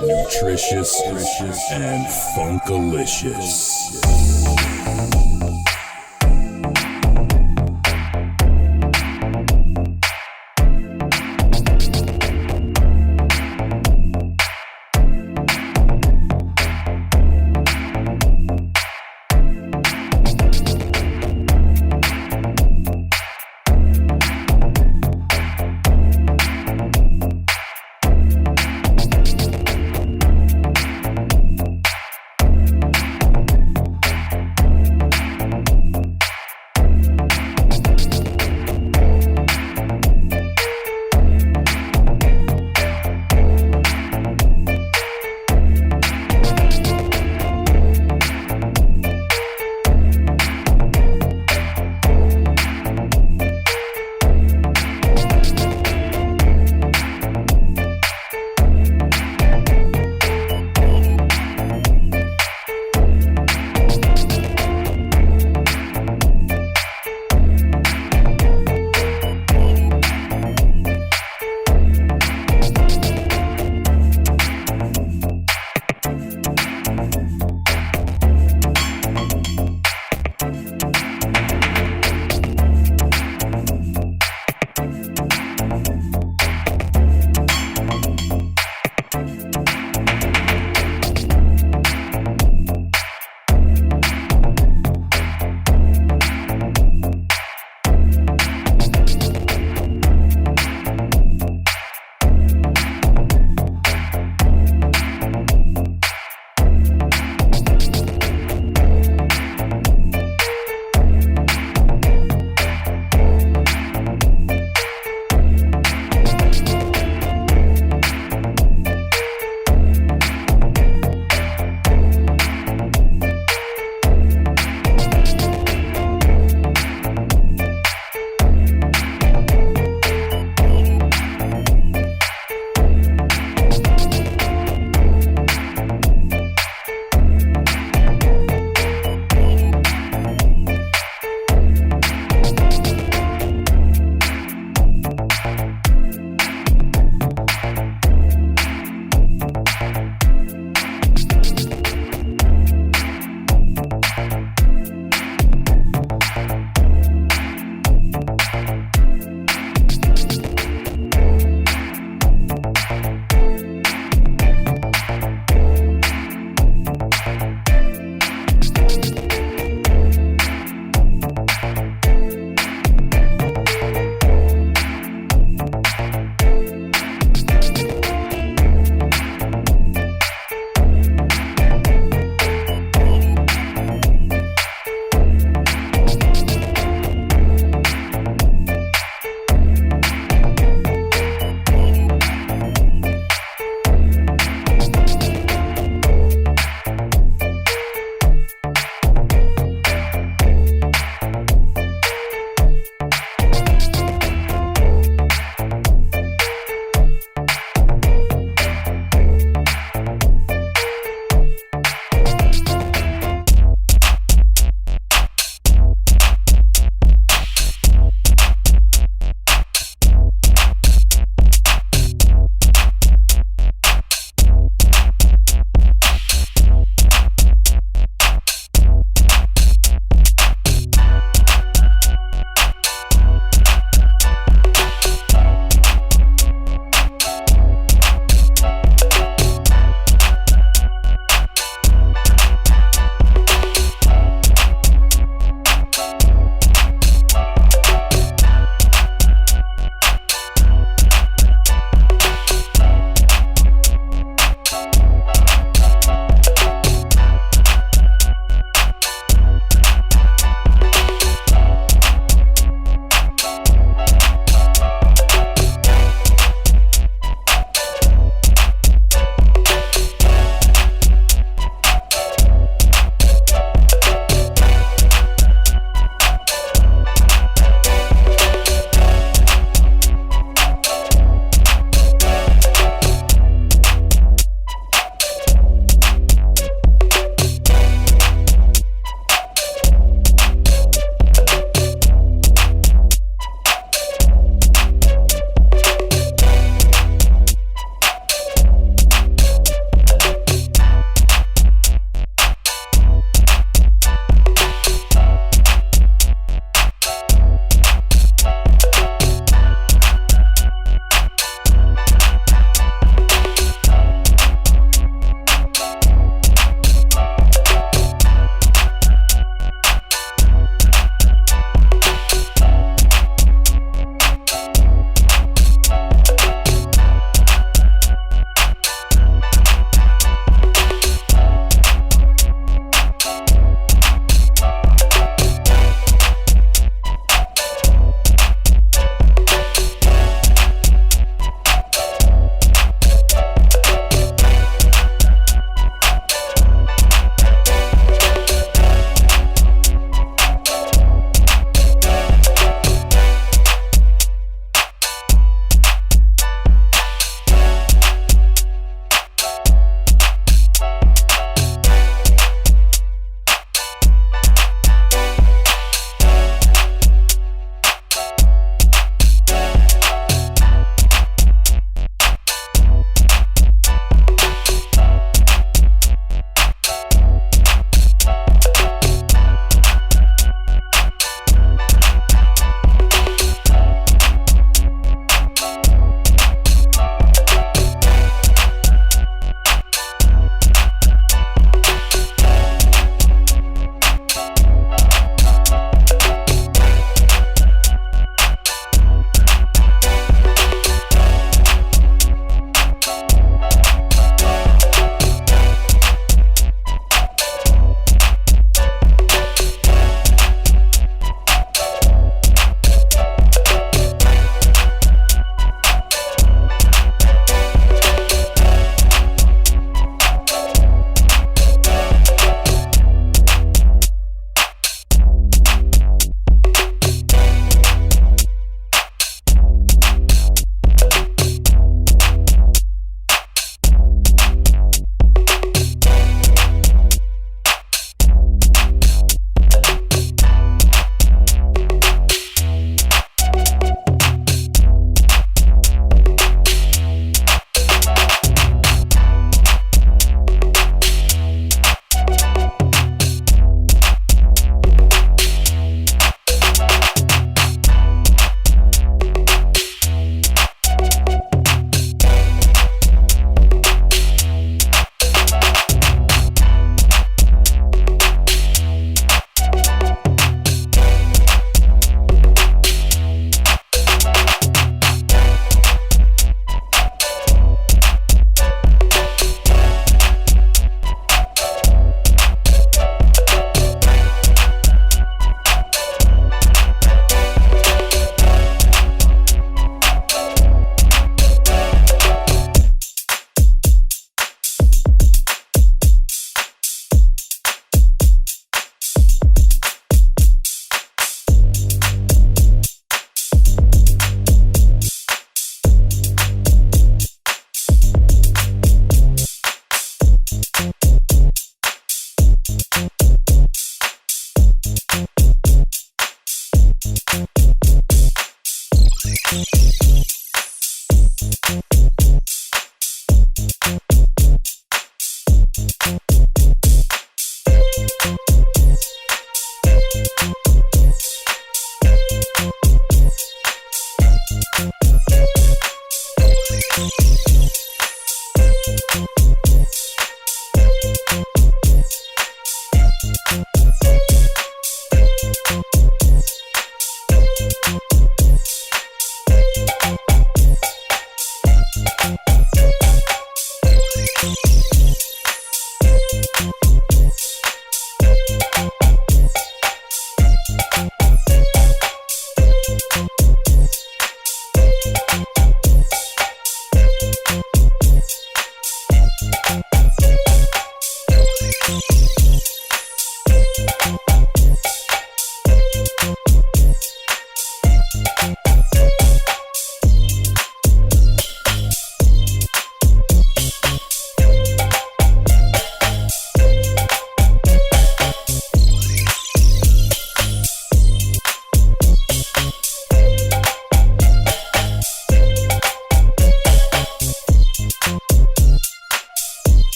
nutritious, and funkalicious.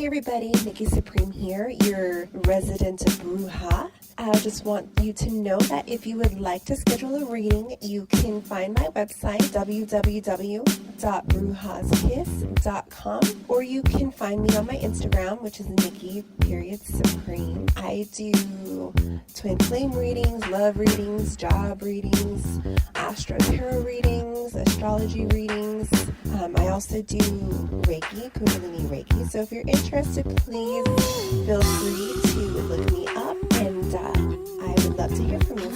Hey everybody, Nikki Supreme here, your resident bruja. I just want you to know that if you would like to schedule a reading, you can find my website, www.brujaskiss.com, or you can find me on my Instagram, which is Nikki.Supreme. I do twin flame readings, love readings, job readings, astro tarot readings, astrology readings. I also do Reiki, Kundalini Reiki. So if you're interested, please feel free to look me up, and I would love to hear from you.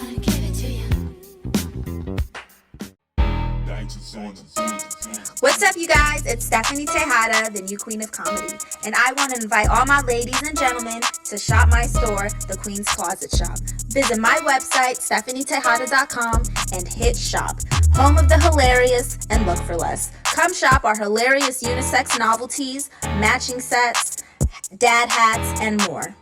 What's up, you guys? It's Stephanie Tejada, the new queen of comedy, and I want to invite all my ladies and gentlemen to shop my store, The Queen's Closet Shop. Visit my website, stephanietejada.com, and hit shop, home of the hilarious and look for less. Come shop our hilarious unisex novelties, matching sets, dad hats, and more.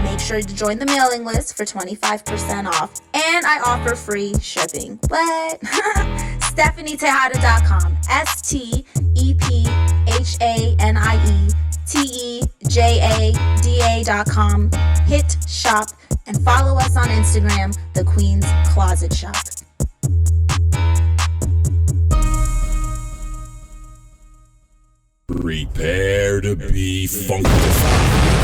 Make sure to join the mailing list for 25% off, and I offer free shipping. What? StephanieTejada.com. StephanieTejada.com. Hit shop and follow us on Instagram, The Queen's Closet Shop. Prepare to be funkified.